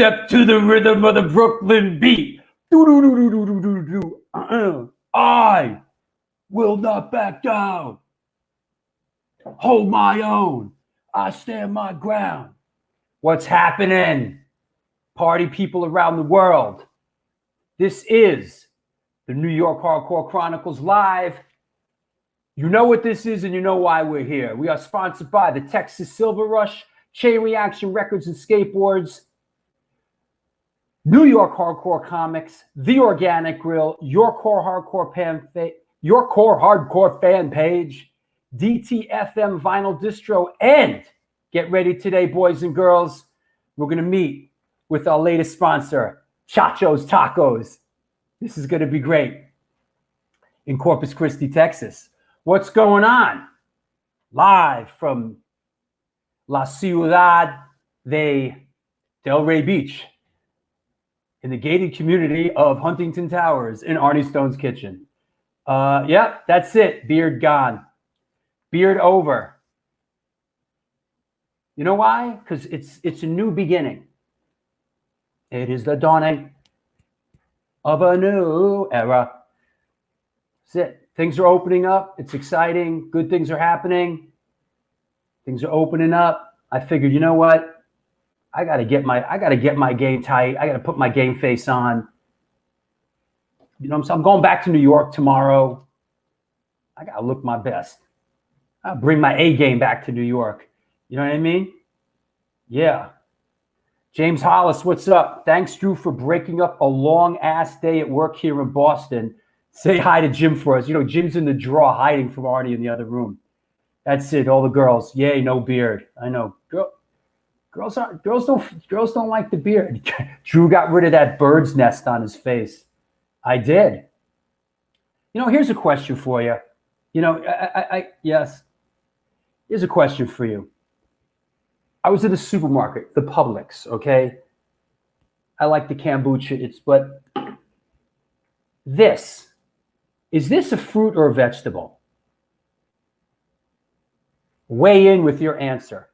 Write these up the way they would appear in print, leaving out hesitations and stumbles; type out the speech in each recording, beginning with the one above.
Step to the rhythm of the Brooklyn beat. I will not back down. Hold my own. I stand my ground. What's happening? Party people around the world. This is the New York Hardcore Chronicles Live. You know what this is and you know why we're here. We are sponsored by the Texas Silver Rush, Chain Reaction Records and Skateboards, New York Hardcore Comics, The Organic Grill, Your Core Hardcore Fan Page, DTFM Vinyl Distro, and get ready today, boys and girls. We're going to meet with our latest sponsor, Chacho's Tacos. This is going to be great. In Corpus Christi, Texas. What's going on? Live from La Ciudad de Delray Beach, in the gated community of Huntington Towers in Arnie Stone's kitchen. Yep, that's it. Beard gone. Beard over. You know why? Because it's a new beginning. It is the dawning of a new era. That's it. Things are opening up. It's exciting. Good things are happening. Things are opening up. I figured, you know what? I gotta get my game tight. I gotta put my game face on. You know what I'm saying? I'm going back to New York tomorrow. I gotta look my best. I'll bring my A game back to New York. You know what I mean? Yeah. James Hollis, what's up? Thanks, Drew, for breaking up a long ass day at work here in Boston. Say hi to Jim for us. You know, Jim's in the drawer hiding from Artie in the other room. That's it. All the girls. Yay, no beard. I know. Girls don't like the beard. Drew got rid of that bird's nest on his face. I did. You know, here's a question for you. You know, yes. Here's a question for you. I was at a supermarket, the Publix, okay? I like the kombucha, but is this a fruit or a vegetable? Weigh in with your answer.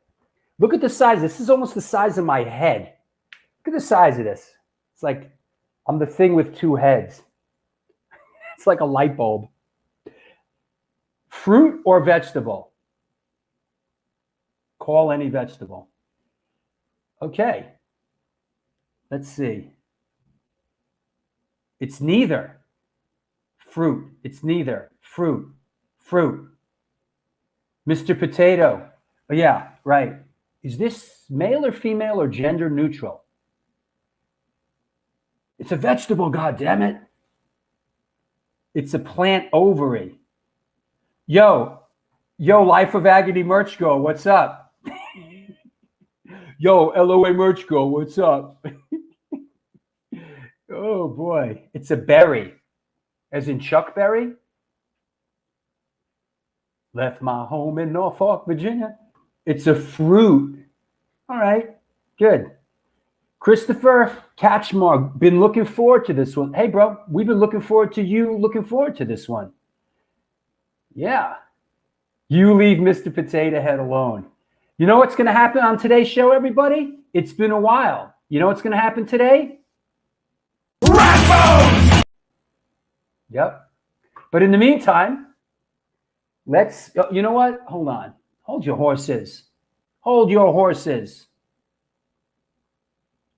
Look at the size. This is almost the size of my head. Look at the size of this. It's like I'm the thing with two heads. It's like a light bulb. Fruit or vegetable? Call any vegetable. Okay. Let's see. It's neither. Fruit. It's neither. Fruit. Fruit. Mr. Potato. Oh, yeah, right. Is this male or female or gender neutral? It's a vegetable, goddammit. It's a plant ovary. Yo, Life of Agony merch girl, what's up? Yo, LOA merch girl, what's up? Oh boy, it's a berry. As in Chuck Berry? Left my home in Norfolk, Virginia. It's a fruit. All right, good. Christopher Catchmark, been looking forward to this one. Hey, bro, we've been looking forward to this one. Yeah. You leave Mr. Potato Head alone. You know what's going to happen on today's show, everybody? It's been a while. You know what's going to happen today? Raffle! Yep. But in the meantime, you know what? Hold on. Hold your horses. Hold your horses.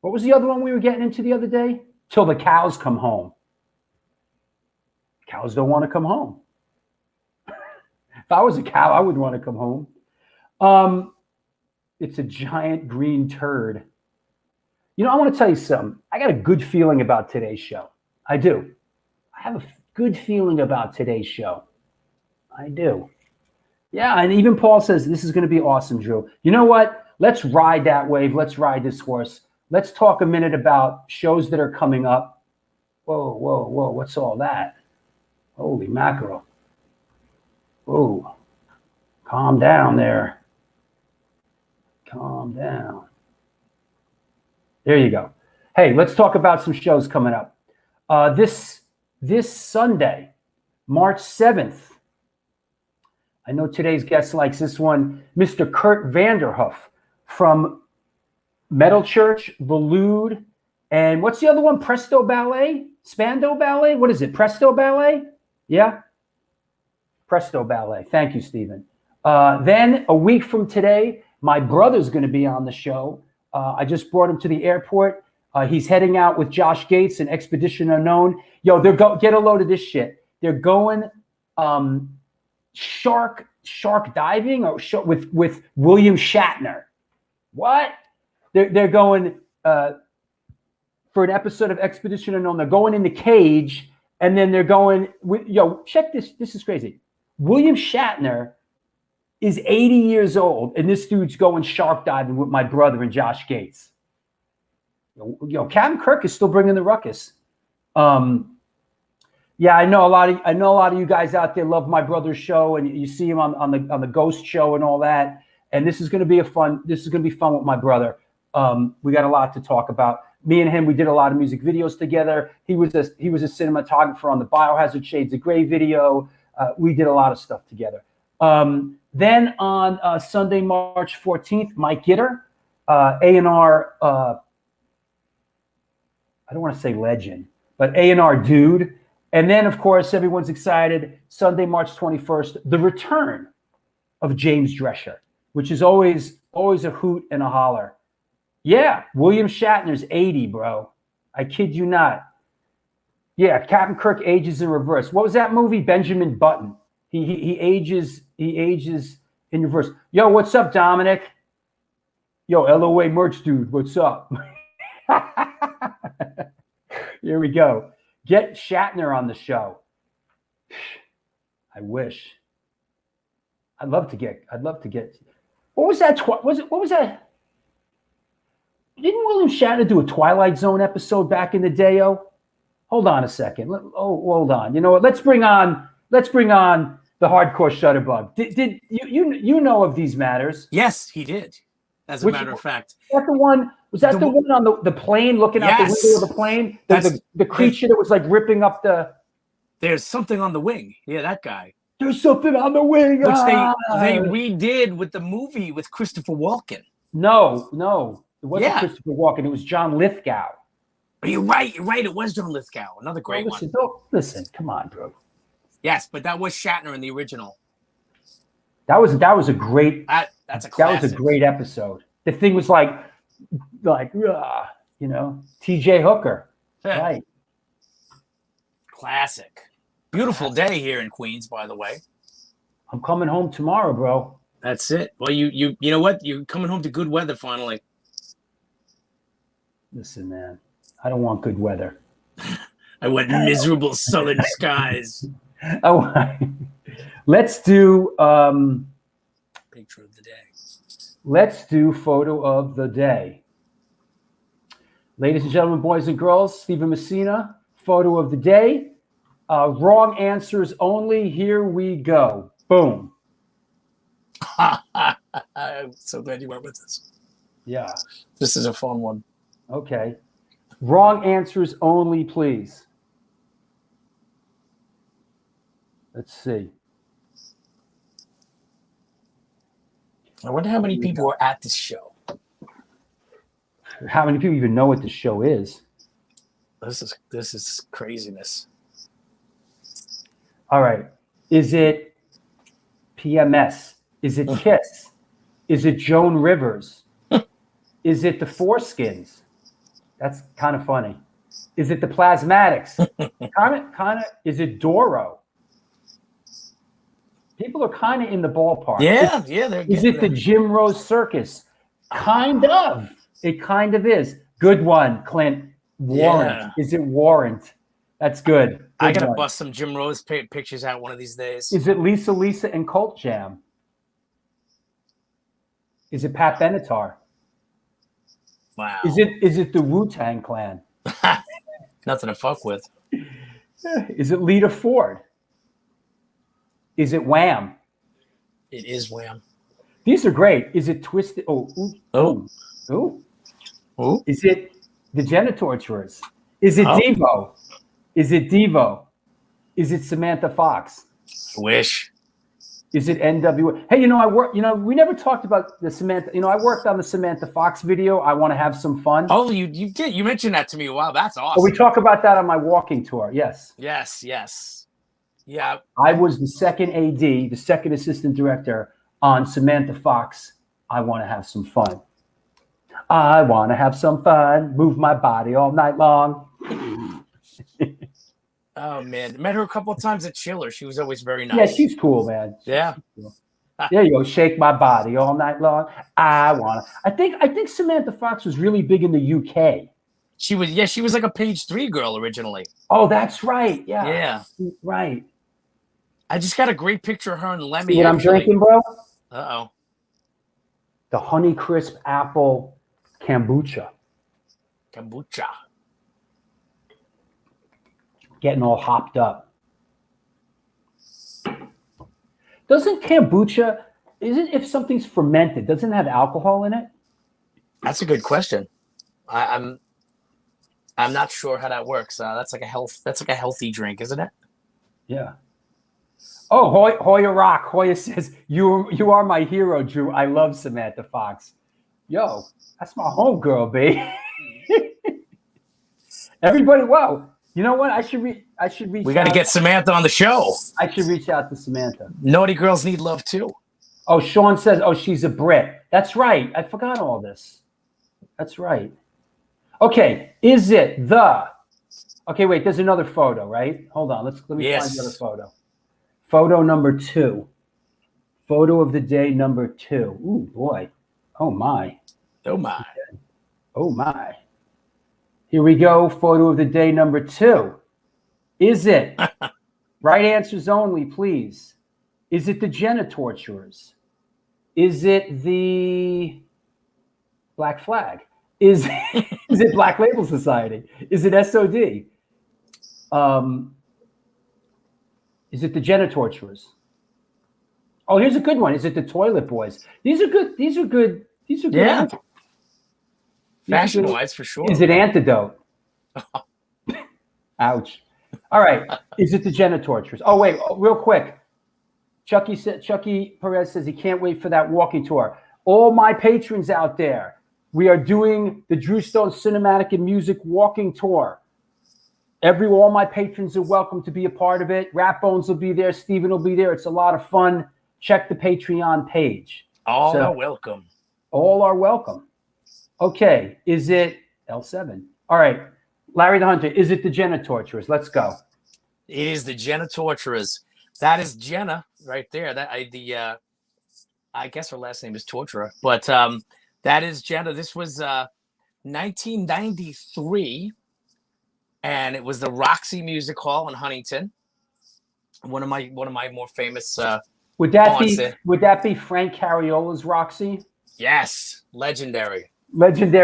What was the other one we were getting into the other day? Till the cows come home. Cows don't want to come home. If I was a cow, I wouldn't want to come home. It's a giant green turd. You know, I want to tell you something. I got a good feeling about today's show. I do. I have a good feeling about today's show. I do. Yeah, and even Paul says this is going to be awesome, Drew. You know what? Let's ride that wave. Let's ride this horse. Let's talk a minute about shows that are coming up. Whoa, whoa, whoa. What's all that? Holy mackerel. Whoa. Calm down there. Calm down. There you go. Hey, let's talk about some shows coming up. This Sunday, March 7th, I know today's guest likes this one, Mr. Kurt Vanderhoof from Metal Church, Velude, and what's the other one? Presto Ballet? Spando Ballet? What is it? Presto Ballet? Yeah? Presto Ballet. Thank you, Stephen. Then a week from today, my brother's going to be on the show. I just brought him to the airport. He's heading out with Josh Gates and Expedition Unknown. Yo, get a load of this shit. They're going shark diving or with William Shatner. What? They're going for an episode of Expedition Unknown. They're going in the cage, and then they're going with check this. This is crazy. William Shatner is 80 years old, and this dude's going shark diving with my brother and Josh Gates. Captain Kirk is still bringing the ruckus. Yeah, I know a lot of you guys out there love my brother's show, and you see him on the Ghost show and all that. And this is going to be fun with my brother. We got a lot to talk about. Me and him, we did a lot of music videos together. He was a cinematographer on the Biohazard Shades of Grey video. We did a lot of stuff together. Then on Sunday, March 14th, Mike Gitter, A&R, I don't want to say legend, but A&R dude. And then, of course, everyone's excited. Sunday, March 21st, the return of James Drescher, which is always a hoot and a holler. Yeah, William Shatner's 80, bro. I kid you not. Yeah, Captain Kirk ages in reverse. What was that movie? Benjamin Button. He ages in reverse. Yo, what's up, Dominic? Yo, LOA merch dude, what's up? Here we go. Get Shatner on the show. I wish. I'd love to get. What was that? What was that? Didn't William Shatner do a Twilight Zone episode back in the day? Hold on a second. Hold on. You know what? Let's bring on the hardcore Shutterbug. Did you know of these matters? Yes, he did. As a matter of fact. Was that the one? Was that the one on the plane, looking out the window of the plane? The creature that was like ripping up the. There's something on the wing. Yeah, that guy. There's something on the wing. Which they redid with the movie with Christopher Walken. No. It wasn't Christopher Walken. It was John Lithgow. You're right. It was John Lithgow. Another great one. Listen, come on, bro. Yes, but that was Shatner in the original. That was a great. That's a classic. That was a great episode. The thing was like T.J. Hooker, right? Classic. Beautiful day here in Queens, by the way. I'm coming home tomorrow, bro. That's it. Well, you know what? You're coming home to good weather finally. Listen, man, I don't want good weather. I want miserable southern skies. Oh, let's do picture of the day. Let's do photo of the day. Ladies and gentlemen, boys and girls, Stephen Messina, photo of the day. Wrong answers only. Here we go. Boom. I'm so glad you went with this. Yeah. This is a fun one. Okay. Wrong answers only, please. Let's see. I wonder how many people were at this show. How many people even know what the show is? This is craziness. All right. Is it PMS? Is it Kiss? Is it Joan Rivers? Is it the Foreskins? That's kind of funny. Is it the Plasmatics? kind of. Is it Doro? People are kind of in the ballpark. Yeah. Is it the Jim Rose Circus? Kind of. It kind of is. Good one, Clint. Warrant. Yeah. Is it Warrant? That's good. I got to bust some Jim Rose pictures out one of these days. Is it Lisa and Cult Jam? Is it Pat Benatar? Wow. Is it the Wu-Tang Clan? Nothing to fuck with. Is it Lita Ford? Is it Wham? It is Wham. These are great. Is it Twisted? Oh. Is it the Genitorturers? Is it Devo? Is it Devo? Is it Samantha Fox? I wish. Is it NW? Hey, I work. We never talked about the Samantha. I worked on the Samantha Fox video. I want to have some fun. Oh, you did. You mentioned that to me. Wow, that's awesome. Well, we talk about that on my walking tour. Yes. Yes. Yeah. I was the second AD, the second assistant director on Samantha Fox. I want to have some fun. I want to have some fun. Move my body all night long. Oh man, met her a couple of times at Chiller. She was always very nice. Yeah, she's cool, man. Yeah. Cool. There you go. Shake my body all night long. I think Samantha Fox was really big in the UK. She was like a page 3 girl originally. Oh, that's right. Yeah. Yeah. Right. I just got a great picture of her and Lemmy. See what I'm drinking, bro? Uh-oh. The Honeycrisp Apple Kombucha. Getting all hopped up. Doesn't kombucha, if something's fermented, doesn't it have alcohol in it? That's a good question. I'm not sure how that works. That's like a healthy drink, isn't it? Yeah. Oh, Hoya Rock. Hoya says, you are my hero, Drew. I love Samantha Fox. Yo, that's my homegirl, babe. Everybody, wow. You know what? I should reach. We got to get Samantha on the show. I should reach out to Samantha. Naughty girls need love too. Oh, Sean says, oh, she's a Brit. That's right. I forgot all this. That's right. Okay, is it the? Okay, wait. There's another photo, right? Hold on. Let me find the other photo. Photo number 2. Photo of the day number 2. Ooh, boy. Oh my. Oh my. Oh my. Here we go. Photo of the day number 2. Is it? Right answers only, please. Is it the Jenna torturers? Is it the Black Flag? Is it Black Label Society? Is it SOD? Is it the Jenna torturers? Oh, here's a good one. Is it the Toilet Boys? These are good. These are good. Yeah. Fashion-wise, for sure. Is it Antidote? Ouch. All right. Is it the Jenna torturers? Oh, wait. Real quick. Chucky Perez says he can't wait for that walking tour. All my patrons out there, we are doing the Drew Stone Cinematic and Music walking tour. All my patrons are welcome to be a part of it. Rat Bones will be there. Steven will be there. It's a lot of fun. Check the Patreon page. All are welcome. All are welcome. Okay. Is it L7? All right. Larry the Hunter, is it the Jenna torturers? Let's go. It is the Jenna torturers. That is Jenna right there. I guess her last name is Torturer, but that is Jenna. This was 1993, and it was the Roxy Music Hall in Huntington. One of my more famous. Would that be Frank Cariola's Roxy? Yes, legendary. I think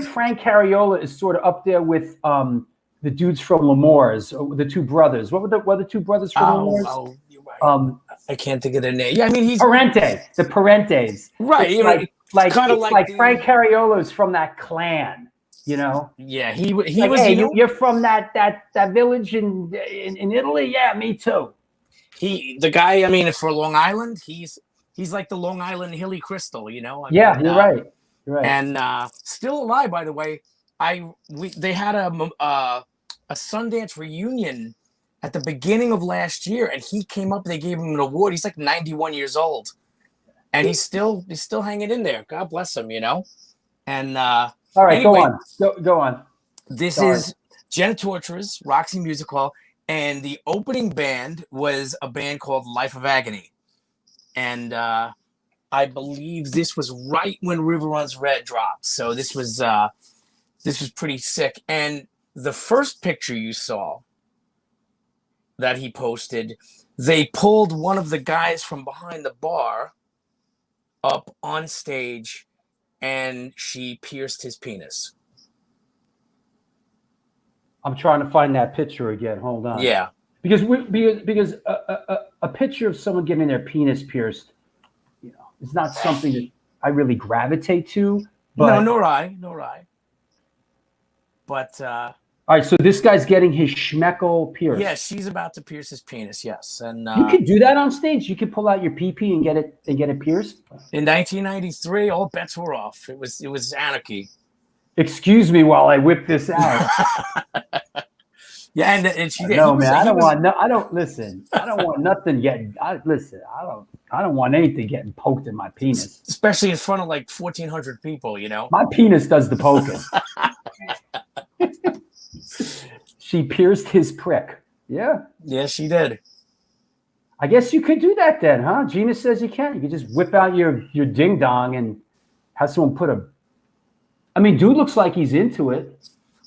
Frank Cariola is sort of up there with the dudes from L'Amour's, the two brothers. What were the two brothers from L'Amour's? Oh, you're right. I can't think of their name. Yeah, I mean he's the Parentes. Right. Like Frank Cariola's from that clan, you know? Yeah, he was. Hey, you're from that village in Italy? Yeah, me too. The guy. I mean, for Long Island, he's like the Long Island Hilly Crystal, you know? You're right. You're right. And still alive, by the way. They had a Sundance reunion at the beginning of last year, and he came up. They gave him an award. He's like 91 years old, and he's still hanging in there. God bless him, you know. And all right, anyway, go on. This is Jenna Torturers, Roxy Music Hall, and the opening band was a band called Life of Agony, and I believe this was right when River Runs Red dropped. So this was pretty sick. And the first picture you saw that he posted, they pulled one of the guys from behind the bar up on stage, and she pierced his penis. I'm trying to find that picture again. Hold on. Yeah. Because a picture of someone getting their penis pierced, you know, is not something that I really gravitate to. But no, nor I. But all All right, so this guy's getting his schmeckle pierced. Yeah, she's about to pierce his penis. Yes, and You could do that on stage. You could pull out your pee and get it pierced. in 1993, all bets were off. It was anarchy. Excuse me while I whip this out. Yeah, and she did. No, man, I don't want nothing getting. I don't want anything getting poked in my penis, especially in front of like 1,400 people. You know, my penis does the poking. She pierced his prick. Yeah. Yeah, she did. I guess you could do that then, huh? Gina says you can. You could just whip out your ding dong and have someone put a. I mean, dude looks like he's into it.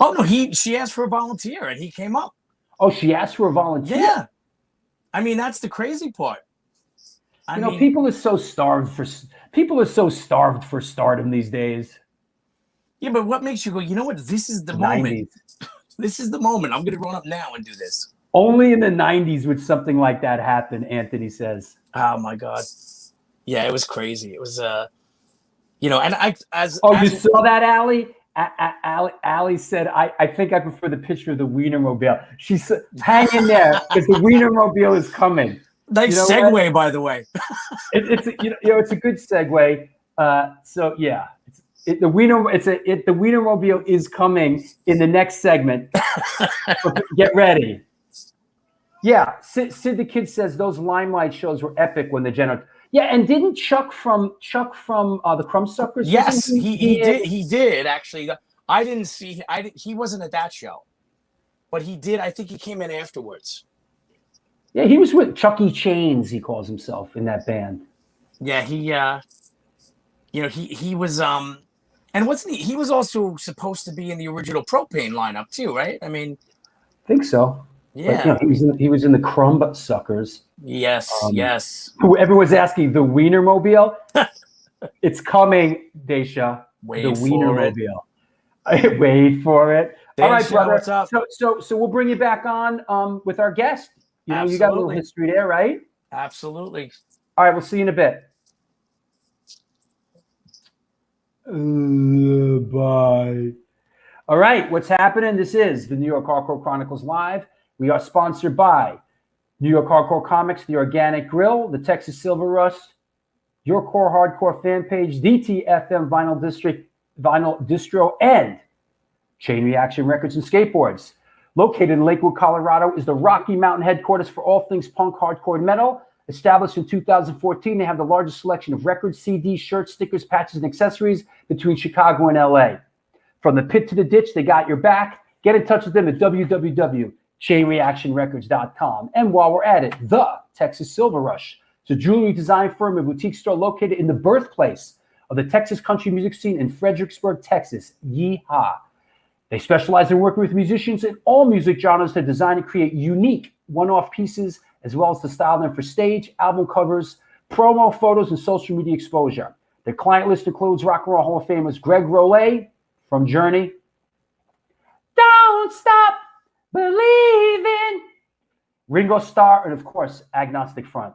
Oh no, she asked for a volunteer and he came up. Oh, she asked for a volunteer. Yeah, I mean that's the crazy part. I mean, people are so starved for stardom these days. Yeah, but what makes you go? You know what? This is the moment. This is the moment. I'm going to run up now and do this. Only in the 90s would something like that happen. Anthony says. Oh my God. Yeah, it was crazy. It was and you saw that, Allie? Allie said, I think I prefer the picture of the Wienermobile. She said, hang in there because the Wienermobile is coming. Nice segue, by the way. It's a good segue. So yeah, the Wienermobile is coming in the next segment. Get ready. Yeah, Sid the Kid says those Limelight shows were epic when the Jenner. Yeah, and didn't Chuck from the Crumbsuckers? Yes, he did actually. I didn't see. He wasn't at that show, but he did. I think he came in afterwards. Yeah, he was with Chucky Chains. He calls himself in that band. Yeah, he was and wasn't he was also supposed to be in the original Propane lineup too, right? I mean, I think so. Yeah, but, he was in the Crumbsuckers. Yes, yes. Everyone's asking the Wienermobile. It's coming, Daisha. Wait the Wienermobile. Wait for it. Daisha, all right, brother. What's up? So we'll bring you back on with our guest. Absolutely. You got a little history there, right? Absolutely. All right, we'll see you in a bit. Bye. All right, what's happening? This is the New York Hardcore Chronicles Live. We are sponsored by New York Hardcore Comics, The Organic Grill, the Texas Silver Rush, Your Core Hardcore fan page, DTFM Vinyl Distro, and Chain Reaction Records and Skateboards. Located in Lakewood, Colorado, is the Rocky Mountain headquarters for all things punk, hardcore, and metal. Established in 2014, they have the largest selection of records, CDs, shirts, stickers, patches, and accessories between Chicago and LA. From the pit to the ditch, they got your back. Get in touch with them at www.chainreactionrecords.com. And while we're at it, the Texas Silver Rush. It's a jewelry design firm and boutique store located in the birthplace of the Texas country music scene in Fredericksburg, Texas. Yeehaw. They specialize in working with musicians in all music genres to design and create unique one-off pieces, as well as to style them for stage, album covers, promo photos, and social media exposure. Their client list includes Rock and Roll Hall of Famers Greg Rollet from Journey, Don't Stop Believing, Ringo Starr, and of course, Agnostic Front.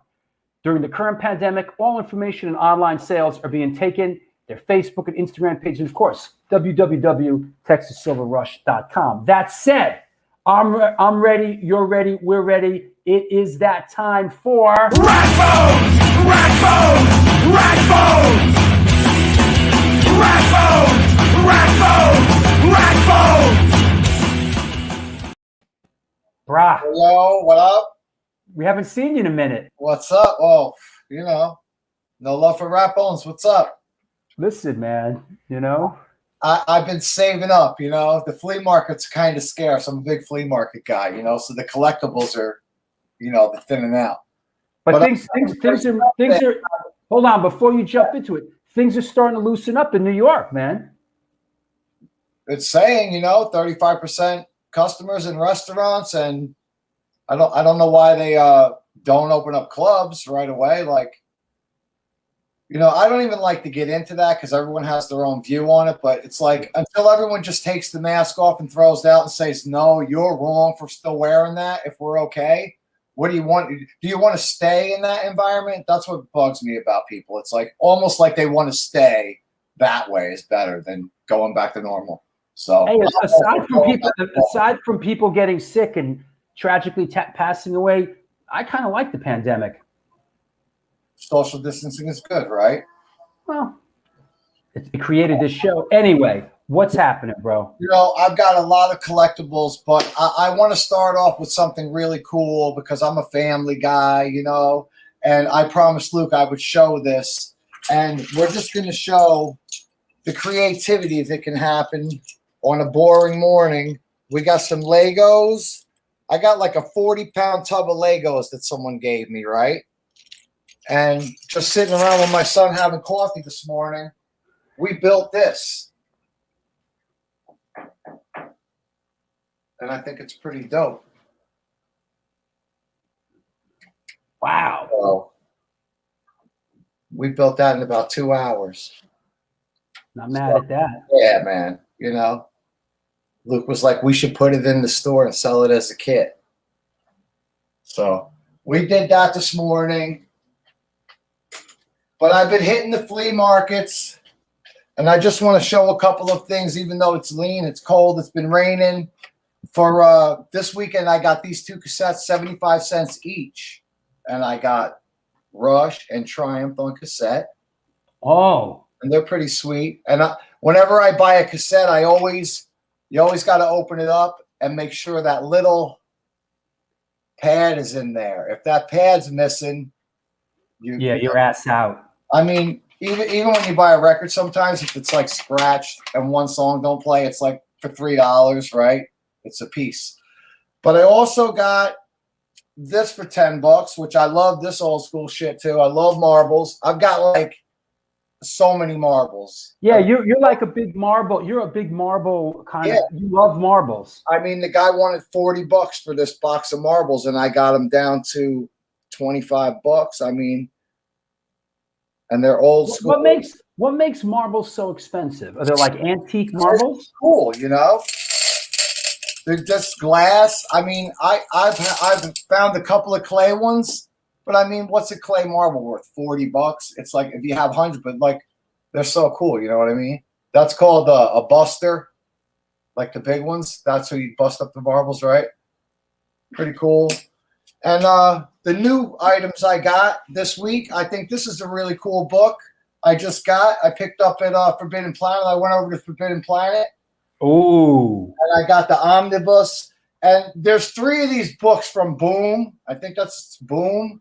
During the current pandemic, all information and online sales are being taken. Their Facebook and Instagram page, and of course, www.texassilverrush.com. That said, I'm ready, you're ready, we're ready. It is that time for Rackbone! Rackbone! Rackbone! Rackbone! Rackbone! Rackbone! Brah. Hello, what up? We haven't seen you in a minute. What's up? Oh, no love for rap bones. What's up? Listen, man, I've been saving up, the flea market's kind of scarce. I'm a big flea market guy, so the collectibles are, they're thinning out. But things are, hold on, before you jump into it, things are starting to loosen up in New York, man. It's saying, 35% customers in restaurants, and I don't know why they don't open up clubs right away. Like, I don't even like to get into that because everyone has their own view on it. But it's like until everyone just takes the mask off and throws it out and says, no, you're wrong for still wearing that. If we're okay, what do you want? Do you want to stay in that environment? That's what bugs me about people. It's like almost like they want to stay that way is better than going back to normal. So Hey, aside from people getting sick and tragically passing away, I kind of like the pandemic. social distancing is good, right? Well, it created this show. Anyway, what's happening, bro? You know, I've got a lot of collectibles, but I want to start off with something really cool because I'm a family guy, you know, and I promised Luke I would show this. And we're just going to show the creativity that can happen on a boring morning. We got some Legos. I got like a 40-pound tub of Legos that someone gave me, right? And just sitting around with my son having coffee this morning, we built this. And I think it's pretty dope. Wow. So we built that in about 2 hours. Not mad at that. Yeah, man. You know, Luke was like, we should put it in the store and sell it as a kit. So we did that this morning. But I've been hitting the flea markets, and I just want to show a couple of things, even though it's lean, it's cold, it's been raining. For this weekend, I got these 2 cassettes, 75 cents each. And I got Rush and Triumph on cassette. Oh. And they're pretty sweet. And whenever I buy a cassette, you always got to open it up and make sure that little pad is in there. If that pad's missing, your ass out. I mean, even when you buy a record, sometimes if it's like scratched and one song don't play, it's like for $3, right? It's a piece. But I also got this for $10, which I love this old school shit too. I love marbles. I've got like so many marbles. Yeah, you're like a big marble. You're a big marble kind of. You love marbles. I mean, the guy wanted $40 for this box of marbles, and I got him down to $25. I mean, and they're old school. What makes marbles so expensive? Are they like antique marbles? It's cool, you know. They're just glass. I mean, I've found a couple of clay ones, but I mean, what's a clay marble worth? $40. It's like if you have 100, but like they're so cool. You know what I mean? That's called a buster, like the big ones. That's how you bust up the marbles, right? Pretty cool. And the new items I got this week, I think this is a really cool book. I picked up at Forbidden Planet. I went over to Forbidden Planet. Ooh. And I got the omnibus. And there's 3 of these books from Boom. I think that's Boom.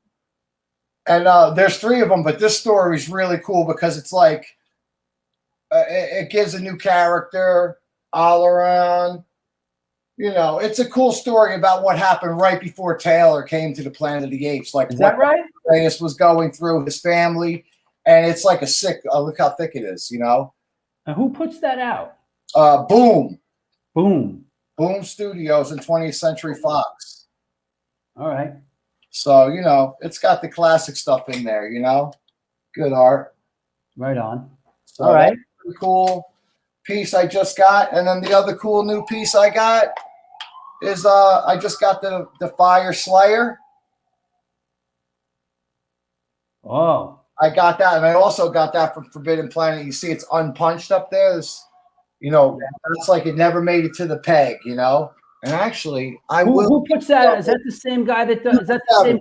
And there's 3 of them, but this story is really cool because it's like it gives a new character all around. You know, it's a cool story about what happened right before Taylor came to the Planet of the Apes. Like, is that right? Reyes was going through his family, and it's like a sick. Look how thick it is, you know. And who puts that out? Boom Studios and 20th Century Fox. All right. So, you know, it's got the classic stuff in there, you know. Good art. Right on. So all right. Pretty cool piece I just got. And then the other cool new piece I got is I just got the Fire Slayer. Oh. I got that, and I also got that from Forbidden Planet. You see it's unpunched up there. You know, it's like it never made it to the peg, you know. And actually, Who puts that? Is that the same guy that does? Is that the same?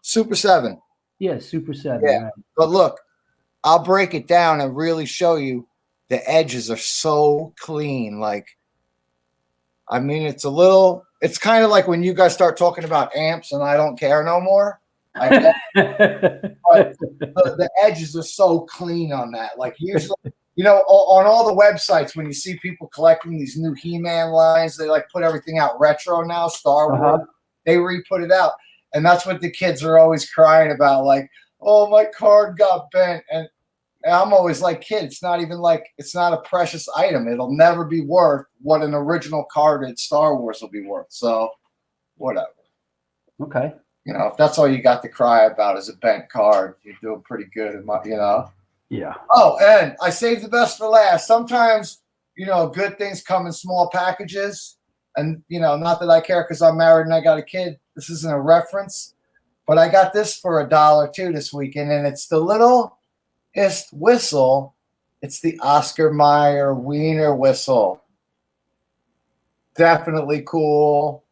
Super 7. Yeah, Super 7. Yeah. Right. But look, I'll break it down and really show you the edges are so clean. Like, I mean, it's kind of like when you guys start talking about amps and I don't care no more. But the edges are so clean on that. Like, usually, you know, on all the websites, when you see people collecting these new He-Man lines, they like put everything out retro now, Star Wars. They re-put it out. And that's what the kids are always crying about. Like, oh, my card got bent. And I'm always like, kid, it's not a precious item. It'll never be worth what an original card at Star Wars will be worth. So, whatever. Okay. You know, if that's all you got to cry about is a bent card, you're doing pretty good, you know? Yeah. Oh, and I saved the best for last. Sometimes, you know, good things come in small packages. And, you know, not that I care because I'm married and I got a kid. This isn't a reference. But I got this for $1 too this weekend. And it's the littlest whistle. It's the Oscar Mayer Wiener whistle. definitely cool.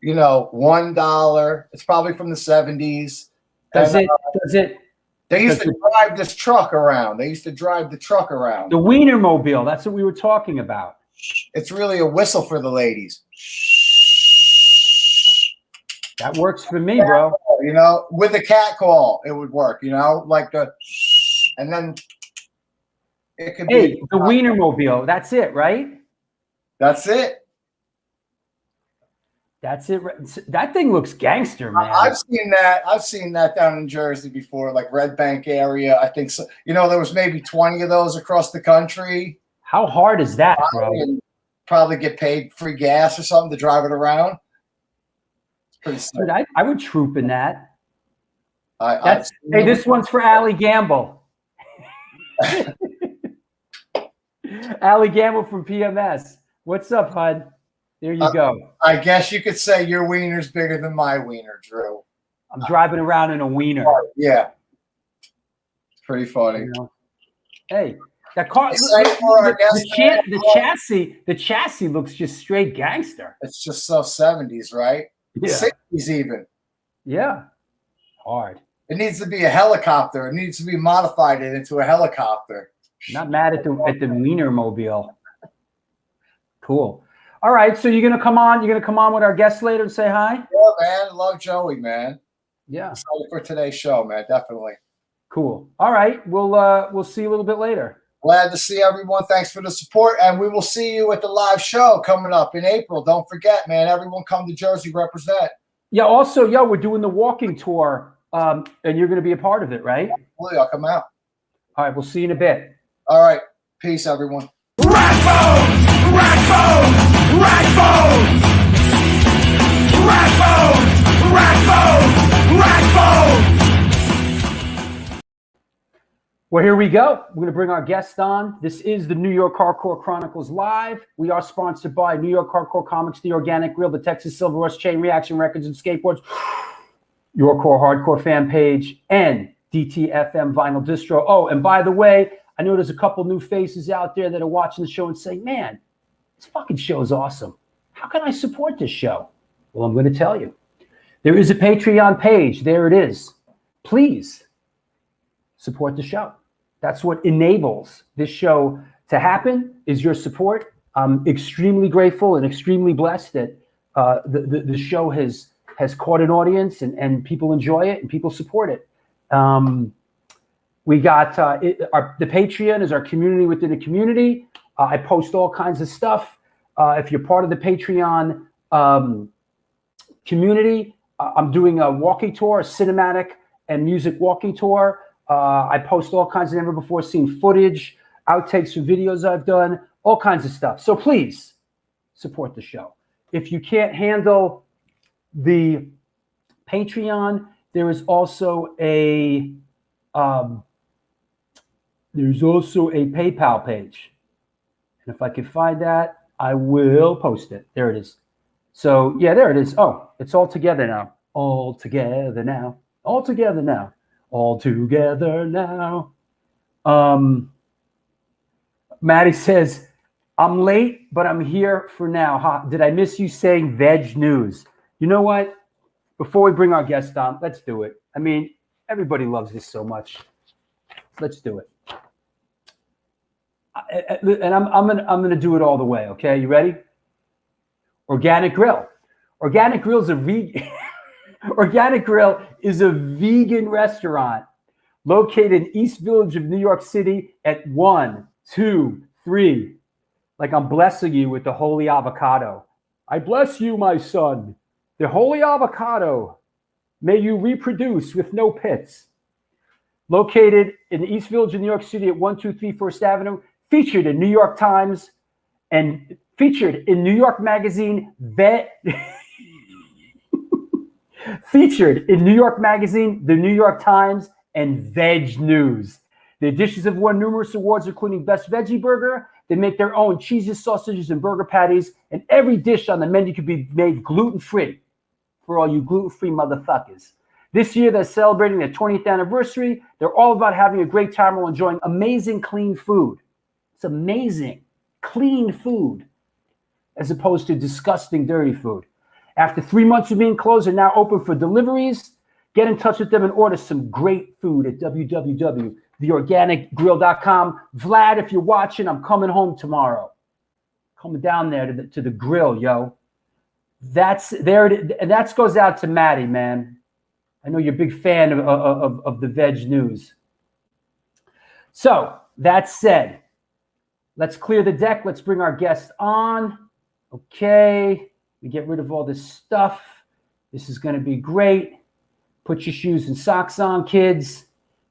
You know, $1. It's probably from the 70s. Does And, it they used does to drive this truck around. They used to drive the truck around. the Wienermobile? That's what we were talking about. It's really a whistle for the ladies. That works for me, bro. You know, with a cat call, it would work. You know, like the, and then it could Hey, be the Wienermobile. That's it, right? That's it. That's it. That thing looks gangster, man. I've seen that. I've seen that down in Jersey before, like Red Bank area. I think so. You know, there was maybe 20 of those across the country. How hard is that, bro? And probably get paid free gas or something to drive it around. It's pretty sick. Dude, I would troop in that. I've seen Hey, it. this one's for Allie Gamble. Allie Gamble from PMS. What's up, Hud? There you go. I guess you could say your wiener's bigger than my wiener, Drew. I'm driving around in a wiener. Yeah. It's pretty funny. You know? Hey, that car. Excited for our guest The chassis looks just straight gangster. It's just so 70s, right? Yeah. 60s even. Yeah. Hard. It needs to be a helicopter. It needs to be modified into a helicopter. Not mad at the Wienermobile. Cool. All right, so you're gonna come on. You're gonna come on with our guest later and say hi. Yeah, man. Love Joey, man. Yeah. Excited for today's show, man. Definitely. Cool. All right. We'll see you a little bit later. Glad to see everyone. Thanks for the support, and we will see you at the live show coming up in April. Don't forget, man. Everyone, come to Jersey, represent. Yeah. Also, we're doing the walking tour, and you're gonna be a part of it, right? I'll come out. All right. We'll see you in a bit. All right. Peace, everyone. Ragbone! Ragbone! Ragbone! Ragbone! Ragbone! Ragbone! Well, here we go. We're going to bring our guest on. This is the New York Hardcore Chronicles Live. We are sponsored by New York Hardcore Comics, The Organic Grill, the Texas Silver Rush Chain Reaction Records and Skateboards, Your Core Hardcore fan page, and DTFM Vinyl Distro. Oh, and by the way, I know there's a couple new faces out there that are watching the show and saying, man, this fucking show is awesome. How can I support this show? Well, I'm going to tell you. There is a Patreon page. There it is. Please support the show. That's what enables this show to happen, is your support. I'm extremely grateful and extremely blessed that the show has caught an audience and people enjoy it and people support it. We got the Patreon is our community within a community. I post all kinds of stuff. If you're part of the Patreon community, I'm doing a walking tour, a cinematic and music walking tour. I post all kinds of never before seen footage, outtakes from videos I've done, all kinds of stuff. So please support the show. If you can't handle the Patreon, there is also a PayPal page. And if I can find that, I will post it. There it is. So yeah, there it is. Oh, it's all together now. All together now. All together now. All together now. Maddie says, I'm late, but I'm here for now. Did I miss you saying veg news? You know what? Before we bring our guest on, let's do it. I mean, everybody loves this so much. Let's do it. And I'm gonna do it all the way. Okay, you ready? Organic Grill. Organic Grill is a vegan. Organic Grill is a vegan restaurant located in East Village of New York City at 1, 2, 3. Like I'm blessing you with the holy avocado. I bless you, my son. The holy avocado. May you reproduce with no pits. Located in East Village of New York City at 123 First Avenue. Featured in New York Times and featured in New York Magazine. Featured in New York Magazine, the New York Times, and Veg News. Their dishes have won numerous awards, including Best Veggie Burger. They make their own cheeses, sausages, and burger patties, and every dish on the menu can be made gluten-free for all you gluten-free motherfuckers. This year, they're celebrating their 20th anniversary. They're all about having a great time while enjoying amazing, clean food. It's amazing, clean food. as opposed to disgusting, dirty food. After 3 months of being closed, they're now open for deliveries. Get in touch with them and order some great food at www.theorganicgrill.com. Vlad, if you're watching, I'm coming home tomorrow. Coming down there to the grill, yo. That's there. And that goes out to Maddie, man. I know you're a big fan of the veg news. So that said, let's clear the deck. Let's bring our guest on. Okay. We get rid of all this stuff. This is going to be great. Put your shoes and socks on, kids.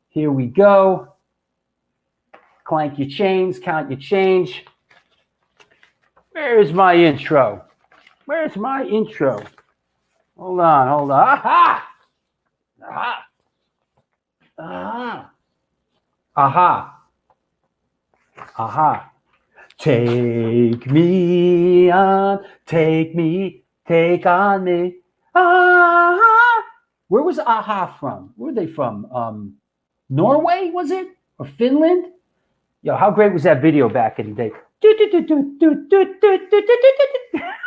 Here we go. Clank your chains, count your change. Where's my intro? Where's my intro? Hold on. Aha! Aha! Aha! Aha! Aha! Take me on, take on me. Aha! Where was Aha from? Where were they from? Norway, was it? Or Finland? Yo, how great was that video back in the day?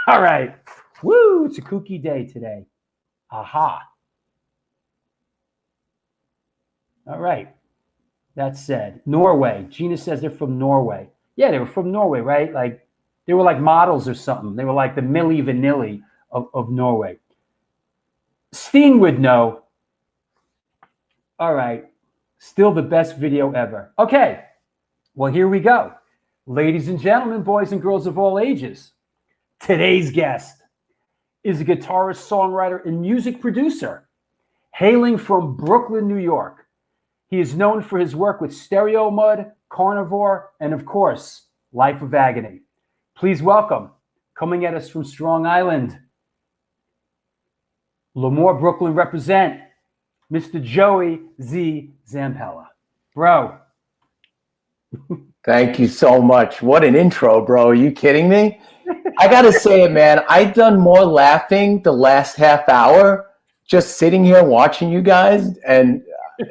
All right. Woo, it's a kooky day today. Aha. All right. That said, Norway. Gina says they're from Norway. Yeah, they were from Norway, right? Like they were like models or something. They were like the Milli Vanilli of Norway. Steen would know. All right. Still the best video ever. Okay. Well, here we go. Ladies and gentlemen, boys and girls of all ages, today's guest is a guitarist, songwriter, and music producer hailing from Brooklyn, New York. He is known for his work with Stereo Mud, Carnivore, and of course, Life of Agony. Please welcome, coming at us from Strong Island, Lemoore, Brooklyn represent, Mr. Joey Z. Zampella. Bro. Thank you so much. What an intro, bro. Are you kidding me? I got to say it, man. I've done more laughing the last half hour just sitting here watching you guys, and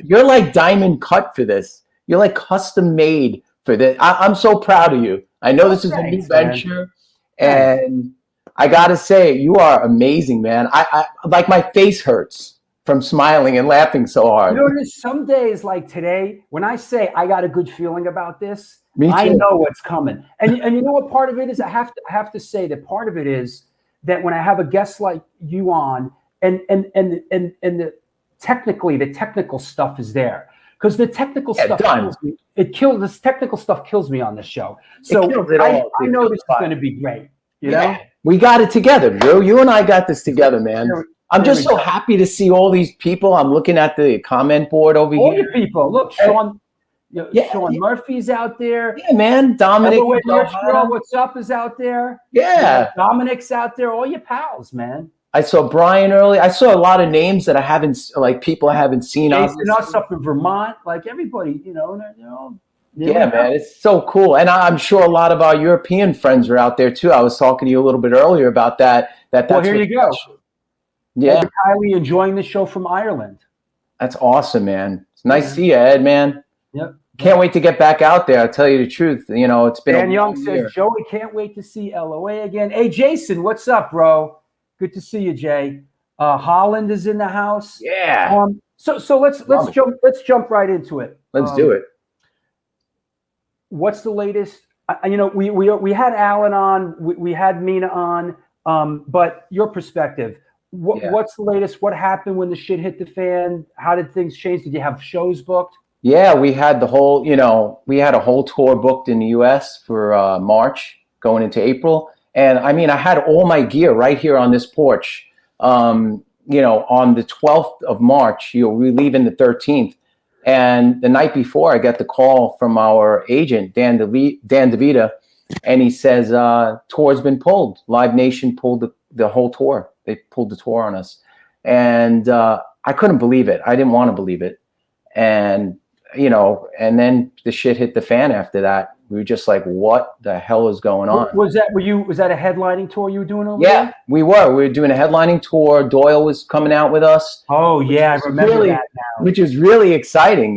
you're like diamond cut for this. You're like custom made for this. I'm so proud of you. I know this is a new venture, and I got to say, you are amazing, man. I like my face hurts from smiling and laughing so hard. You know, there's some days like today when I say I got a good feeling about this, Me too. I know what's coming. And you know what part of it is? I have to say that part of it is that when I have a guest like you on, and the technical stuff is there. Because the technical stuff kills me. This technical stuff kills me on this show. So I know this is going to be great. You know? We got it together, bro. You and I got this together, man. I'm just so happy to see all these people. I'm looking at the comment board over here. All you people. Look, Sean Murphy's out there. Yeah, man. Dominic. What's up is out there. Yeah. Dominic's out there. All your pals, man. I saw Brian early. I saw a lot of names that I haven't, like people I haven't seen. Jason, us up in Vermont. Like everybody, you know. Yeah, man. It's so cool. And I'm sure a lot of our European friends are out there too. I was talking to you a little bit earlier about that. Well, here you go. Yeah. Kylie enjoying the show from Ireland. That's awesome, man. It's nice to see you, Ed, man. Yep. Can't wait to get back out there. I'll tell you the truth. You know, it's been Dan Young says, Joey, can't wait to see LOA again. Hey, Jason, what's up, bro? Good to see you, Jay. Holland is in the house. Yeah. So let's jump right into it. Let's do it. What's the latest? You know, we had Alan on, we had Mina on, but your perspective. What's the latest? What happened when the shit hit the fan? How did things change? Did you have shows booked? Yeah, we had the whole, we had a whole tour booked in the U.S. for March going into April. And I mean, I had all my gear right here on this porch. On the 12th of March, we leave in the 13th. And the night before, I got the call from our agent, Dan DeVita, and he says, tour's been pulled. Live Nation pulled the whole tour. They pulled the tour on us. And I couldn't believe it. I didn't want to believe it. And, and then the shit hit the fan after that. We were just like, what the hell is going on? Was that a headlining tour you were doing over there? Yeah, we were doing a headlining tour. Doyle was coming out with us. Oh yeah, I remember that now. Which is really exciting,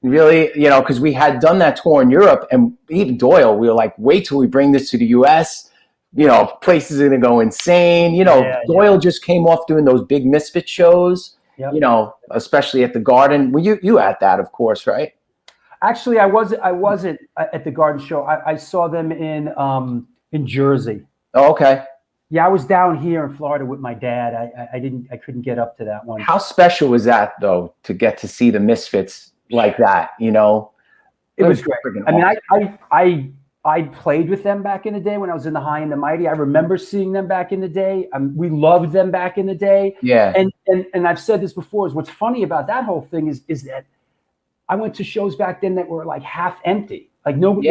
really, because we had done that tour in Europe, and even Doyle, we were like, wait till we bring this to the US. places are going to go insane. Doyle just came off doing those big Misfit shows, especially at the Garden. Well, you at that, of course, right? Actually, I wasn't at the Garden show. I saw them in Jersey. Oh, okay. Yeah, I was down here in Florida with my dad. I couldn't get up to that one. How special was that, though, to get to see the Misfits like that? It was great. I mean, I played with them back in the day when I was in the High and the Mighty. I remember seeing them back in the day. We loved them back in the day. Yeah. And I've said this before. Is what's funny about that whole thing is that I went to shows back then that were like half empty. Like nobody,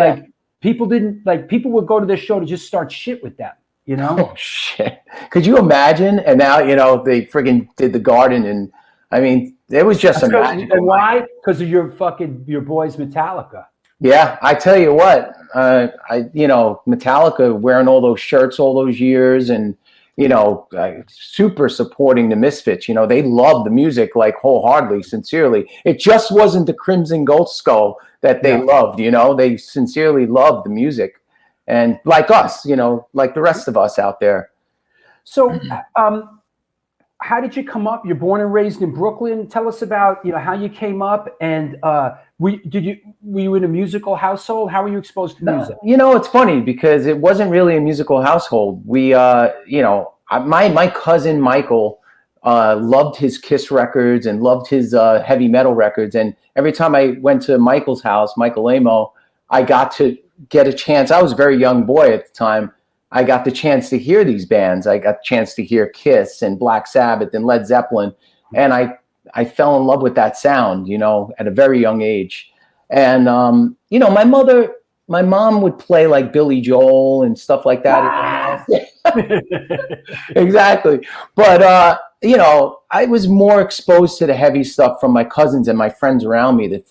like people would go to this show to just start shit with them. Oh shit! Could you imagine? And now they friggin' did the Garden, and I mean, it was just magical. And why? Because of your boys Metallica. Yeah, I tell you what, Metallica wearing all those shirts all those years, and super supporting the Misfits. They loved the music like wholeheartedly, sincerely. It just wasn't the Crimson Gold Skull that they loved. They sincerely loved the music. And like us, like the rest of us out there. So, how did you come up? You're born and raised in Brooklyn. Tell us about how you came up, and were you in a musical household? How were you exposed to music? It's funny because it wasn't really a musical household. We, my cousin Michael loved his Kiss records and loved his heavy metal records. And every time I went to Michael's house, Michael Amo, I got to get a chance. I was a very young boy at the time. I got the chance to hear these bands. I got the chance to hear Kiss and Black Sabbath and Led Zeppelin. And I fell in love with that sound, at a very young age. And, my mom would play like Billy Joel and stuff like that. Exactly. But, I was more exposed to the heavy stuff from my cousins and my friends around me, that,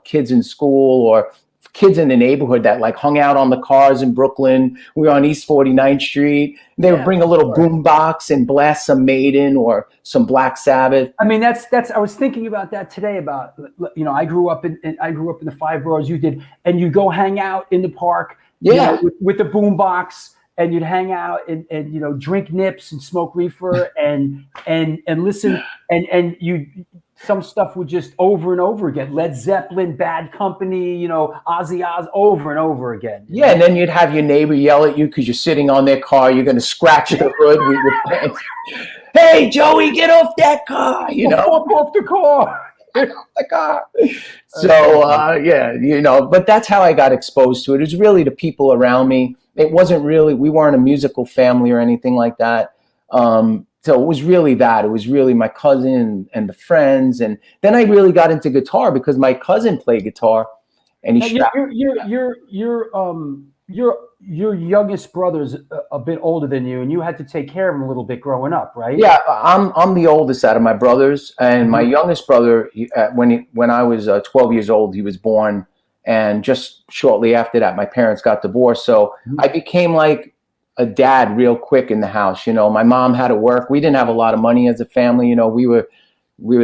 kids in school or kids in the neighborhood that like hung out on the cars in Brooklyn. We were on East 49th Street. They would bring a little boom box and blast some Maiden or some Black Sabbath. I mean, that's. I was thinking about that today. About I grew up in the five boroughs. You did, and you go hang out in the park. With the boom box, and you'd hang out and drink nips and smoke reefer and listen and you. Some stuff would just over and over again. Led Zeppelin, Bad Company, Ozzy Oz, over and over again. Yeah, and then you'd have your neighbor yell at you because you're sitting on their car. You're going to scratch the hood with your pants. Hey, Joey, get off that car! Fuck off the car. Get off the car. So but that's how I got exposed to it. It was really the people around me. It wasn't really. We weren't a musical family or anything like that. So it was really that. It was really my cousin and the friends, and then I really got into guitar because my cousin played guitar, and your youngest brother's a bit older than you, and you had to take care of him a little bit growing up, right? Yeah, I'm the oldest out of my brothers, and my youngest brother, when I was 12 years old, he was born, and just shortly after that, my parents got divorced. So I became like a dad real quick in the house. My mom had to work. We didn't have a lot of money as a family. We were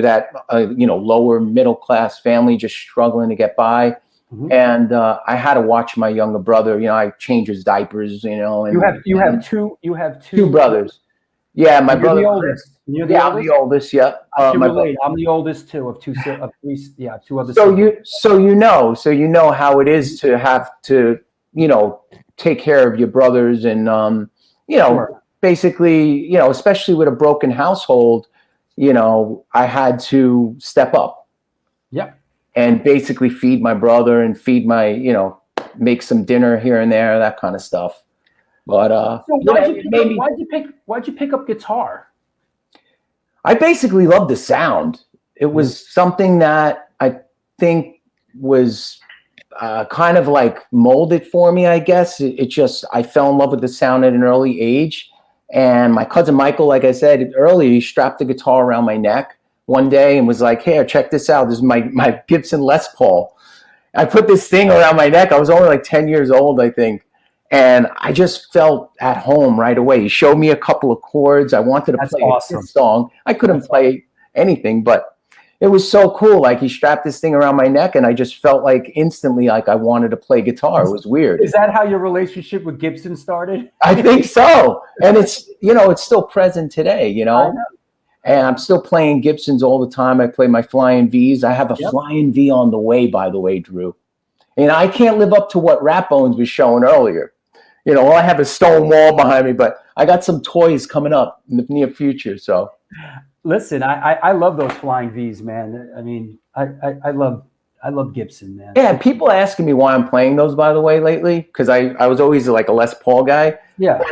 that lower middle class family, just struggling to get by. And I had to watch my younger brother. I change his diapers. And you have two brothers. Yeah, my brother. The oldest. You're the oldest? I'm the oldest. Yeah. I'm the oldest too of two other. So you know how it is to have to take care of your brothers and basically especially with a broken household, I had to step up and basically feed my brother and feed my make some dinner here and there, that kind of stuff. But why'd you pick up guitar? I basically loved the sound. It was something that I think was kind of like molded for me, I guess. I fell in love with the sound at an early age. And my cousin Michael, like I said earlier, he strapped the guitar around my neck one day and was like, "Here, check this out. This is my Gibson Les Paul." I put this thing around my neck. I was only like 10 years old, I think. And I just felt at home right away. He showed me a couple of chords. I wanted to play a song. I couldn't play anything, but it was so cool. Like he strapped this thing around my neck and I just felt like instantly like I wanted to play guitar. It was weird. Is that how your relationship with Gibson started? I think so. And it's, you know, it's still present today, you I know? know. And I'm still playing Gibsons all the time. I play my Flying Vs. I have a Flying V on the way, by the way, Drew. And I can't live up to what Rat Bones was showing earlier. You know, all I have is stone wall behind me, but I got some toys coming up in the near future. So listen, I love those Flying Vs, man. I mean, I love Gibson, man. yeah, people asking me why I'm playing those, by the way, lately, because I was always like a Les Paul guy. Yeah.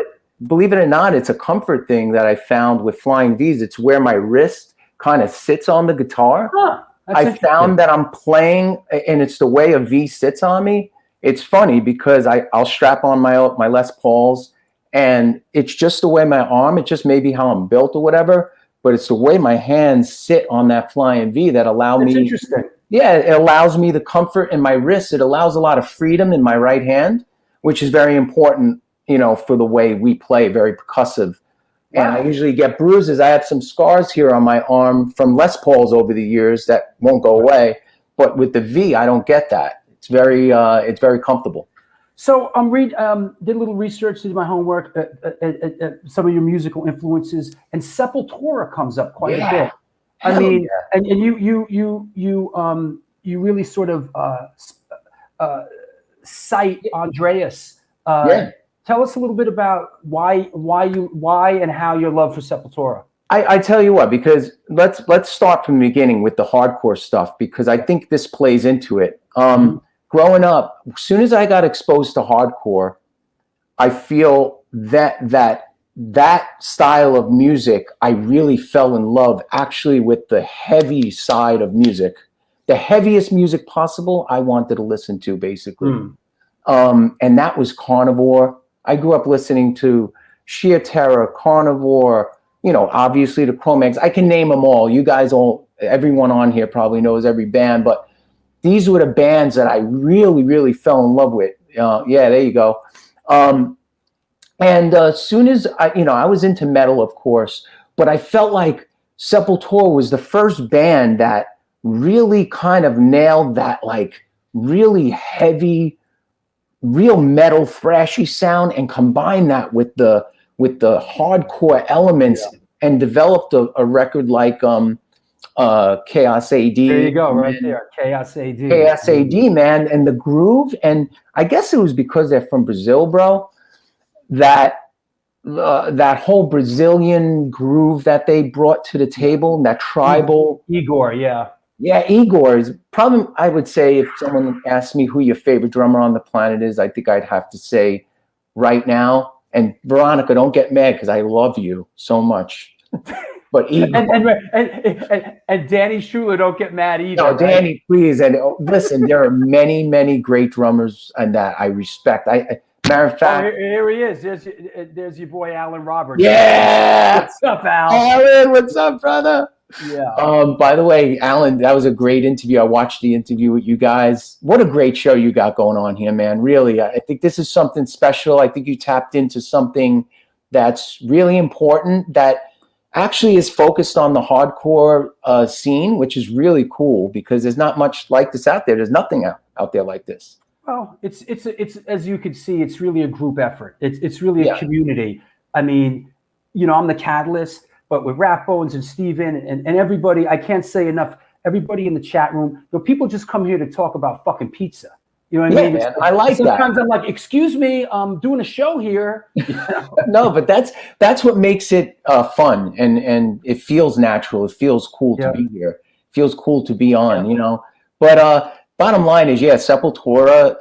Believe it or not, it's a comfort thing that I found with Flying Vs. It's where my wrist kind of sits on the guitar. Huh, I found that I'm playing, and it's the way a V sits on me. It's funny because I'll strap on my Les Pauls, and it's just the way my arm, it's just maybe how I'm built or whatever, but it's the way my hands sit on that Flying V that allow That's me. interesting. Yeah, it allows me the comfort in my wrist. It allows a lot of freedom in my right hand, which is very important, you know, for the way we play, very percussive. Wow. And I usually get bruises. I have some scars here on my arm from Les Pauls over the years that won't go away. But with the V, I don't get that. It's very comfortable. So did a little research, did my homework, some of your musical influences, and Sepultura comes up quite a bit. I mean, and you really sort of cite Andreas. Tell us a little bit about why and how your love for Sepultura. I tell you what, because let's start from the beginning with the hardcore stuff, because I think this plays into it. Growing up, as soon as I got exposed to hardcore, I feel that style of music, I really fell in love actually with the heavy side of music. The heaviest music possible, I wanted to listen to, basically. And that was Carnivore. I grew up listening to Sheer Terror, Carnivore, you know, obviously the Cro-Mags. I can name them all. You guys everyone on here probably knows every band, but these were the bands that I really, really fell in love with. Yeah, there you go. And as soon as I was into metal, of course, but I felt like Sepultura was the first band that really kind of nailed that, like, really heavy, real metal, thrashy sound, and combined that with the hardcore elements, and developed a record like Chaos AD. There you go, right there, Chaos AD. Chaos AD, man, and the groove, and I guess it was because they're from Brazil, bro. That whole Brazilian groove that they brought to the table, that tribal. Igor, yeah. Yeah, Igor is probably, I would say, if someone asked me who your favorite drummer on the planet is, I think I'd have to say right now. And Veronica, don't get mad because I love you so much. But Igor. And Danny Schuler, don't get mad either. No, Danny, right? Please. And listen, there are many, many great drummers and that I respect. Matter of fact, here he is. There's your boy Alan Roberts. Yeah. What's up, Al? Alan, what's up, brother? Yeah. By the way, Alan, that was a great interview. I watched the interview with you guys. What a great show you got going on here, man. Really, I think this is something special. I think you tapped into something that's really important that actually is focused on the hardcore scene, which is really cool because there's not much like this out there. There's nothing out there like this. Well, it's as you can see, it's really a group effort. It's really a community. I mean, I'm the catalyst. But with Rat Bones and Steven and everybody, I can't say enough. Everybody in the chat room, people just come here to talk about fucking pizza. You know what I mean? Man, I like sometimes that. I'm like, excuse me, I'm doing a show here. No, but that's what makes it fun, and it feels natural. It feels cool to be here. It feels cool to be on, But bottom line is, Sepultura.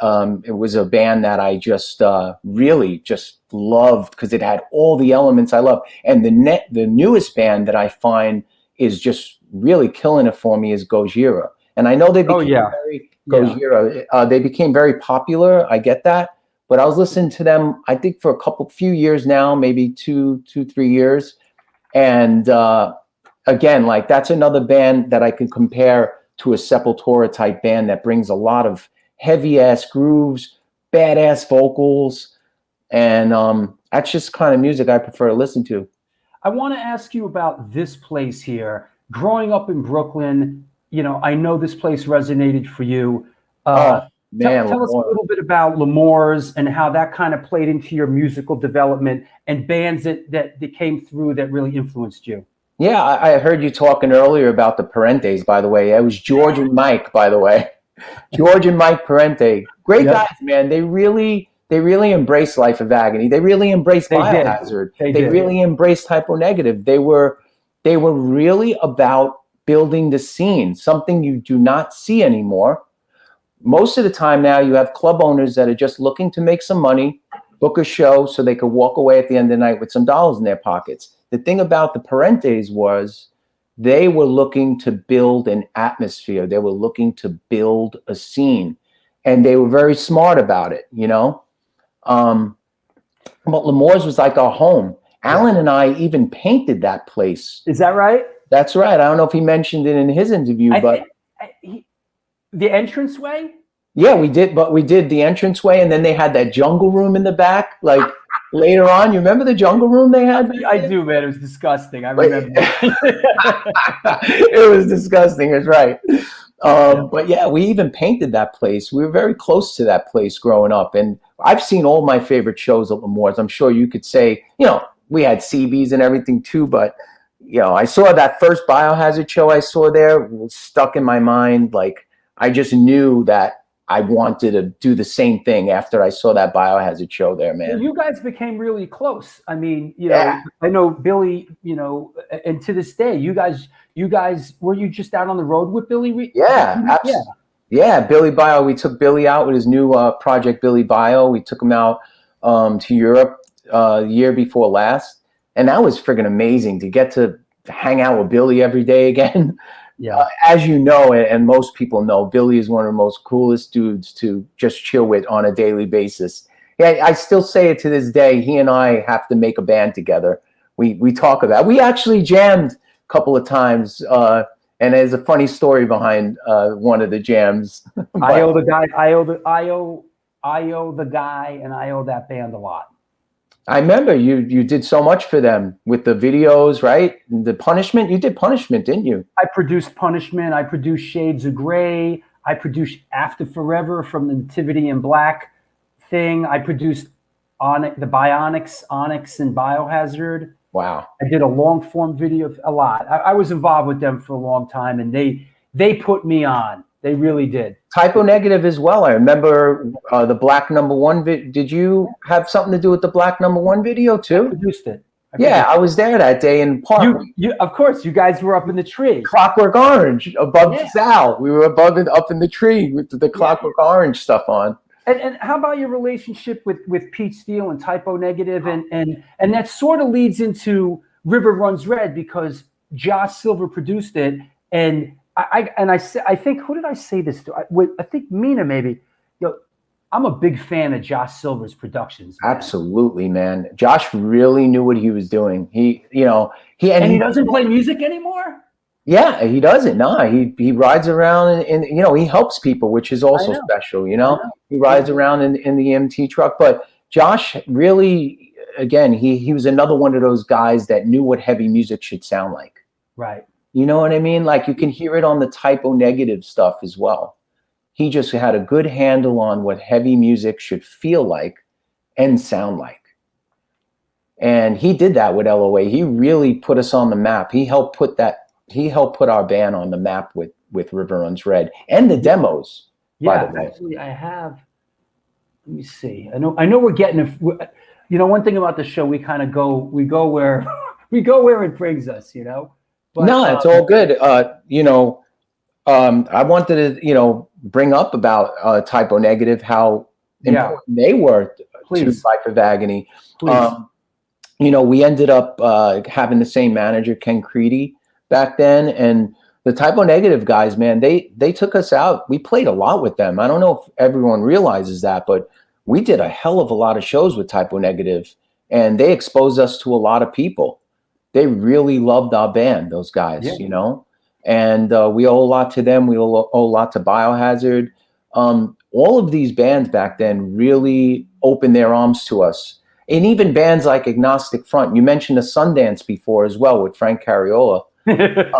It was a band that I just really just loved because it had all the elements I love. And the newest band that I find is just really killing it for me is Gojira. And I know they became Gojira. They became very popular. I get that. But I was listening to them, I think, for few years now, maybe 2-3 years. And again, like that's another band that I can compare to a Sepultura type band that brings a lot of heavy ass grooves, badass vocals. And that's just kind of music I prefer to listen to. I want to ask you about this place here. Growing up in Brooklyn, I know this place resonated for you. Oh man, Tell us a little bit about L'Amour's and how that kind of played into your musical development and bands that came through that really influenced you. Yeah, I heard you talking earlier about the Parentes, by the way. It was George and Mike, by the way. George and Mike Parente. Great guys, man. They really embraced Life of Agony. They really embraced Biohazard. They really embraced Typo Negative. They were really about building the scene, something you do not see anymore. Most of the time now you have club owners that are just looking to make some money, book a show so they could walk away at the end of the night with some dollars in their pockets. The thing about the Parentes was they were looking to build an atmosphere. They were looking to build a scene, and they were very smart about it, But L'Amour's was like our home. Alan and I even painted that place. Is that right? That's right. I don't know if he mentioned it in his interview, the entranceway? Yeah, we did. But we did the entranceway, and then they had that jungle room in the back, like later on. You remember the jungle room they had? I do, man. It was disgusting. I remember. It was disgusting. It's right. But yeah, we even painted that place. We were very close to that place growing up, and I've seen all my favorite shows at L'Amour's. I'm sure you could say, we had CBs and everything too, but I saw that first Biohazard show I saw there, was stuck in my mind. Like, I just knew that I wanted to do the same thing after I saw that Biohazard show there, man. You guys became really close. I mean, I know Billy, and to this day, you guys, were you just out on the road with Billy? Yeah, absolutely. Yeah, Billy Bio. We took Billy out with his new project, Billy Bio. We took him out to Europe year before last. And that was friggin' amazing to get to hang out with Billy every day again. Yeah. As you know, and most people know, Billy is one of the most coolest dudes to just chill with on a daily basis. Yeah, I still say it to this day. He and I have to make a band together. We talk about it. We actually jammed a couple of times, and there's a funny story behind one of the jams. I owe the guy, I owe the guy, and I owe that band a lot. I remember you did so much for them with the videos, right? The Punishment. You did Punishment, didn't you? I produced Punishment. I produced Shades of Grey. I produced After Forever from the Nativity in Black thing. I produced the Bionics, Onyx, and Biohazard. Wow. I did a long form video, a lot. I was involved with them for a long time, and they put me on. They really did. Typo Negative as well. I remember the Black Number One. Did you have something to do with the Black Number One video too? I produced it. I was there that day in Park. Of course, you guys were up in the tree. Clockwork Orange above Sal. We were up in the tree with the Clockwork Orange stuff on. And how about your relationship with Pete Steele and Typo Negative, and that sort of leads into River Runs Red, because Josh Silver produced it, and I think, who did I say this to? I think Mina maybe. I'm a big fan of Josh Silver's productions. Man. Absolutely, man. Josh really knew what he was doing. He doesn't play music anymore. Yeah, he doesn't. No, he rides around and he helps people, which is also special. He rides around in the EMT truck. But Josh really, again, he was another one of those guys that knew what heavy music should sound like. Right. You know what I mean? Like, you can hear it on the Typo Negative stuff as well. He just had a good handle on what heavy music should feel like and sound like. And he did that with LOA. He really put us on the map. He helped put our band on the map with River Runs Red and the demos. Yeah, actually, I have. Let me see. I know we're getting one thing about the show, we go where it brings us. But, no, it's all good. I wanted to bring up about Typo Negative, how important they were to Life of Agony. We ended up having the same manager, Ken Creedy, back then, and the Typo Negative guys, man, they took us out. We played a lot with them. I don't know if everyone realizes that, but we did a hell of a lot of shows with Typo Negative, and they exposed us to a lot of people. They really loved our band, those guys, and we owe a lot to them. We owe a lot to Biohazard. All of these bands back then really opened their arms to us. And even bands like Agnostic Front. You mentioned the Sundance before as well with Frank Cariola. Good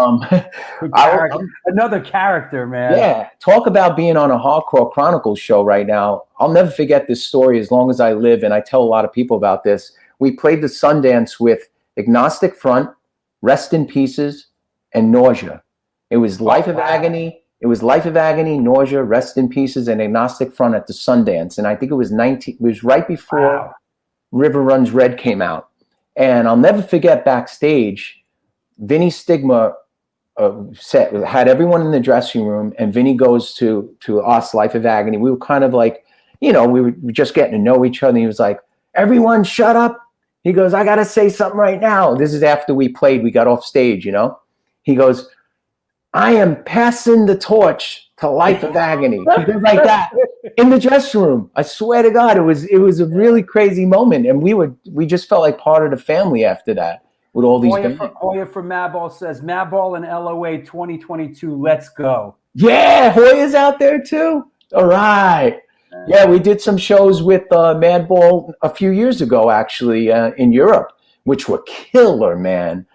another character, man. Yeah, talk about being on a hardcore Chronicles show right now. I'll never forget this story as long as I live, and I tell a lot of people about this. We played the Sundance with Agnostic Front, Rest in Pieces, and Nausea. It was Life of Agony. It was Life of Agony, Nausea, Rest in Pieces, and Agnostic Front at the Sundance, and I think it was right before River Runs Red came out. And I'll never forget backstage, Vinny Stigma had everyone in the dressing room, and Vinny goes to us, Life of Agony. We were kind of like, we were just getting to know each other. And he was like, everyone shut up. He goes, I got to say something right now. This is after we played. We got off stage, He goes, I am passing the torch to Life of Agony. He goes like that in the dressing room. I swear to God, it was a really crazy moment. And we just felt like part of the family after that. With all these Hoya from Madball says, Madball in LOA 2022, let's go. Yeah, Hoya's out there too. All right. Yeah, we did some shows with Madball a few years ago, actually, in Europe, which were killer, man.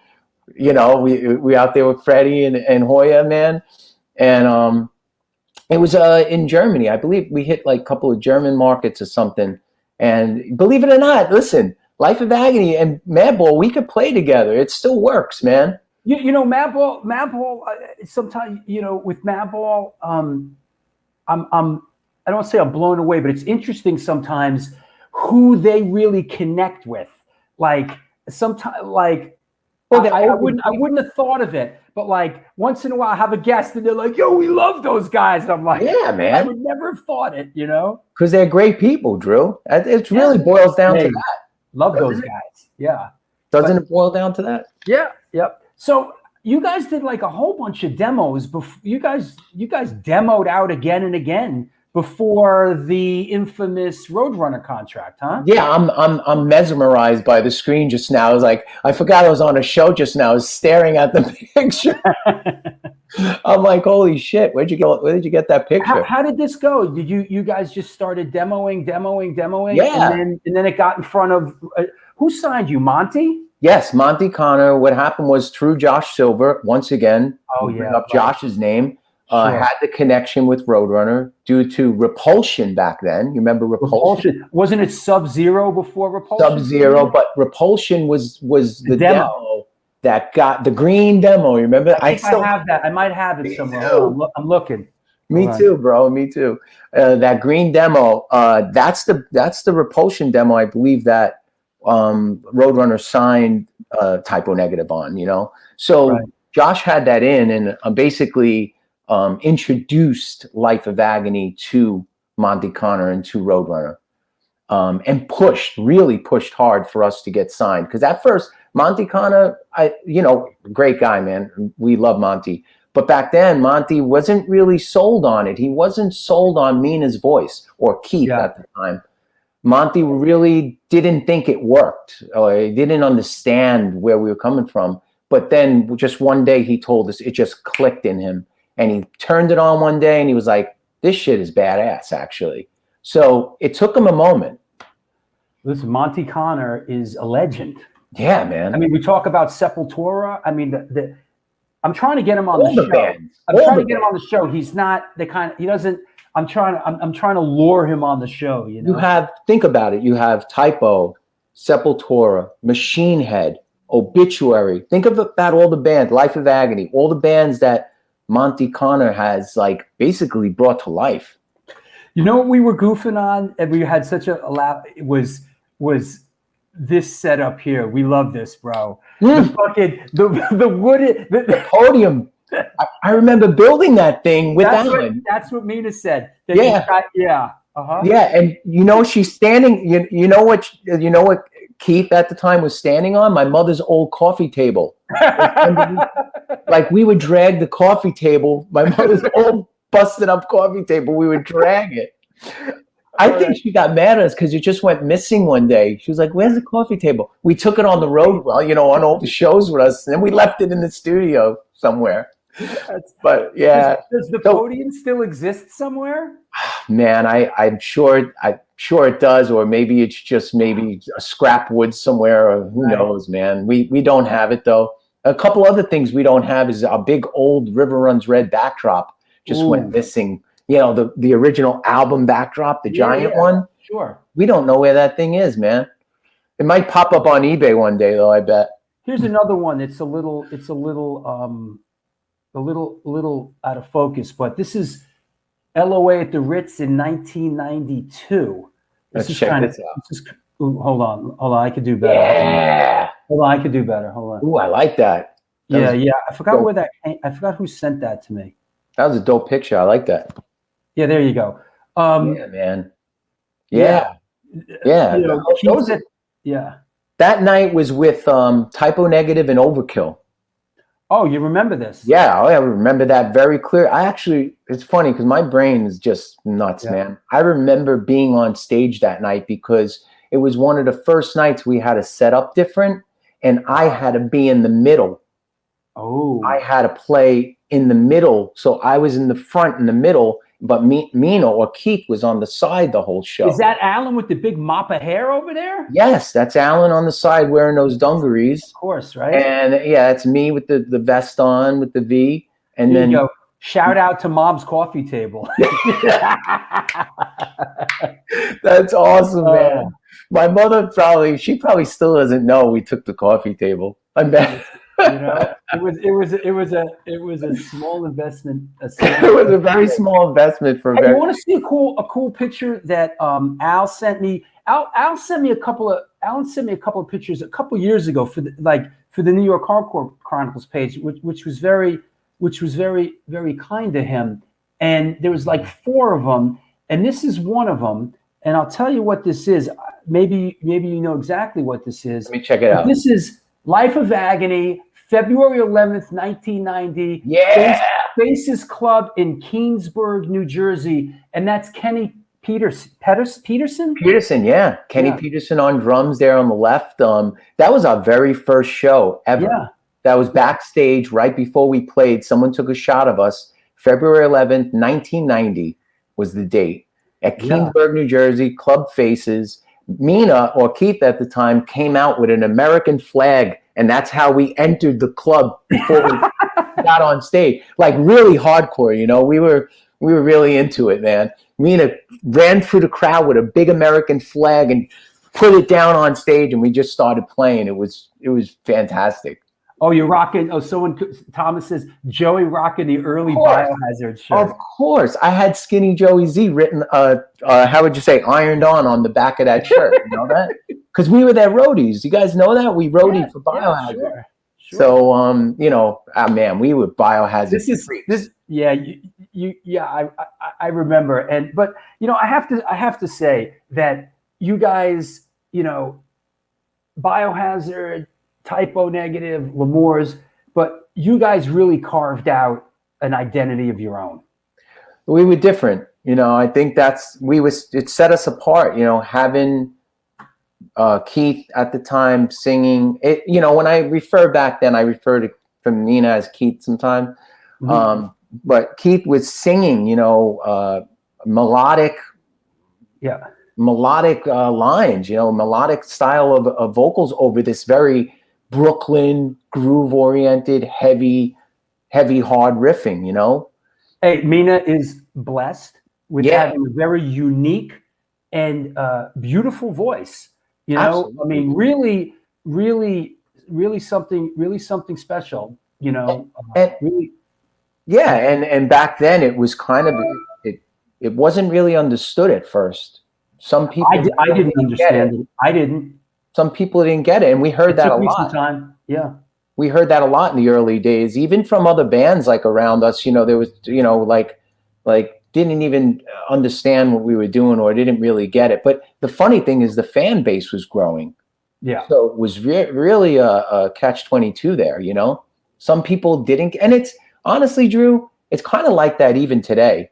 We out there with Freddie and Hoya, man. And it was in Germany. I believe we hit like a couple of German markets or something. And believe it or not, listen, Life of Agony and Madball, we could play together. It still works, man. Madball. Sometimes, with Madball, I don't say I'm blown away, but it's interesting sometimes who they really connect with. Like sometimes, I wouldn't have thought of it, but like once in a while I have a guest and they're like, "Yo, we love those guys," and I'm like, "Yeah, man, I would never have thought it," Because they're great people, Drew. It really boils down to that. Love those guys. Yeah. Doesn't it boil down to that? Yeah. Yep. So you guys did like a whole bunch of demos before you guys demoed out again and again before the infamous Roadrunner contract, huh? Yeah, I'm mesmerized by the screen just now. I was like, I forgot I was on a show just now. I was staring at the picture. I'm like, holy shit! Where did you get that picture? How did this go? Did you guys just started demoing? Yeah, and then it got in front of who signed you, Monty? Yes, Monty Connor. What happened was through Josh Silver once again. Bring up Josh's name. Had the connection with Roadrunner due to Repulsion back then. You remember Repulsion? Wasn't it Sub-Zero before Repulsion? Sub-Zero, but Repulsion was the demo that got the green demo. You remember? I have that. I might have it somewhere. I'm looking. Me too, bro. Me too. That green demo. That's the Repulsion demo. I believe that Roadrunner signed Typo Negative on. So Josh had that in, and basically introduced Life of Agony to Monty Connor and to Roadrunner, and really pushed hard for us to get signed. Because at first, Monty Connor, great guy, man. We love Monty. But back then, Monty wasn't really sold on it. He wasn't sold on Mina's voice or Keith at the time. Monty really didn't think it worked, or he didn't understand where we were coming from. But then just one day he told us, it just clicked in him. And he turned it on one day and he was like, this shit is badass, actually. So it took him a moment. Listen, Monty Connor is a legend. Yeah, man. I mean, we talk about Sepultura. I mean, I'm trying to get him on the show. I'm trying to get him on the show. He's not he doesn't, I'm trying to lure him on the show, Think about it. You have Typo, Sepultura, Machine Head, Obituary. Think about all the bands, Life of Agony, all the bands that Monty Connor has basically brought to life. You know what we were goofing on, and we had such a laugh. It was this setup here. We love this, bro. The fucking the wooded the podium. I remember building that thing with Alan. That's what Mina said. Yeah, and she's standing. You know what Keith at the time was standing on? My mother's old coffee table. We would drag the coffee table, my mother's old busted up coffee table, we would drag it. I think she got mad at us because it just went missing one day. She was like, where's the coffee table? We took it on the road, on all the shows with us, and then we left it in the studio somewhere. But yeah. Does the podium still exist somewhere? Man, I'm sure it does, or maybe it's just a scrap wood somewhere, or who knows, man. We don't have it though. A couple other things we don't have is a big old River Runs Red backdrop just went Ooh. missing. You know, the original album backdrop, the giant one. Sure. We don't know where that thing is, man. It might pop up on eBay one day, though. I bet. Here's another one. It's a little out of focus, but this is LOA at the Ritz in 1992. Let's check this out. Hold on. I could do better. Yeah. Hold on, I could do better. Hold on. Ooh, I like that. Yeah. I forgot dope. where that came. I forgot who sent that to me. That was a dope picture. I like that. Yeah, there you go. Yeah, man. Yeah. Yeah. You know, yeah. That night was with Typo Negative and Overkill. Oh, you remember this? Yeah, I remember that very clear. It's funny because my brain is just nuts, man. I remember being on stage that night because it was one of the first nights we had to set up different, and I had to be in the middle. Oh. I had to play in the middle, so I was in the front in the middle, but Mina or Keith was on the side the whole show. Is that Alan with the big mop of hair over there? Yes, that's Alan on the side wearing those dungarees. Of course, right? And yeah, it's me with the vest on with the V. And there then you go. Shout out to Mom's Coffee Table. That's awesome, man. My mother she probably still doesn't know we took the coffee table. I bet. You know, it was a small investment. It was a very small investment for. Hey, you want to see a cool picture that Al sent me? Al sent me a couple of pictures a couple years ago for the New York Hardcore Chronicles page, which was very very kind to him. And there was like 4 of them, and this is one of them. And I'll tell you what this is. Maybe you know exactly what this is. Let me check it out. This is Life of Agony, February 11th, 1990. Yeah. Faces Club in Keansburg, New Jersey. And that's Kenny Peterson? Peterson, yeah. Kenny Peterson on drums there on the left. That was our very first show ever. Yeah. That was backstage right before we played. Someone took a shot of us. February 11th, 1990 was the date. At Keansburg, New Jersey, Club Faces. Mina, or Keith at the time, came out with an American flag, and that's how we entered the club before we got on stage. Like really hardcore, you know. We were really into it, man. Mina ran through the crowd with a big American flag and put it down on stage, and we just started playing. It was fantastic. Oh, you're rocking. Oh, Thomas says Joey rocking the early Biohazard shirt. Of course, I had Skinny Joey Z written. How would you say, ironed on the back of that shirt? You know that? Because we were their roadies. You guys know that we roadied for Biohazard. Sure. So you know, man, we were Biohazard. This. Yeah, I remember. But you know, I have to say that you guys, you know, Biohazard, Typo Negative, L'Amour's, but you guys really carved out an identity of your own. We were different, you know. I think it set us apart, you know, having Keith at the time singing it. You know, when I refer back then, I refer to from Nina as Keith sometimes. Mm-hmm. But Keith was singing, you know, melodic lines, you know, melodic style of vocals over this very Brooklyn groove-oriented, heavy, hard riffing, you know? Hey, Mina is blessed with having a very unique and beautiful voice. You know, absolutely. I mean, really something special, you know? Really. Yeah, and back then it was kind of, it wasn't really understood at first. Some people I didn't understand it. I didn't. Some people didn't get it, and we heard that a lot. Yeah, we heard that a lot in the early days, even from other bands like around us. You know, there was, you know, like didn't even understand what we were doing or didn't really get it. But the funny thing is, the fan base was growing. Yeah. So it was really a catch-22 there. You know, some people didn't, and it's honestly, Drew, it's kind of like that even today,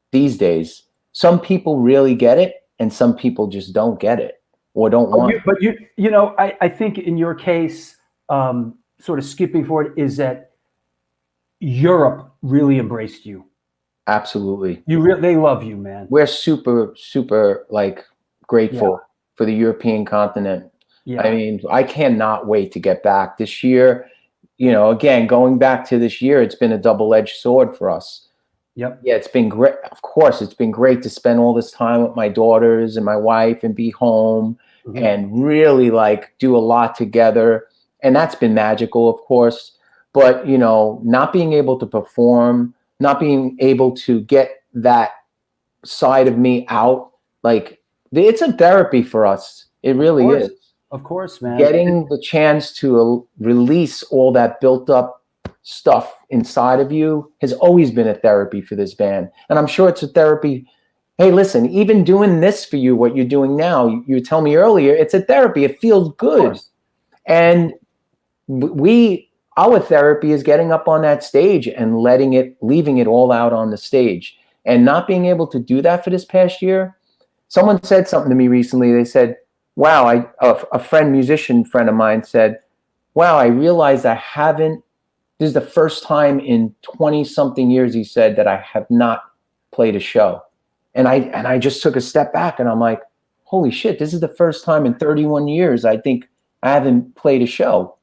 these days. Some people really get it, and some people just don't get it. Or don't want. But you know, I think in your case, sort of skipping forward, is that Europe really embraced you. Absolutely. They love you, man. We're super like grateful for the European continent. Yeah. I mean, I cannot wait to get back this year. you know, again, going back to this year, it's been a double-edged sword for us. Yep. Yeah, it's been great. Of course, it's been great to spend all this time with my daughters and my wife and be home and really like do a lot together. And that's been magical, of course. But, you know, not being able to perform, not being able to get that side of me out, like it's a therapy for us. It really is. Of course, man. Getting the chance to release all that built up stuff inside of you has always been a therapy for this band. And I'm sure it's a therapy. Hey, listen, even doing this for you, what you're doing now, you tell me earlier, it's a therapy. It feels good. And our therapy is getting up on that stage and leaving it all out on the stage. And not being able to do that for this past year. Someone said something to me recently. They said, wow, a musician friend of mine said, wow, I realized this is the first time in 20 something years, he said, that I have not played a show. And I just took a step back and I'm like, holy shit, this is the first time in 31 years I think I haven't played a show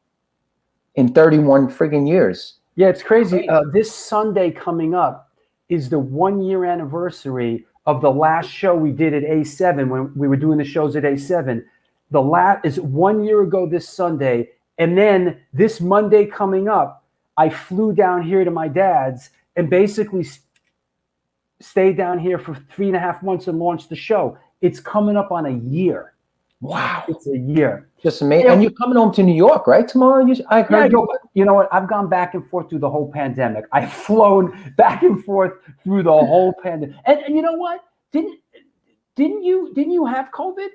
in 31 friggin' years. Yeah, it's crazy. This Sunday coming up is the 1 year anniversary of the last show we did at A7 when we were doing the shows at A7. The last is 1 year ago this Sunday. And then this Monday coming up, I flew down here to my dad's and basically stayed down here for 3.5 months and launched the show. It's coming up on a year. Wow. It's a year. Just amazing. Yeah. And you're coming home to New York, right? Tomorrow? I heard you know what? I've gone back and forth through the whole pandemic. I've flown back and forth through the whole pandemic. And you know what? Didn't you have COVID?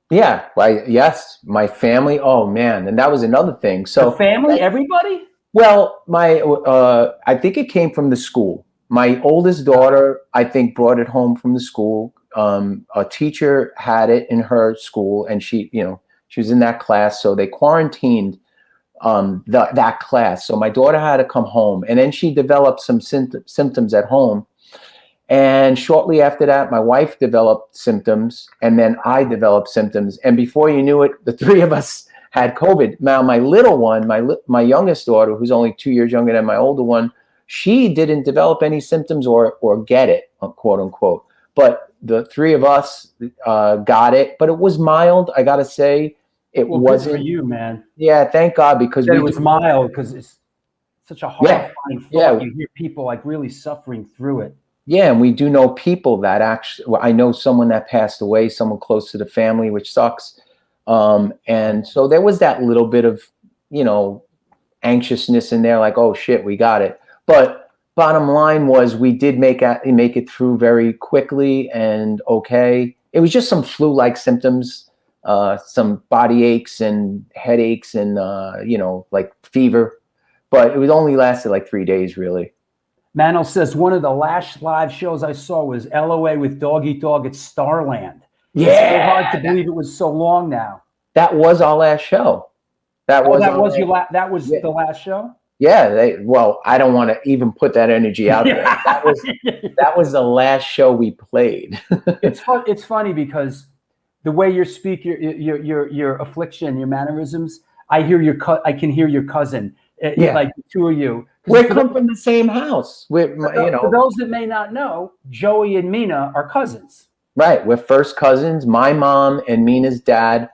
Yeah. Yes. My family. Oh man. And that was another thing. So the family, everybody? Well, I think it came from the school. My oldest daughter, I think, brought it home from the school. A teacher had it in her school, and she was in that class. So they quarantined that class. So my daughter had to come home, and then she developed some symptoms at home. And shortly after that, my wife developed symptoms, and then I developed symptoms. And before you knew it, the three of us had COVID. Now, my little one, my youngest daughter, who's only 2 years younger than my older one, she didn't develop any symptoms or get it, quote unquote. But the three of us got it, but it was mild. I gotta say, it wasn't good for you, man. Yeah, thank God, because it was mild, because it's such a horrifying thought. Yeah. You hear people like really suffering through it. Yeah, and we do know people that actually. I know someone that passed away, someone close to the family, which sucks. And so there was that little bit of, anxiousness in there, like, oh shit, we got it. But bottom line was we did make it through very quickly and okay. It was just some flu-like symptoms, some body aches and headaches and, like fever. But it was only lasted like 3 days, really. Manel says, one of the last live shows I saw was LOA with Dog Eat Dog at Starland. Yeah. It's so hard to believe it was so long now. That was our last show. That was the last show? Yeah. I don't want to even put that energy out there. That was the last show we played. It's funny because the way you speak, your affliction, your mannerisms, I can hear your cousin. Like the two of you. We come from the same house. For those that may not know, Joey and Mina are cousins. Right. We're first cousins. My mom and Mina's dad,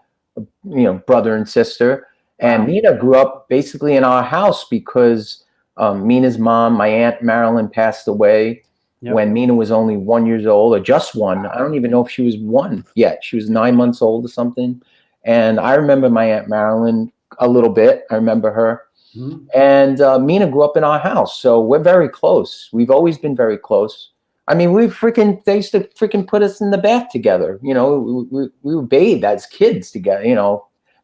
brother and sister. And Mina grew up basically in our house because Mina's mom, my Aunt Marilyn, passed away when Mina was only 1 year old, or just one. I don't even know if she was one yet. She was 9 months old or something. And I remember my Aunt Marilyn a little bit. I remember her. Mm-hmm. And Mina grew up in our house. So we're very close. We've always been very close. I mean, they used to freaking put us in the bath together. We were bathed as kids together,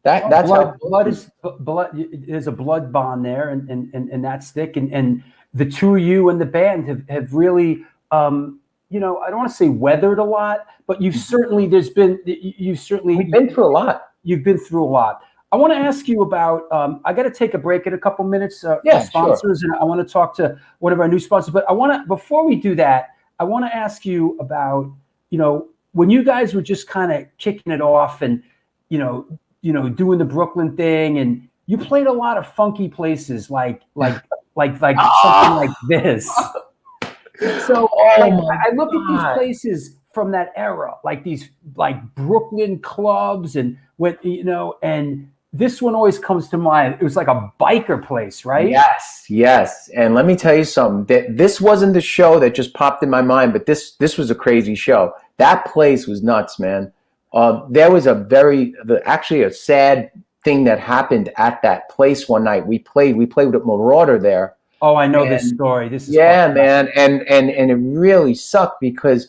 That's blood. There's a blood bond there, and that's thick. And the two of you and the band have really, I don't want to say weathered a lot, but you've certainly we've been through a lot. You've been through a lot. I want to ask you about. I got to take a break in a couple minutes. For sponsors, sure. And I want to talk to one of our new sponsors. But before we do that, I want to ask you about, when you guys were just kind of kicking it off and, doing the Brooklyn thing and, you played a lot of funky places, like something like this. So I look at these places from that era, like these like Brooklyn clubs, and what and this one always comes to mind. It was like a biker place, right? Yes. And let me tell you something. That this wasn't the show that just popped in my mind, but this was a crazy show. That place was nuts, man. There was actually a sad thing that happened at that place one night. We played with Marauder there. Oh, I know this story. This is man, and it really sucked because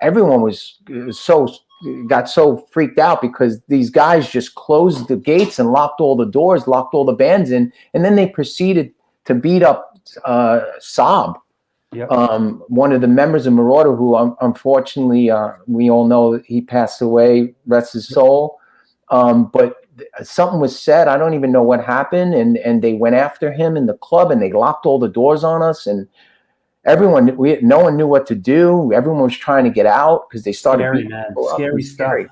everyone got so freaked out because these guys just closed the gates and locked all the doors, locked all the bands in, and then they proceeded to beat up Saab. Yep. One of the members of Marauder, who unfortunately we all know he passed away, rest his soul. But something was said, I don't even know what happened, and they went after him in the club and they locked all the doors on us, and no one knew what to do. Everyone was trying to get out because they started scary stuff.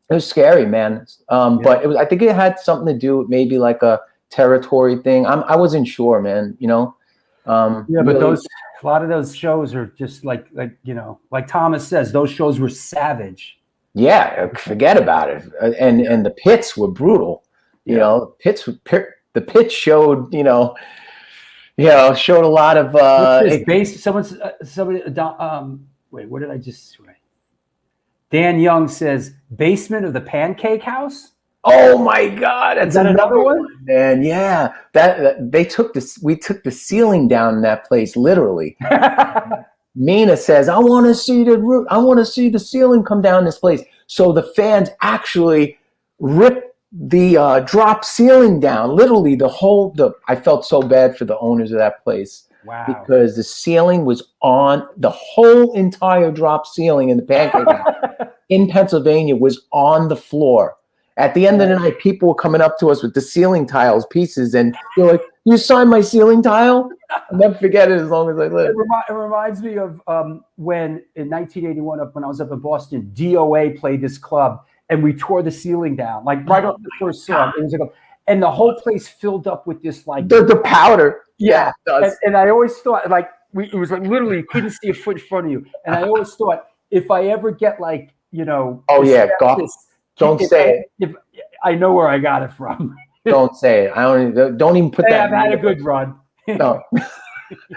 It was scary, man. But I think it had something to do with maybe like a territory thing. I wasn't sure, man, but really, a lot of those shows are just like Thomas says, those shows were savage. Yeah, forget about it. And the pits were brutal. The pits showed, showed a lot of wait, what did I just write? Dan Young says basement of the Pancake House. Oh my God, that's another one. And yeah, we took the ceiling down in that place literally. Mina says, I want to see the roof. I want to see the ceiling come down this place. So the fans actually ripped the drop ceiling down. Literally I felt so bad for the owners of that place. Wow. Because the ceiling was on, the whole entire drop ceiling in the Pancake House in Pennsylvania was on the floor. At the end of the night, people were coming up to us with the ceiling tiles pieces, and they're like, "You signed my ceiling tile?" I'll never forget it as long as I live. It reminds me of when in 1981, when I was up in Boston, DOA played this club, and we tore the ceiling down, like right off the first song. It was like, and the whole place filled up with this like the powder. Yeah, and I always thought like it was like literally you couldn't see a foot in front of you, and I always thought if I ever get like don't say it. I know where I got it from. Don't say it. Don't even put that. I've had a good run. No,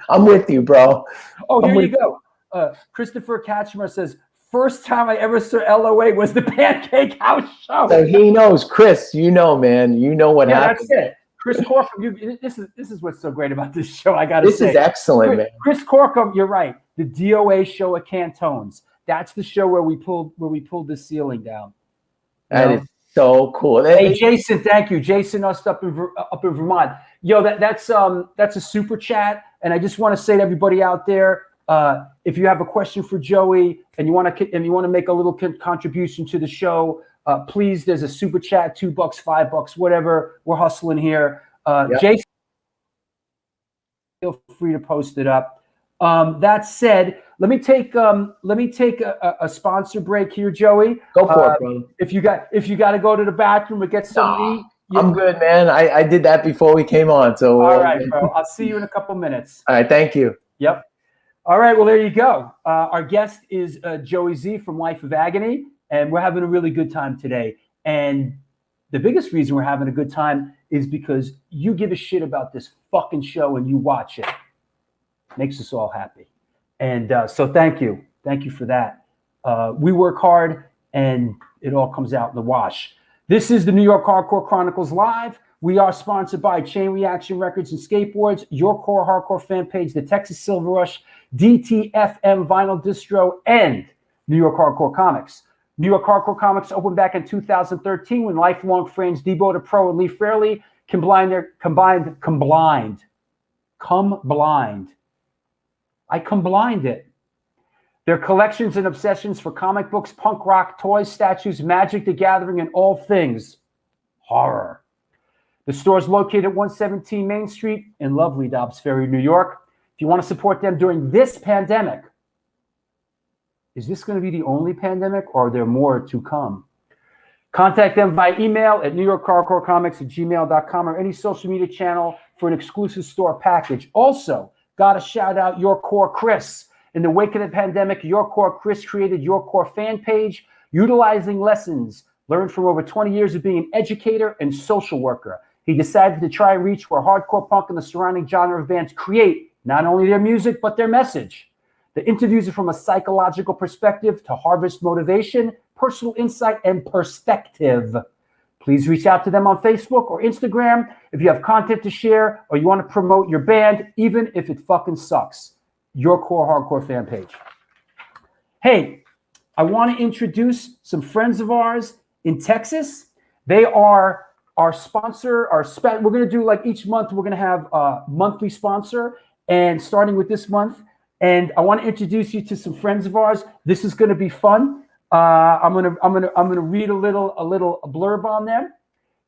I'm with you, bro. Oh, here you go. Christopher Katchmer says, first time I ever saw LOA was the Pancake House show. So he knows, Chris. Man. You know what happened. That's it. Chris Corkum, this is what's so great about this show. I got to say, this is excellent, man. Chris Corkum, you're right. The DOA show at Cantones. That's the show where we pulled the ceiling down. That is so cool. Hey, Jason, thank you. Jason Ust up in Vermont. Yo, that's a super chat, and I just want to say to everybody out there, if you have a question for Joey and you want to make a little contribution to the show, please. There's a super chat, $2, $5, whatever. We're hustling here. Jason, feel free to post it up. That said, let me take a sponsor break here, Joey. Go for it, bro. If you got to go to the bathroom or get something to eat, I'm good, man. I did that before we came on. So all right, bro. I'll see you in a couple minutes. All right, thank you. Yep. All right, well there you go. Our guest is Joey Z from Life of Agony, and we're having a really good time today. And the biggest reason we're having a good time is because you give a shit about this fucking show and you watch it. Makes us all happy. And so thank you for that. We work hard and it all comes out in the wash. This is the New York Hardcore Chronicles Live. We are sponsored by Chain Reaction Records and Skateboards, Your Core Hardcore Fan Page, the Texas Silver Rush, DTFM Vinyl Distro, and New York Hardcore Comics. New York Hardcore Comics opened back in 2013 when lifelong friends Debo to Pro and Lee Fairley combined. I combined it. Their collections and obsessions for comic books, punk rock, toys, statues, Magic the Gathering, and all things horror. The store is located at 117 Main Street in lovely Dobbs Ferry, New York. If you want to support them during this pandemic, is this going to be the only pandemic or are there more to come? Contact them by email at newyorkhardcorecomics@gmail.com or any social media channel for an exclusive store package. Also, got to shout out Your Core Chris. In the wake of the pandemic, Your Core Chris created Your Core fan page, utilizing lessons learned from over 20 years of being an educator and social worker. He decided to try and reach where hardcore punk and the surrounding genre of bands create not only their music, but their message. The interviews are from a psychological perspective to harvest motivation, personal insight, and perspective. Please reach out to them on Facebook or Instagram if you have content to share or you want to promote your band, even if it fucking sucks. Your Core Hardcore fan page. Hey, I want to introduce some friends of ours in Texas. They are our sponsor. We're going to do like each month, we're going to have a monthly sponsor, and starting with this month. And I want to introduce you to some friends of ours. This is going to be fun. I'm gonna read a little blurb on them.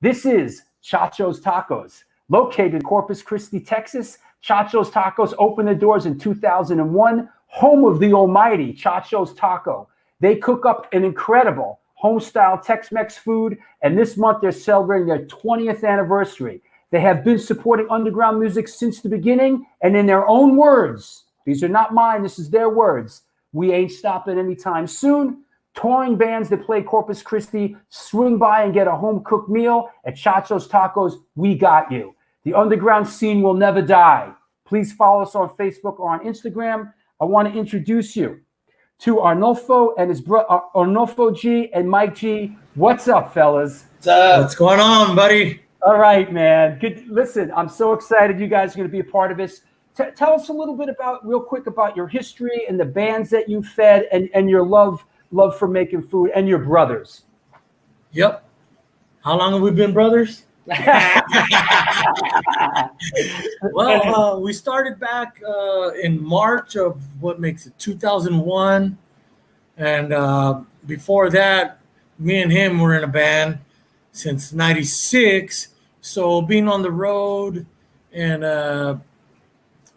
This is Chacho's Tacos, located in Corpus Christi, Texas. Chacho's Tacos opened their doors in 2001, home of the almighty Chacho's Taco. They cook up an incredible home-style Tex-Mex food, and this month they're celebrating their 20th anniversary. They have been supporting underground music since the beginning, and in their own words, these are not mine, this is their words, we ain't stopping anytime soon. Touring bands that play Corpus Christi, swing by and get a home-cooked meal at Chacho's Tacos. We got you. The underground scene will never die. Please follow us on Facebook or on Instagram. I want to introduce you to Arnolfo and his brother, Arnolfo G and Mike G. What's up, fellas? What's up? What's going on, buddy? All right, man. Good. Listen, I'm so excited you guys are going to be a part of this. Tell us a little bit real quick about your history and the bands that you fed and your love for making food, and your brothers. Yep. How long have we been brothers? Well, we started back in March of 2001. And before that, me and him were in a band since 96. So being on the road and,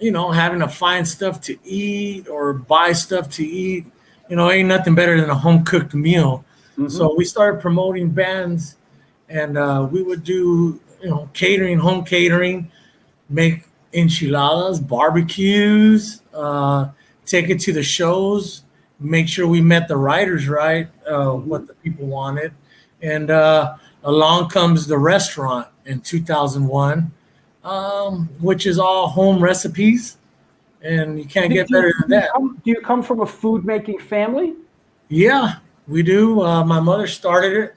having to find stuff to eat or buy stuff to eat, ain't nothing better than a home-cooked meal. Mm-hmm. So we started promoting bands, and we would do, catering, home catering, make enchiladas, barbecues, take it to the shows, make sure we met the writers right, what the people wanted. And along comes the restaurant in 2001, which is all home recipes. And you can't get better than that. Do you come from a food-making family? Yeah, we do. My mother started it.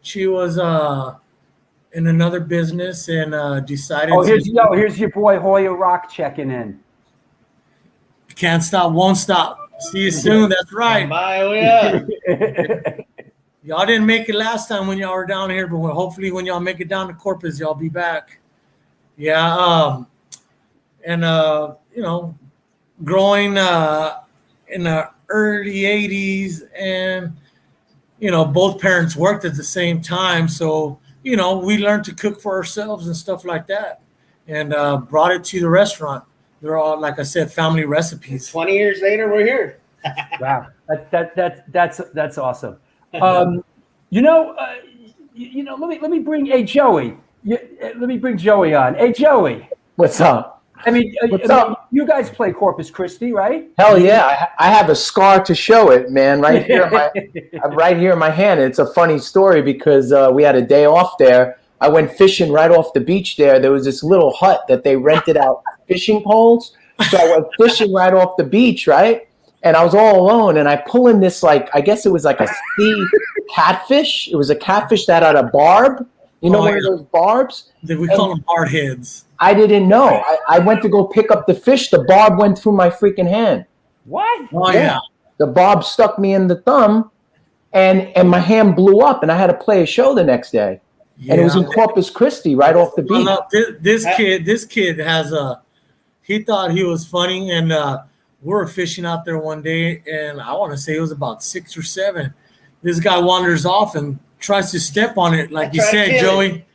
She was in another business and decided. Oh, here's your boy Hoya Rock checking in. Can't stop, won't stop. See you soon. That's right. Bye. Oh yeah. Y'all didn't make it last time when y'all were down here, but hopefully when y'all make it down to Corpus, y'all be back. Yeah. Growing in the early 80s and, both parents worked at the same time. So, we learned to cook for ourselves and stuff like that and brought it to the restaurant. They're all, like I said, family recipes. 20 years later, we're here. Wow. That's awesome. Let me bring Joey. Let me bring Joey on. Hey, Joey. What's up? What's up? You guys play Corpus Christi, right? Hell yeah! I have a scar to show it, man. Right here, right here in my hand. It's a funny story because we had a day off there. I went fishing right off the beach there. There was this little hut that they rented out fishing poles. So I went fishing right off the beach, right? And I was all alone, and I pull in this I guess it was like a sea catfish. It was a catfish that had a barb. One of those barbs? We call them hard heads. I didn't know. I went to go pick up the fish. The barb went through my freaking hand. What? Oh, yeah. The barb stuck me in the thumb, and my hand blew up, and I had to play a show the next day. Yeah. And it was in Corpus Christi, right off the beach. This kid has he thought he was funny, and we were fishing out there one day, and I want to say it was about 6 or 7. This guy wanders off and tries to step on it, like you said, Joey.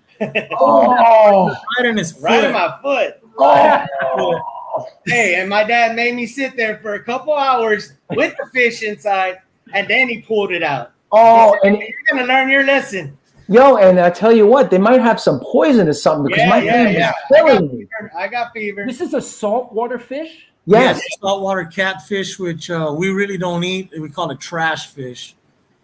Oh, right in his foot. Right in my foot. Oh. Hey, and my dad made me sit there for a couple hours with the fish inside, and then he pulled it out. Oh, and You're gonna learn your lesson. yo, and I tell you what, they might have some poison or something because my family is killing me. I got fever. This is a saltwater fish? Yes. Saltwater catfish, which we really don't eat. We call it trash fish.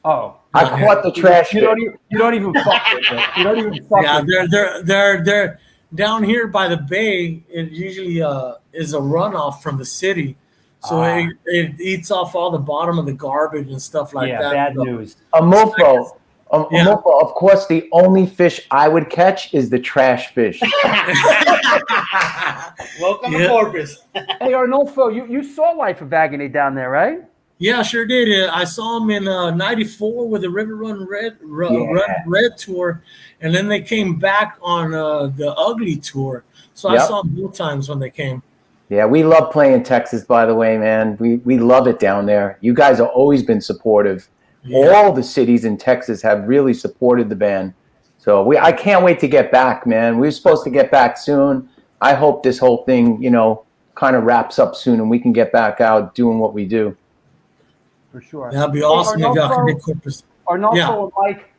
Oh. I caught the trash You fish. don't even fuck with it. You don't even fuck Yeah, with it. they're down here by the bay. It usually is a runoff from the city, so it eats off all the bottom of the garbage and stuff like that. Bad So- news. A mofo. Of course, the only fish I would catch is the trash fish. Welcome to Corpus. Hey, Arnolfo, you saw Life of Agony down there, right? Yeah, sure did. I saw them in '94 with the River Run Red tour, and then they came back on the Ugly tour. So I saw them both times when they came. Yeah, we love playing Texas, by the way, man. We love it down there. You guys have always been supportive. Yeah. All the cities in Texas have really supported the band. So I can't wait to get back, man. We're supposed to get back soon. I hope this whole thing, kind of wraps up soon and we can get back out doing what we do. For sure. That'd be awesome if y'all can get Corpus. Arnolfo and Mike,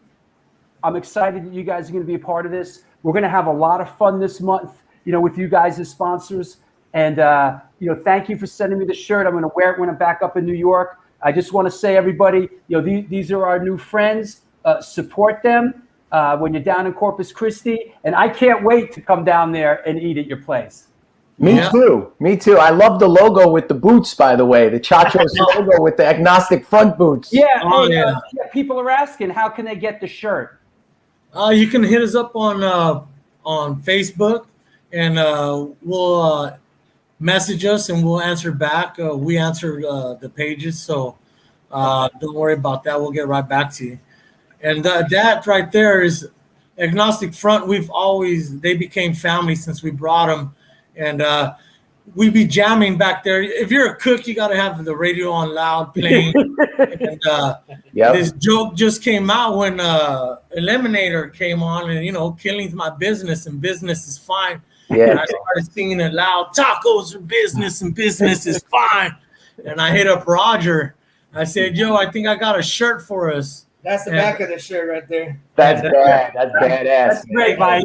I'm excited that you guys are going to be a part of this. We're going to have a lot of fun this month, with you guys as sponsors. And, thank you for sending me the shirt. I'm going to wear it when I'm back up in New York. I just want to say, everybody, these are our new friends. Support them when you're down in Corpus Christi. And I can't wait to come down there and eat at your place. Me too. Me too. I love the logo with the boots, by the way. The Chacho's logo with the agnostic front boots. Yeah. Oh, Hey, yeah. people are asking, how can they get the shirt? You can hit us up on Facebook, and we'll message us, and we'll answer back. We answer the pages, so don't worry about that. We'll get right back to you. And that right there is Agnostic Front. They became family since we brought them, and we be jamming back there. If you're a cook, you got to have the radio on loud playing. And this joke just came out when Eliminator came on, and killing's my business and business is fine. Yeah. And I started singing it loud. Tacos are business and business is fine. And I hit up Roger. I said, "Yo, I think I got a shirt for us." That's the back of the shirt right there. That's bad. That's badass. That's great, Mike.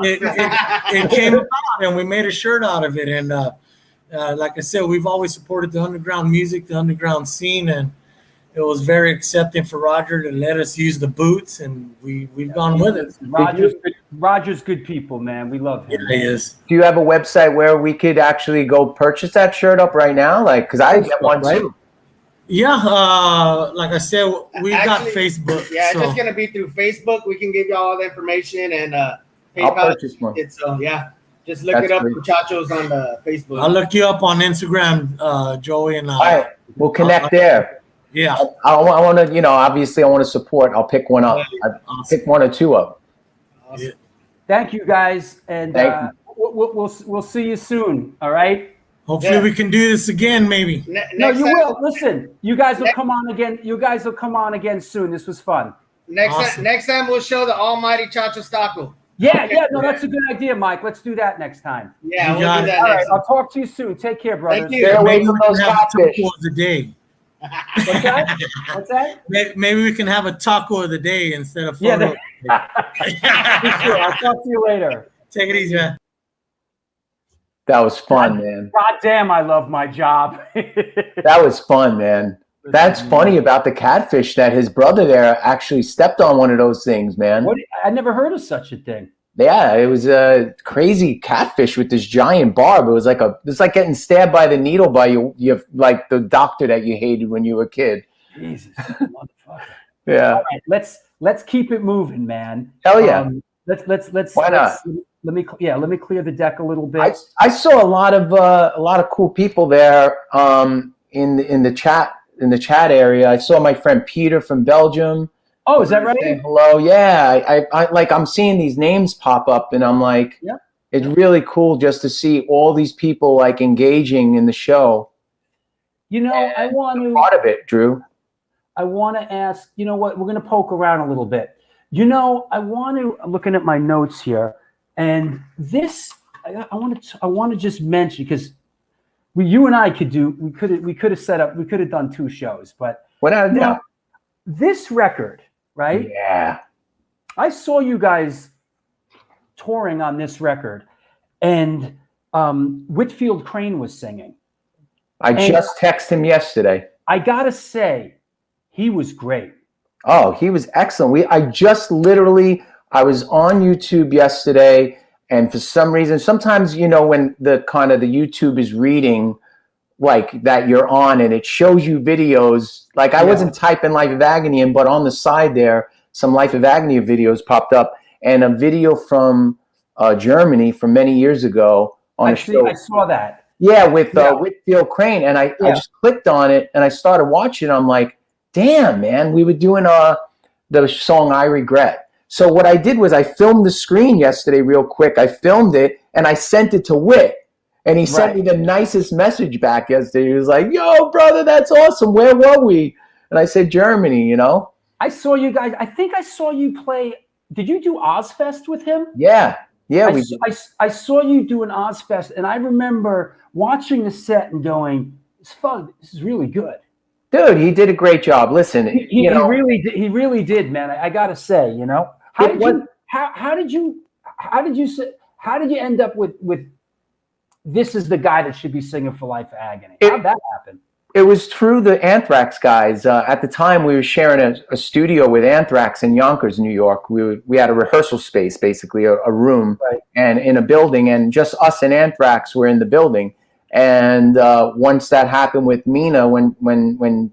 It came out, and we made a shirt out of it. And like I said, we've always supported the underground music, the underground scene, and it was very accepting for Roger to let us use the boots, and we've gone with it. Roger's good people, man. We love him. Yeah, he is. Do you have a website where we could actually go purchase that shirt up right now? Because I get one too. Yeah, like I said, got Facebook. Yeah, it's so just gonna be through Facebook. We can give you all the information and I'll PayPal. purchase one. So just look That's it up great. for Chacho's on the Facebook. I'll look you up on Instagram, Joey, and All right, we'll connect there. yeah. I want to, obviously I want to support. I'll pick one up. I pick one or two up. Awesome. Thank you, guys, and Thank we'll see you soon. All right. Hopefully we can do this again, maybe. No, Next you time, will. Listen, you guys will come on again. You guys will come on again soon. This was fun. Next time we'll show the almighty Chacho Taco. Yeah, no, that's a good idea, Mike. Let's do that next time. Yeah, You we'll got do it. that All right, next I'll talk to you soon. Take care, brothers. Thank you. Stay away Maybe from we those can have a catfish. taco of the day. What's that? What's that? Maybe we can have a taco of the day instead of Yeah, photo. Sure, I'll talk to you later. Take it easy, man. That was fun, man. God damn, I love my job. That was fun, man. That's funny about the catfish that his brother there actually stepped on one of those things, man. I never heard of such a thing. Yeah, it was a crazy catfish with this giant barb. It was like getting stabbed by the needle by your like the doctor that you hated when you were a kid. Jesus, motherfucker. Yeah. All right, let's keep it moving, man. Hell yeah. Let's. Why not? Let me clear the deck a little bit. I saw a lot of cool people there in the chat area. I saw my friend Peter from Belgium. Oh, is that right? Saying hello. Yeah, I'm seeing these names pop up, and I'm like, yeah. It's really cool just to see all these people like engaging in the show. I want to part of it, Drew. I want to ask. You know what? We're going to poke around a little bit. I want to looking at my notes here, and this I want to just mention because you and I could have set up. We could have done two shows, but Without a doubt. this record, right? Yeah. I saw you guys touring on this record, and Whitfield Crane was singing. I just texted him yesterday. I gotta say, he was great. Oh, he was excellent. I was on YouTube yesterday, and for some reason, sometimes, you know, when the YouTube is reading like that you're on and it shows you videos, like I wasn't typing Life of Agony in, but on the side there, some Life of Agony videos popped up, and a video from Germany from many years ago on a show. I saw that. Yeah, with Whitfield Crane, and I just clicked on it and I started watching. I'm like, damn, man, we were doing the song I Regret. So what I did was I filmed the screen yesterday real quick. I filmed it and I sent it to Whit. And he sent me the nicest message back yesterday. He was like, yo, brother, that's awesome. Where were we? And I said, Germany, you know? I saw you guys. I think I saw you play. Did you do Ozfest with him? Yeah. Yeah, I saw you do an Ozfest, and I remember watching the set and going, it's fun. This is really good. Dude, he did a great job. Listen, he really did, man. I gotta say, you know, how did you end up with this is the guy that should be singing for Life of Agony? How'd that happen? It was through the Anthrax guys. At the time, we were sharing a studio with Anthrax in Yonkers, New York. We had a rehearsal space, basically a room, and in a building, and just us and Anthrax were in the building. And once that happened with Mina, when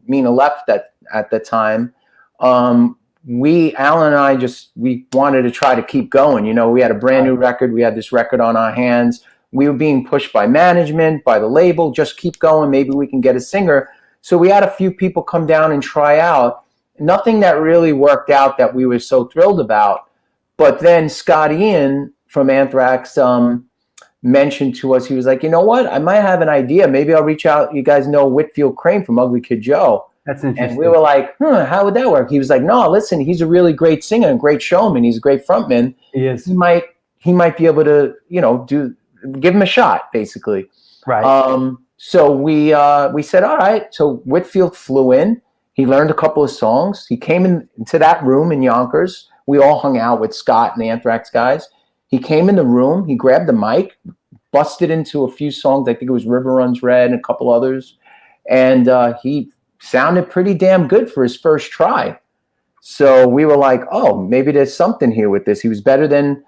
Mina left at the time, Alan and I we wanted to try to keep going. You know, we had a brand new record. We had this record on our hands. We were being pushed by management, by the label, just keep going. Maybe we can get a singer. So we had a few people come down and try out. Nothing that really worked out that we were so thrilled about. But then Scott Ian from Anthrax mentioned to us, he was like, you know what? I might have an idea. Maybe I'll reach out. You guys know Whitfield Crane from Ugly Kid Joe. That's interesting. And we were like, how would that work? He was like, no, listen, he's a really great singer and great showman. He's a great frontman. He is. He might be able to, you know, give him a shot, basically. Right. So we said, all right. So Whitfield flew in. He learned a couple of songs. He came into that room in Yonkers. We all hung out with Scott and the Anthrax guys. He came in the room. He grabbed the mic, busted into a few songs. I think it was River Runs Red and a couple others. And he sounded pretty damn good for his first try. So we were like, oh, maybe there's something here with this. He was better than,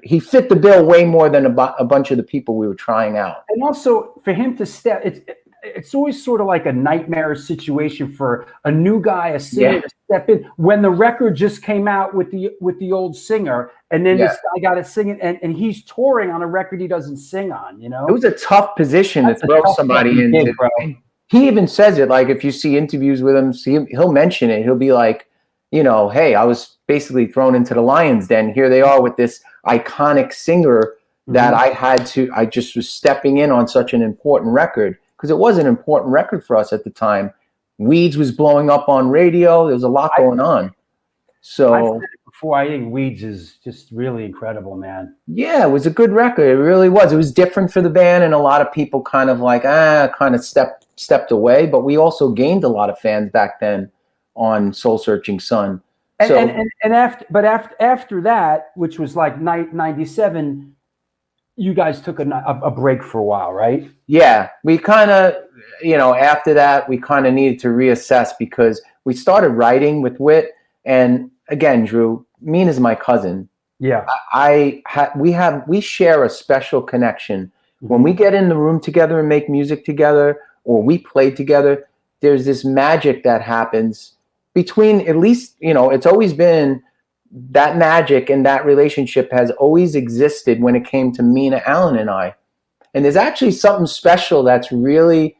he fit the bill way more than a bunch of the people we were trying out. And also for him to step, it's always sort of like a nightmare situation for a new guy, a singer to step in when the record just came out with the old singer, and then this guy got to sing it, and he's touring on a record he doesn't sing on. You know, it was a tough position to throw somebody into. He even says it, like if you see interviews with him, he'll mention it. He'll be like, you know, hey, I was basically thrown into the lion's den. Here they are with this iconic singer that I just was stepping in on such an important record, because it was an important record for us at the time. Weeds was blowing up on radio. There was a lot going on. So I said it before, I think Weeds is just really incredible, man. Yeah, it was a good record. It really was. It was different for the band, and a lot of people kind of stepped away. But we also gained a lot of fans back then on Soul Searching Sun. After that, which was like 97, you guys took a break for a while, right? Yeah, we kind of, after that, we kind of needed to reassess, because we started writing with Whit. And again, Drew, Mina's my cousin. Yeah, we share a special connection. When we get in the room together and make music together, or we play together, there's this magic that happens between, at least, it's always been that magic, and that relationship has always existed when it came to Mina, Allen, and I. And there's actually something special that's we're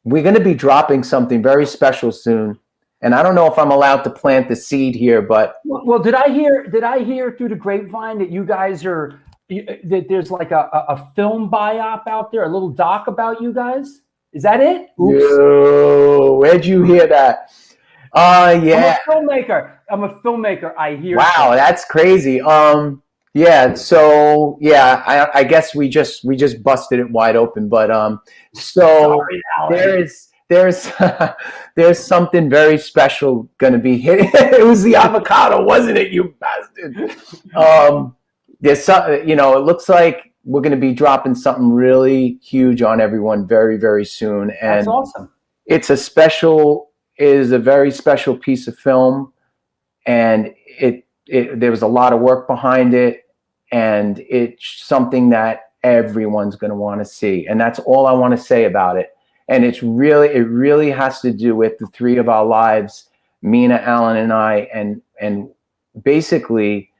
going to be dropping something very special soon. And I don't know if I'm allowed to plant the seed here, but well, did I hear through the grapevine that you guys that there's like a film biop out there, a little doc about you guys? Is that it? Oops. Yo, where'd you hear that? Yeah. I'm a filmmaker. I hear. Wow, that's crazy. Yeah. So yeah, I guess we just busted it wide open. But so there's there's something very special going to be hit. It was the avocado, wasn't it, you bastard? There's some, you know, it looks like we're going to be dropping something really huge on everyone very, very soon. And That's awesome. it's it is a very special piece of film, and there was a lot of work behind it, and it's something that everyone's going to want to see. And that's all I want to say about it. And it really has to do with the three of our lives, Mina, Alan, and I, and basically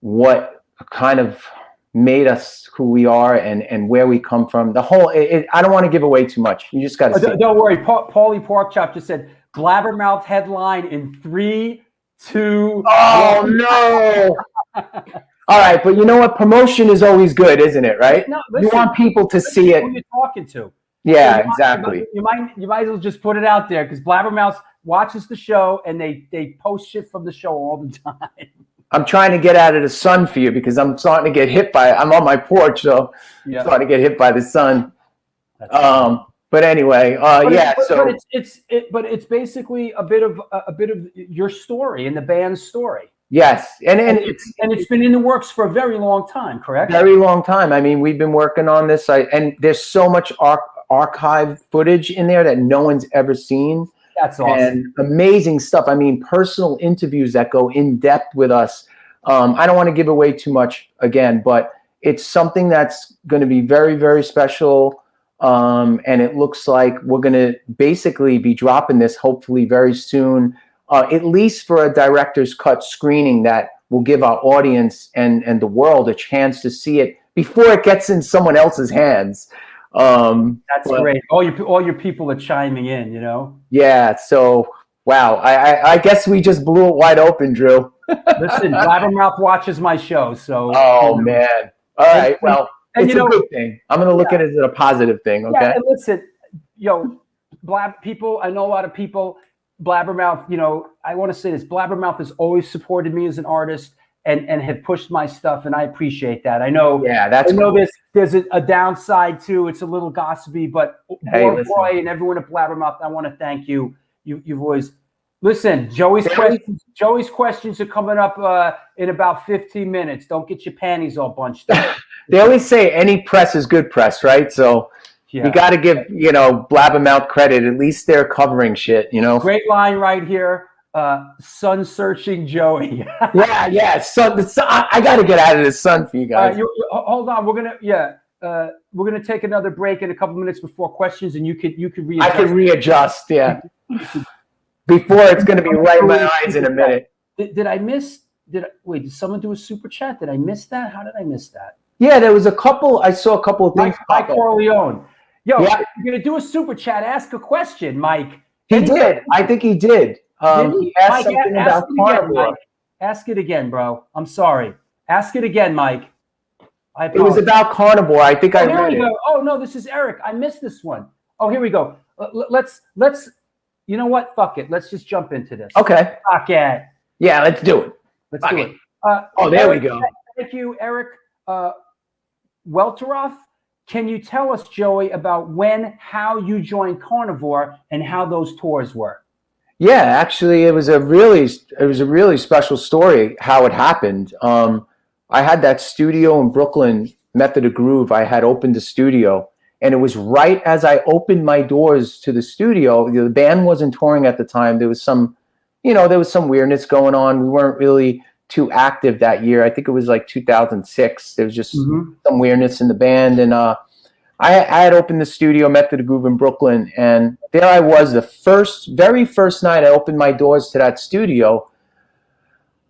what kind of made us who we are and where we come from. The whole, I don't want to give away too much. You just got to see. Don't worry. Paulie Porkchop just said Blabbermouth headline in 3, 2. Oh, no. All right, but you know what? Promotion is always good, isn't it? Right? No, listen, you want people to see it. Who you're talking to? Yeah, so exactly. You might as well just put it out there, because Blabbermouth watches the show and they post shit from the show all the time. I'm trying to get out of the sun for you, because I'm starting to get hit by. I'm on my porch, so I'm starting to get hit by the sun. But anyway, yeah. But it's basically a bit of your story and the band's story. Yes, and it's been in the works for a very long time, correct? Very long time. I mean, we've been working on this, and there's so much archive footage in there that no one's ever seen. That's awesome. And amazing stuff. I mean, personal interviews that go in depth with us. I don't want to give away too much again, but it's something that's going to be very, very special. And it looks like we're going to basically be dropping this hopefully very soon, at least for a director's cut screening that will give our audience and the world a chance to see it before it gets in someone else's hands. That's great. All your people are chiming in, you know? Yeah. So, wow. I guess we just blew it wide open, Drew. Listen, Blabbermouth watches my show, so. Oh, man. All right. Well, it's a good thing. I'm going to look at it as a positive thing. Okay. Yeah, and listen, people, I know a lot of people, Blabbermouth, you know, I want to say this, Blabbermouth has always supported me as an artist and have pushed my stuff, and I appreciate that. I know. Yeah, I know cool. There's a downside too. It's a little gossipy, but Roy and everyone at Blabbermouth, I want to thank you. You've always listen. Joey's questions are coming up in about 15 minutes. Don't get your panties all bunched up. They always say any press is good press, right? So you got to give Blabbermouth credit. At least they're covering shit. You know. Great line right here. Sun searching Joey. yeah. Sun. I got to get out of the sun for you guys. Hold on. We're gonna take another break in a couple minutes before questions, and you could readjust. I can readjust. Yeah. Before it's gonna be right in my eyes in a minute. Wait, did someone do a super chat? Did I miss that? How did I miss that? Yeah, there was a couple. I saw a couple of things. Mike Corleone. If you're gonna do a super chat, ask a question, Mike. He did. I think he did. He asked something about Carnivore. Ask it again, bro. I'm sorry. Ask it again, Mike. It was about Carnivore. I think I read it. Oh no, this is Eric. I missed this one. Oh, here we go. Let's. You know what? Fuck it. Let's just jump into this. Okay. Fuck it. Yeah, let's do it. Let's do it. There we go. Thank you, Eric. Welteroth. Can you tell us, Joey, about how you joined Carnivore and how those tours were? Yeah, actually, it was a really special story how it happened. I had that studio in Brooklyn, Method of Groove. I had opened the studio, and it was right as I opened my doors to the studio. The band wasn't touring at the time. There was some weirdness going on. We weren't really too active that year. I think it was like 2006. There was just some weirdness in the band, and I had opened the studio, Method of Groove in Brooklyn, and there I was the very first night I opened my doors to that studio.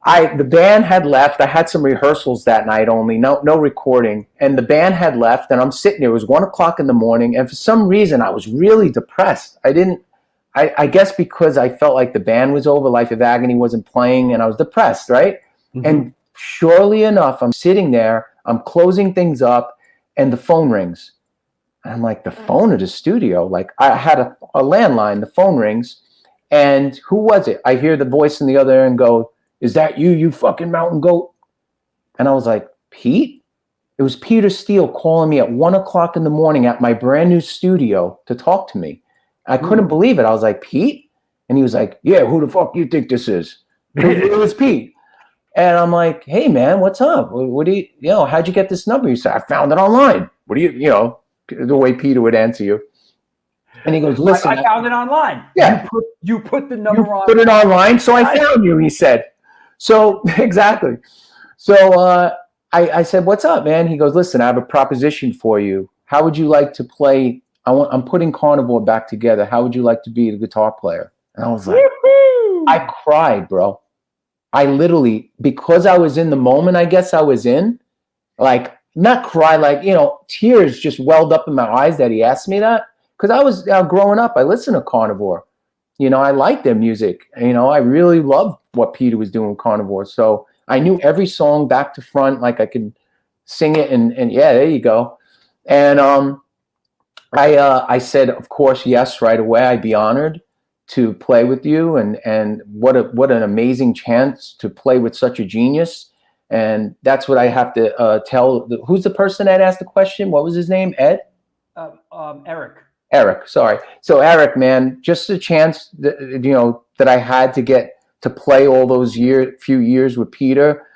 The band had left. I had some rehearsals that night only, no recording, and the band had left, and I'm sitting there. It was 1:00 in the morning, and for some reason I was really depressed. I guess because I felt like the band was over, Life of Agony wasn't playing, and I was depressed, right? Mm-hmm. And surely enough, I'm sitting there, I'm closing things up, and the phone rings. And I'm like, the phone at the studio? Like, I had a landline, the phone rings, and who was it? I hear the voice in the other end go, "Is that you fucking mountain goat?" And I was like, Pete? It was Peter Steele calling me at 1:00 in the morning at my brand new studio to talk to me. I couldn't believe it. I was like, Pete? And he was like, yeah, who the fuck do you think this is? It was Pete. And I'm like, hey, man, what's up? What do you, how'd you get this number? He said, I found it online. What do you, the way Peter would answer you. And he goes, listen. I found it online. Yeah. You put the number on. Put it online, so I found you, he said. So, exactly. So I said, what's up, man? He goes, listen, I have a proposition for you. How would you like to play? I'm putting Carnivore back together. How would you like to be the guitar player? And I was like, woo-hoo! I cried, bro. I literally, because I was in the moment, I guess I was in, like, not cry, like, tears just welled up in my eyes that he asked me that. Because I was growing up, I listened to Carnivore. I liked their music. I really loved what Peter was doing with Carnivore. So I knew every song back to front, like I could sing it, and yeah, there you go. And I said, of course, yes, right away. I'd be honored to play with you, and what an amazing chance to play with such a genius. And that's what I have to tell. Who's the person that asked the question? What was his name? Ed? Eric, sorry. So Eric, man, just a chance that I had to get to play all those few years with Peter.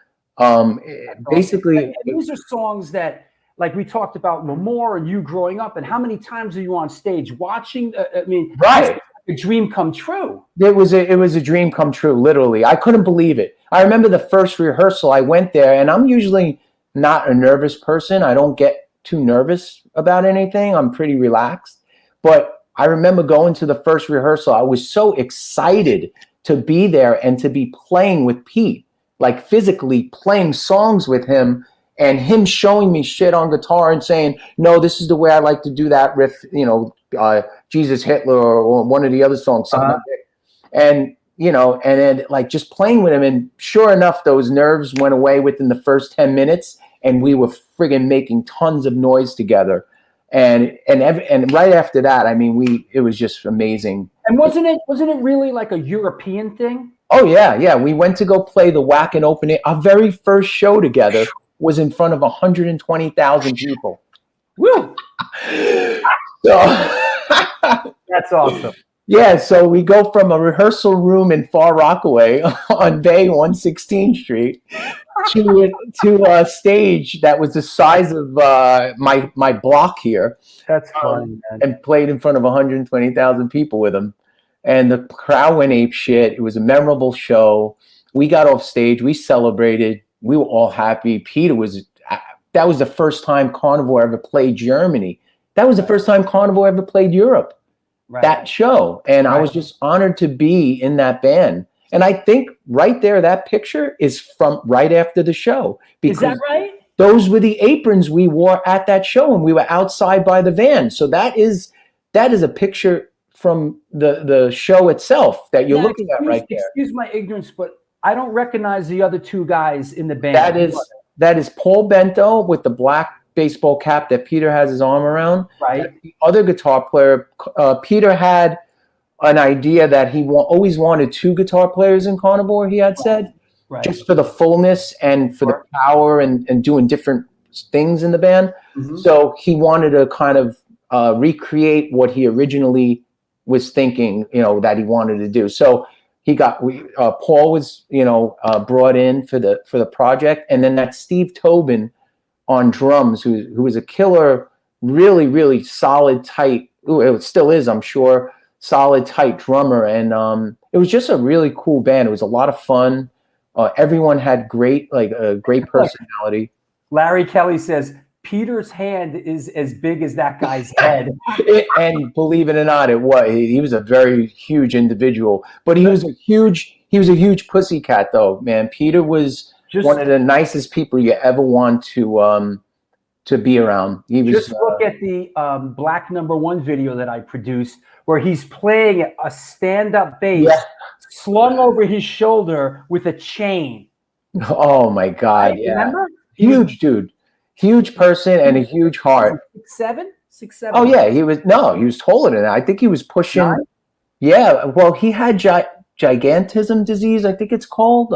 Basically, and these are songs that, like we talked about, Lamore and you growing up, and how many times are you on stage watching? Right. A dream come true. It was a dream come true, literally. I couldn't believe it. I remember the first rehearsal, I went there, and I'm usually not a nervous person. I don't get too nervous about anything. I'm pretty relaxed. But I remember going to the first rehearsal. I was so excited to be there and to be playing with Pete, like physically playing songs with him, and him showing me shit on guitar and saying, no, this is the way I like to do that riff, Jesus Hitler or one of the other songs, something like that. And, and then like just playing with him. And sure enough, those nerves went away within the first 10 minutes, and we were friggin' making tons of noise together. And right after that, it was just amazing. And wasn't it really like a European thing? Oh yeah. We went to go play the Whack and Open Air. Our very first show together was in front of 120,000 people. Woo! So, that's awesome. Yeah, so we go from a rehearsal room in Far Rockaway on Bay 116th Street to a stage that was the size of my block here. That's funny, man. And played in front of 120,000 people with him. And the crowd went ape shit. It was a memorable show. We got off stage. We celebrated. We were all happy. That was the first time Carnivore ever played Germany. That was the first time Carnivore ever played Europe. Right. That show. And I was just honored to be in that band. And I think right there, that picture is from right after the show. Is that right? Those were the aprons we wore at that show, and we were outside by the van. So that is a picture from the show itself that you're looking at right there. Excuse my ignorance, but I don't recognize the other two guys in the band. That is Paul Bento with the black baseball cap that Peter has his arm around. Right. The other guitar player, Peter had an idea that he always wanted two guitar players in Carnivore, he had said, just for the fullness and for the power and doing different things in the band. Mm-hmm. So he wanted to kind of recreate what he originally was thinking, that he wanted to do. So Paul was, brought in for the project, and then that Steve Tobin on drums, who was a killer, really, really solid, tight. It still is, I'm sure, solid, tight drummer, and it was just a really cool band. It was a lot of fun. Everyone had great personality. Larry Kelly says Peter's hand is as big as that guy's head. And believe it or not, he was a very huge individual, but he was a huge pussycat though, man. Peter was one of the nicest people you ever want to be around. He was, just look at the Black #1 video that I produced, where he's playing a stand-up bass slung over his shoulder with a chain. Oh my God! Right? Remember? Huge dude. Huge person and a huge heart. 6'7"? Oh yeah, he was taller than that. I think he was pushing. 9? Yeah, well, he had gigantism disease, I think it's called,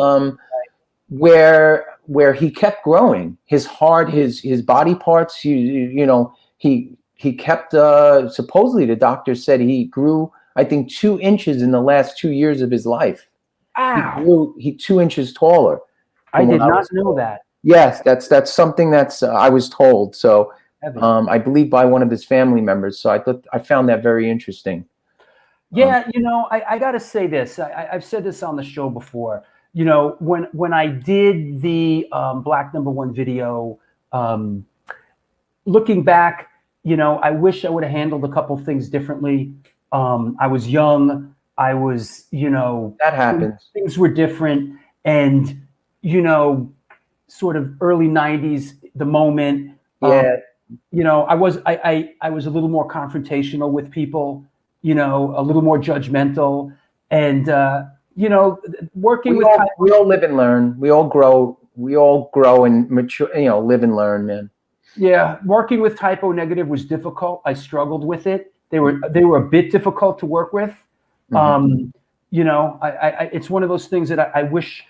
where he kept growing. His heart, his body parts. He he kept supposedly the doctor said he grew, I think, 2 inches in the last 2 years of his life. Ow. He 2 inches taller. I from did what not was know told. that. Yes, that's something that's I was told. So Heavy. I believe by one of his family members. So I found that very interesting. Yeah, you know, I got to say this. I've said this on the show before. You know, when I did the Black #1 video, looking back, you know, I wish I would have handled a couple things differently. I was young. I was, you know, That happens. Things were different, and you know, sort of early '90s, the moment. Yeah. You know, I was a little more confrontational with people. You know, a little more judgmental, and you know, working with we all live and learn. We all grow. We all grow and mature. You know, live and learn, man. Yeah, working with typo negative was difficult. I struggled with it. They were a bit difficult to work with. You know, I it's one of those things that I wish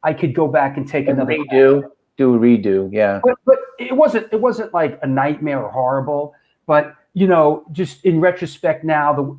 I could go back and take another redo. Yeah. But it wasn't like a nightmare or horrible. But you know, just in retrospect now,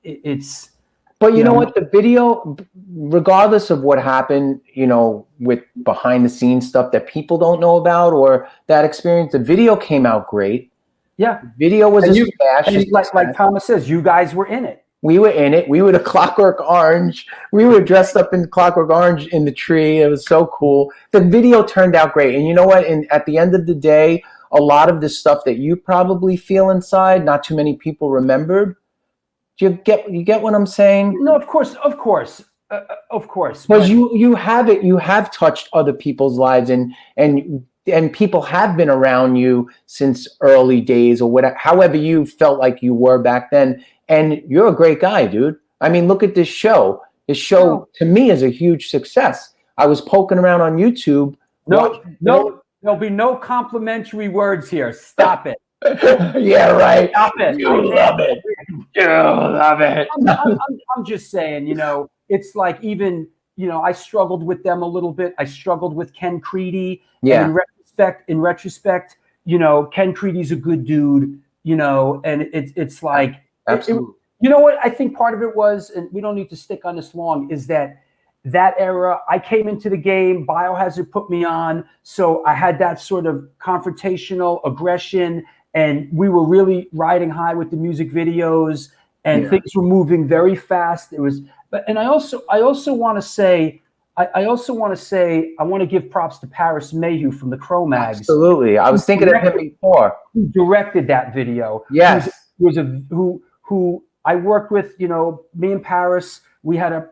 it's. But you know what? The video, regardless of what happened, you know, with behind the scenes stuff that people don't know about or that experience, the video came out great. Yeah. The video was a smash. And like Thomas says, you guys were in it. We were in it. We were the Clockwork Orange. We were dressed up in Clockwork Orange in the tree. It was so cool. The video turned out great. And you know what? And at the end of the day, a lot of the stuff that you probably feel inside, not too many people remembered. Do you get what I'm saying? No, of course. Because you have touched other people's lives, and people have been around you since early days or whatever, however you felt like you were back then. And you're a great guy, dude. I mean, look at this show. This show to me is a huge success. I was poking around on YouTube. No, there'll be no complimentary words here. Stop it. Yeah, right. Stop it. You love it. You love it. I'm just saying, you know, it's like even, you know, I struggled with them a little bit. I struggled with Ken Creedy. Yeah. And in retrospect, you know, Ken Creedy's a good dude, you know, and it's like, absolutely. You know what I think part of it was, and we don't need to stick on this long, is that era, I came into the game, Biohazard put me on, so I had that sort of confrontational aggression, and we were really riding high with the music videos, and things were moving very fast. It was, and I also want to say, I want to give props to Paris Mayhew from the Crow Mags. Absolutely, I was thinking of him before. Who directed that video? Yes, who I worked with. You know, me and Paris, we had a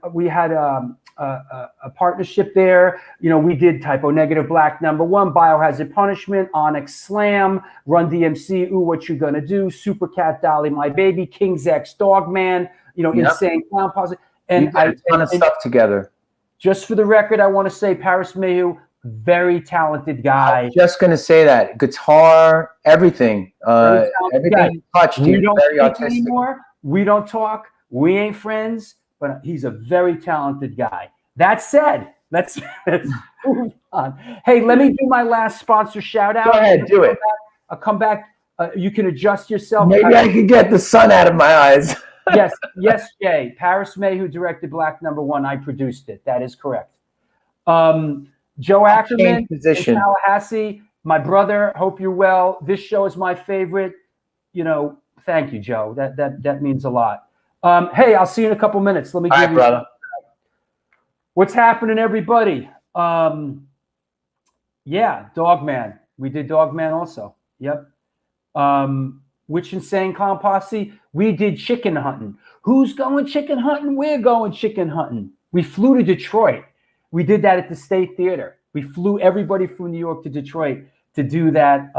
partnership there. You know, we did Typo Negative, Black #1, Biohazard Punishment, Onyx Slam, Run DMC, Ooh, What You Gonna Do, Super Cat Dolly, My Baby, King's X, Dogman, you know, Insane Clown Posse. And I did a ton of stuff together. Just for the record, I want to say Paris Mayhew, very talented guy. I was just gonna say that. Guitar, everything. Everything he touched, he was very artistic. Anymore. We don't talk. We ain't friends. But he's a very talented guy. That said, let's move on. Hey, let me do my last sponsor shout out. Go ahead, do it. I'll come back. You can adjust yourself. Maybe I can get the sun out of my eyes. Yes, Jay. Paris Mayhew directed Black #1. I produced it. That is correct. Joe Ackerman in Tallahassee, my brother. Hope you're well. This show is my favorite. You know, thank you, Joe. That means a lot. Hey, I'll see you in a couple minutes. Let me give you brother. What's happening, everybody? Yeah, Dogman. We did Dogman also. Yep. Which Insane Clown Posse? We did chicken hunting. Who's going chicken hunting? We're going chicken hunting. We flew to Detroit. We did that at the State Theater. We flew everybody from New York to Detroit to do that.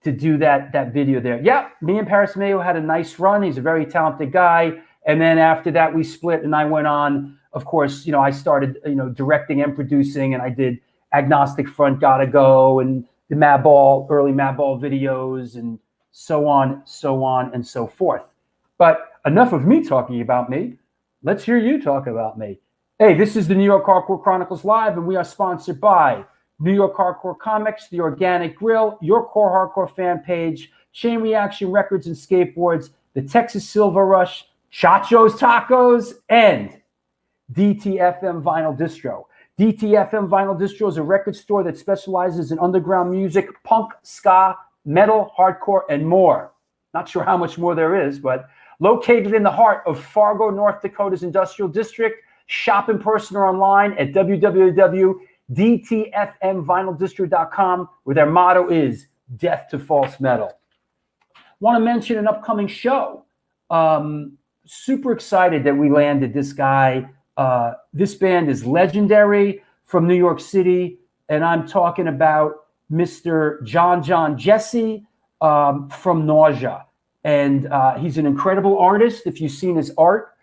That video there. Yeah, me and Paris Mayhew had a nice run. He's a very talented guy. And then after that, we split, and I went on. Of course, you know, I started, you know, directing and producing, and I did Agnostic Front, Gotta Go, and the early Madball videos, and so on, and so forth. But enough of me talking about me. Let's hear you talk about me. Hey, this is the New York Hardcore Chronicles Live, and we are sponsored by New York Hardcore Comics, The Organic Grill, Your Core Hardcore fan page, Chain Reaction Records and Skateboards, the Texas Silver Rush, Chacho's Tacos, and DTFM Vinyl Distro. DTFM Vinyl Distro is a record store that specializes in underground music, punk, ska, metal, hardcore, and more. Not sure how much more there is, but located in the heart of Fargo, North Dakota's industrial district. Shop in person or online at www.dtfmvinyldistro.com, where their motto is Death to False Metal. Want to mention an upcoming show. Super excited that we landed this guy. This band is legendary from New York City, and I'm talking about Mr. John Jesse from Nausea. And he's an incredible artist. If you've seen his art,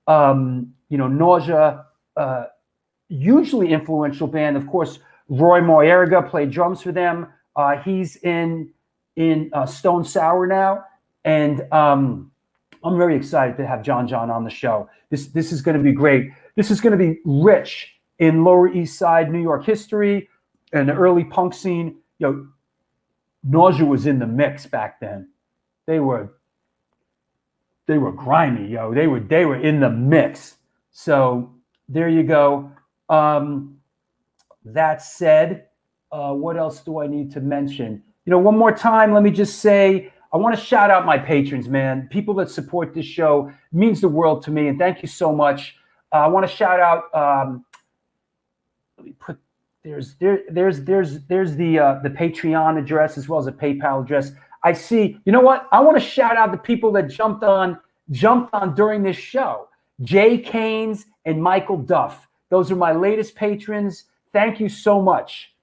Nausea, hugely influential band. Of course, Roy Moyerga played drums for them. He's in Stone Sour now, and I'm very excited to have John on the show. This is going to be great. This is going to be rich in Lower East Side New York history and the early punk scene. Nausea was in the mix back then. They were grimy, yo. They were in the mix. So there you go. That said, what else do I need to mention? One more time, let me just say, I want to shout out my patrons, man. People that support this show. It means the world to me, and thank you so much. I want to shout out. Let me put there's the Patreon address as well as a PayPal address. I see. You know what? I want to shout out the people that jumped on during this show. Jay Keynes and Michael Duff. Those are my latest patrons. Thank you so much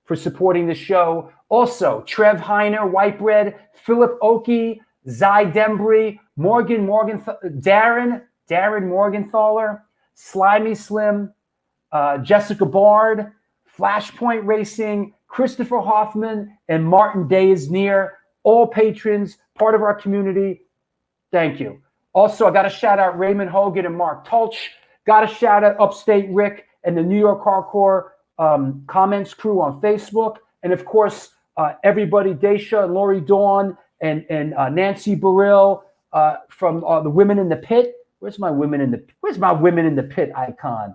for supporting the show. Also, Trev Heiner, White Bread, Philip Oakey, Zy Dembry, Darren Morgenthaler, Slimy Slim, Jessica Bard, Flashpoint Racing, Christopher Hoffman, and Martin Daysnear, all patrons, part of our community. Thank you. Also, I got to shout out Raymond Hogan and Mark Tulch. Got to shout out Upstate Rick and the New York Hardcore comments crew on Facebook. And of course, everybody, Daisha and Lori Dawn and Nancy Burrill from the Women in the Pit. Where's my Women in the Pit icon?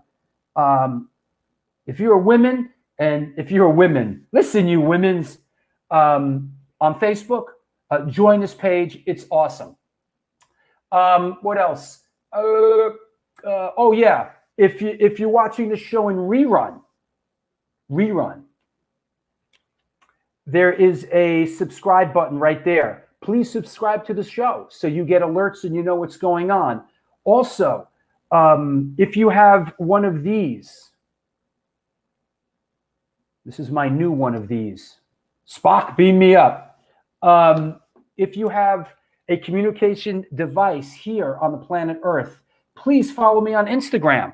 If you're a women, listen, you women's on Facebook, join this page. It's awesome. What else? Oh yeah, if you're watching the show in rerun, there is a subscribe button right there. Please subscribe to the show so you get alerts and you know what's going on. Also, if you have one of these, this is my new one of these. Spock, beam me up. If you have a communication device here on the planet Earth, please follow me on Instagram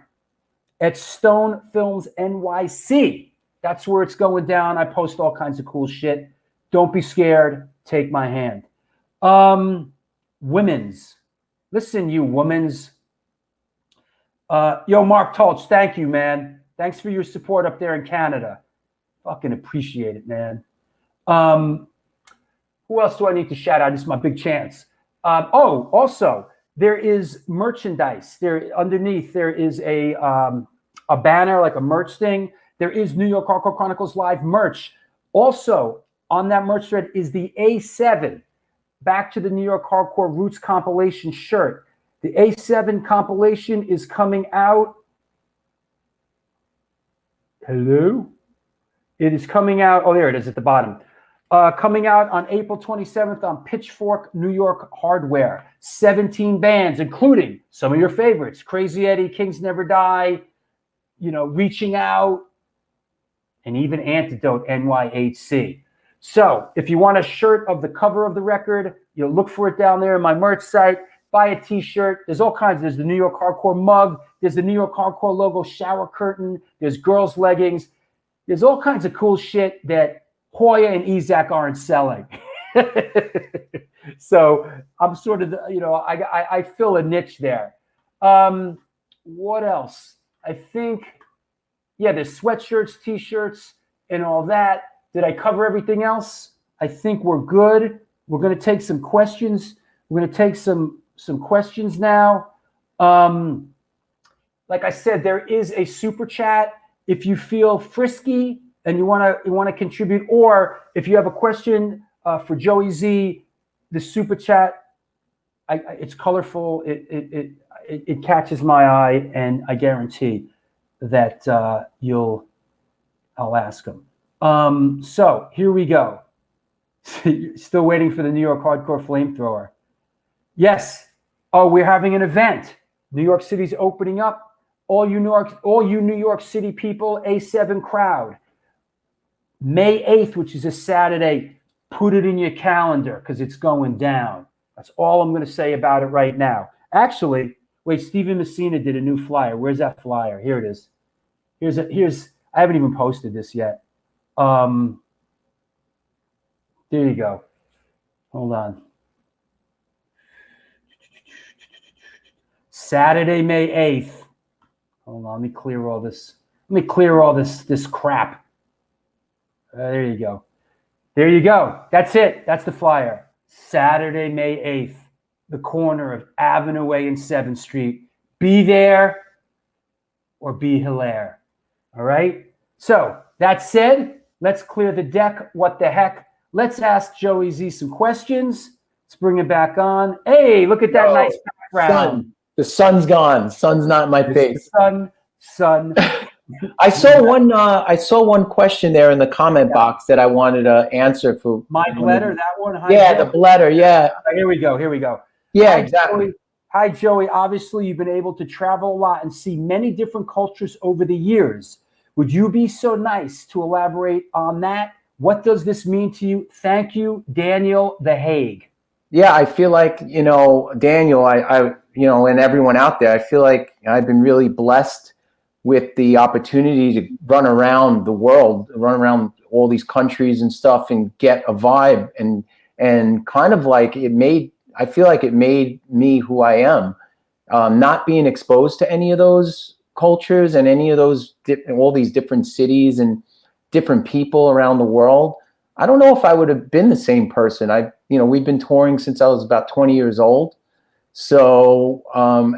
at Stone Films NYC. That's where it's going down. I post all kinds of cool shit. Don't be scared. Take my hand. Women's. Listen, you women's. Yo, Mark Tulch, thank you, man. Thanks for your support up there in Canada. Fucking appreciate it, man. Who else do I need to shout out? This is my big chance. Also, there is merchandise. There underneath, there is a banner, like a merch thing. There is New York Hardcore Chronicles Live merch. Also, on that merch thread is the A7 Back to the New York Hardcore Roots compilation shirt. The A7 compilation is coming out. Hello? It is coming out. Oh, there it is at the bottom. Coming out on April 27th on Pitchfork New York Hardware. 17 bands, including some of your favorites. Crazy Eddie, Kings Never Die, Reaching Out, and even Antidote, NYHC. So if you want a shirt of the cover of the record, look for it down there in my merch site. Buy a t-shirt. There's all kinds. There's the New York Hardcore mug. There's the New York Hardcore logo shower curtain. There's girls' leggings. There's all kinds of cool shit that Hoya and Ezak aren't selling. So I'm sort of, I fill a niche there. What else? I think, there's sweatshirts, t-shirts, and all that. Did I cover everything else? I think we're good. We're going to take some questions. We're going to take some questions now. Like I said, there is a super chat. If you feel frisky and you want to contribute, or if you have a question for Joey Z, the super chat, it's colorful. It catches my eye, and I guarantee that I'll ask him. So here we go. Still waiting for the New York Hardcore Flamethrower. Yes. Oh, we're having an event. New York City's opening up. All you New York City people, A7 crowd. May 8th, which is a Saturday, put it in your calendar because it's going down. That's all I'm going to say about it right now. Actually, wait, Steven Messina did a new flyer. Where's that flyer? Here it is. I haven't even posted this yet. There you go. Hold on. Saturday, May 8th. Hold on, let me clear all this. Let me clear all this crap. There you go. There you go. That's it. That's the flyer. Saturday, May 8th, the corner of Avenue A and 7th Street. Be there or be hilaire. All right? So, that said, let's clear the deck. What the heck? Let's ask Joey Z some questions. Let's bring it back on. Hey, look at that nice background. The sun's gone. Sun's not in my face. Sun. I saw one question there in the comment box that I wanted to answer for my bladder. That one. The bladder. Yeah. Here we go. Yeah, Hi, exactly. Joey. Hi, Joey. Obviously, you've been able to travel a lot and see many different cultures over the years. Would you be so nice to elaborate on that? What does this mean to you? Thank you, Daniel The Hague. Yeah, I feel like, Daniel, I and everyone out there, I feel like I've been really blessed with the opportunity to run around the world, run around all these countries and stuff and get a vibe and kind of like I feel like it made me who I am. Not being exposed to any of those cultures and any of those, all these different cities and different people around the world. I don't know if I would have been the same person. We've been touring since I was about 20 years old. So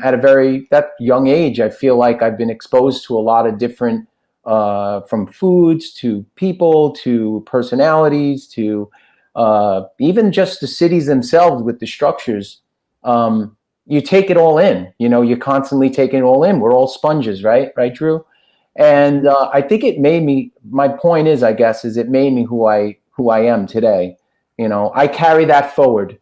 at that young age, I feel like I've been exposed to a lot of different, from foods to people to personalities to even just the cities themselves with the structures. You take it all in. You're constantly taking it all in. We're all sponges, right? Right, Drew? And I think it made me. My point is, I guess, it made me who I am today. I carry that forward.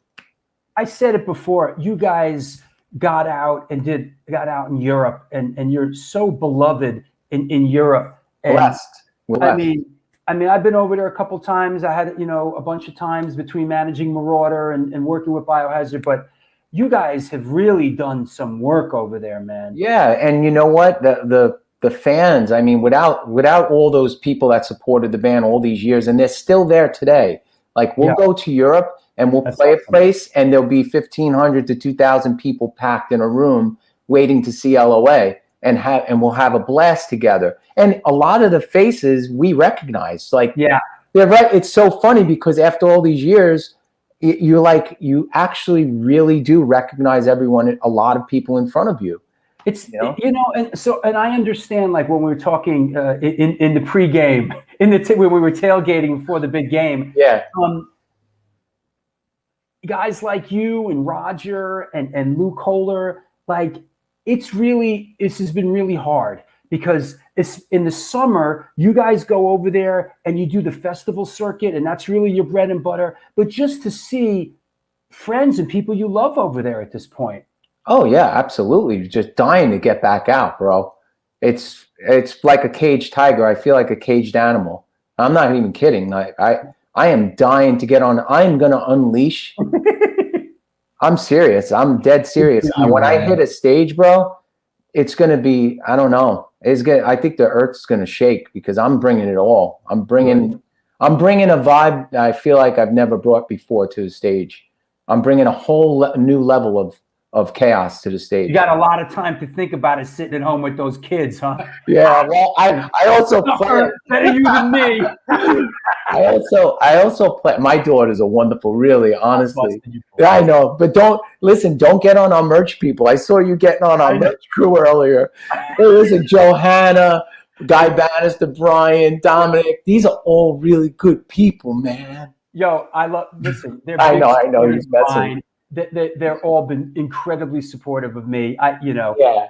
I said it before. You guys got out in Europe, and you're so beloved in Europe. And Blessed. I mean, I've been over there a couple times. I had a bunch of times between managing Marauder and working with Biohazard, but you guys have really done some work over there, man. Yeah, and you know what? The fans. I mean, without all those people that supported the band all these years, and they're still there today. Like we'll go to Europe and we'll play a place, and there'll be 1,500 to 2,000 people packed in a room waiting to see LOA, and we'll have a blast together. And a lot of the faces we recognize. Like, yeah, they're right. It's so funny because after all these years, you actually really do recognize everyone. A lot of people in front of you. It's and I understand, like when we were talking in the pregame, when we were tailgating before the big game. Yeah. Guys like you and Roger and Luke Kohler, like this has been really hard because it's in the summer. You guys go over there and you do the festival circuit, and that's really your bread and butter. But just to see friends and people you love over there at this point. Oh yeah, absolutely. Just dying to get back out, bro. It's like a caged tiger. I feel like a caged animal. I'm not even kidding. I am dying to get on. I'm gonna unleash. I'm serious. I'm dead serious. When I hit a stage, bro, it's gonna be. I don't know. I think the earth's gonna shake because I'm bringing it all. I'm bringing a vibe that I feel like I've never brought before to the stage. I'm bringing a whole new level of chaos to the stage. You got a lot of time to think about it sitting at home with those kids, huh? Yeah, well, I also play. Better you than me. I also play. My daughter's a wonderful, really, honestly. busted you. Yeah, I know, but don't get on our merch, people. I saw you getting on our merch crew earlier. Hey, listen, Johanna, Guy Bannister, Brian, Dominic. These are all really good people, man. Yo, I love. Listen, they're I big know. supporters He's of messing. mine. They're all been incredibly supportive of me. Yeah.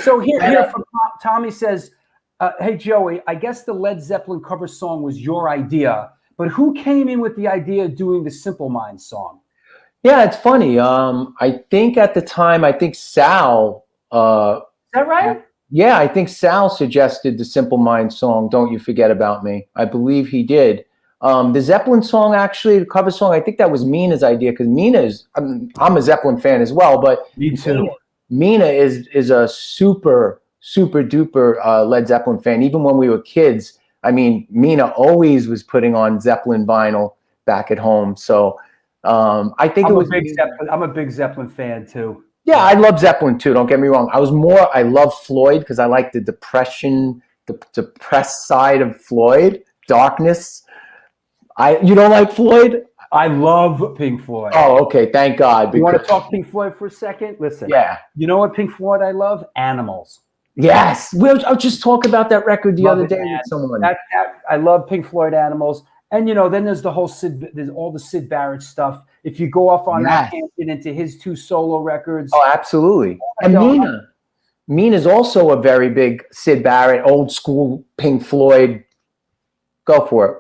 So here from Tommy says, "Hey Joey, I guess the Led Zeppelin cover song was your idea, but who came in with the idea of doing the Simple Minds song?" Yeah, it's funny. I think at the time, Sal. Is that right? Yeah, I think Sal suggested the Simple Minds song, "Don't You Forget About Me." I believe he did. The Zeppelin song, actually, the cover song, I think that was Mina's idea, because I'm a Zeppelin fan as well, but Me too. Mina is a super, super duper Led Zeppelin fan. Even when we were kids, I mean, Mina always was putting on Zeppelin vinyl back at home. So I think I'm a big Zeppelin fan too. Yeah, I love Zeppelin too. Don't get me wrong. I love Floyd because I like the depressed side of Floyd, darkness. You don't like Floyd? I love Pink Floyd. Oh, okay. Thank God. You want to talk Pink Floyd for a second? Listen. Yeah. You know what Pink Floyd I love? Animals. Yes. I was just talking about that record the other day with someone. I love Pink Floyd Animals. And, then there's there's all the Syd Barrett stuff. If you go off on that tangent into his 2 solo records. Oh, absolutely. And Mina's also a very big Syd Barrett, old school Pink Floyd. Go for it.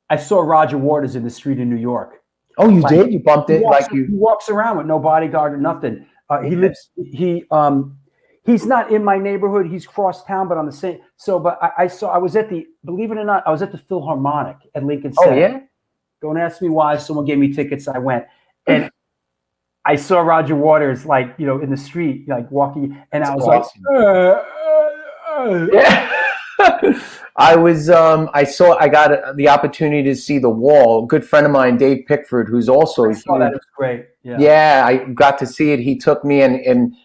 I saw Roger Waters in the street in New York. Oh, you did? You bumped it? He walks around with no bodyguard or nothing. He's not in my neighborhood. He's cross town, but on the same. But I was at believe it or not, I was at the Philharmonic at Lincoln Center. Oh, yeah? Don't ask me why. Someone gave me tickets. I went. And I saw Roger Waters, in the street, walking. And I was awesome. like, yeah. I got the opportunity to see The Wall. A good friend of mine, Dave Pickford, who's also. I saw that. It was great. Yeah. Yeah, I got to see it. He took me and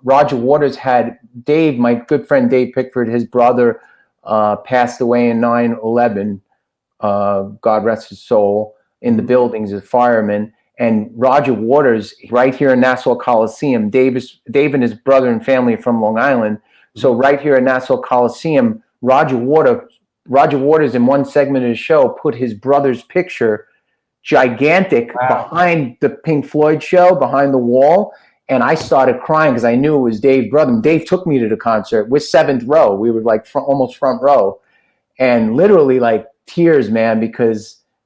Roger Waters had Dave, my good friend Dave Pickford, his brother passed away in 9/11. God rest his soul, in the buildings as a fireman. And Roger Waters, right here in Nassau Coliseum, Dave and his brother and family are from Long Island. So right here in Nassau Coliseum, Roger Waters in one segment of the show put his brother's picture, gigantic, behind the Pink Floyd show, behind the wall. And I started crying because I knew it was Dave's brother. And Dave took me to the concert. We're 7th row. We were almost front row. And literally tears, man,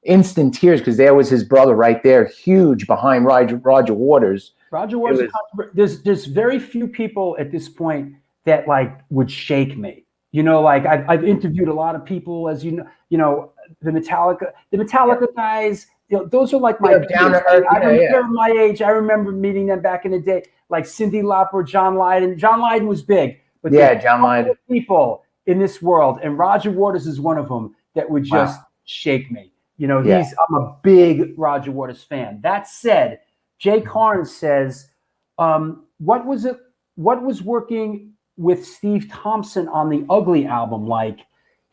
instant tears, because there was his brother right there, huge behind Roger Waters. Roger Waters, there's very few people at this point that would shake me. I've interviewed a lot of people, as the Metallica guys. Those are my down to earth. They're my age. I remember meeting them back in the day, like Cyndi Lauper, John Lydon. John Lydon was big, but John Lydon. People in this world, and Roger Waters is one of them that would just shake me. I'm a big Roger Waters fan. That said, Jay Carnes says, what was working with Steve Thompson on the Ugly album like?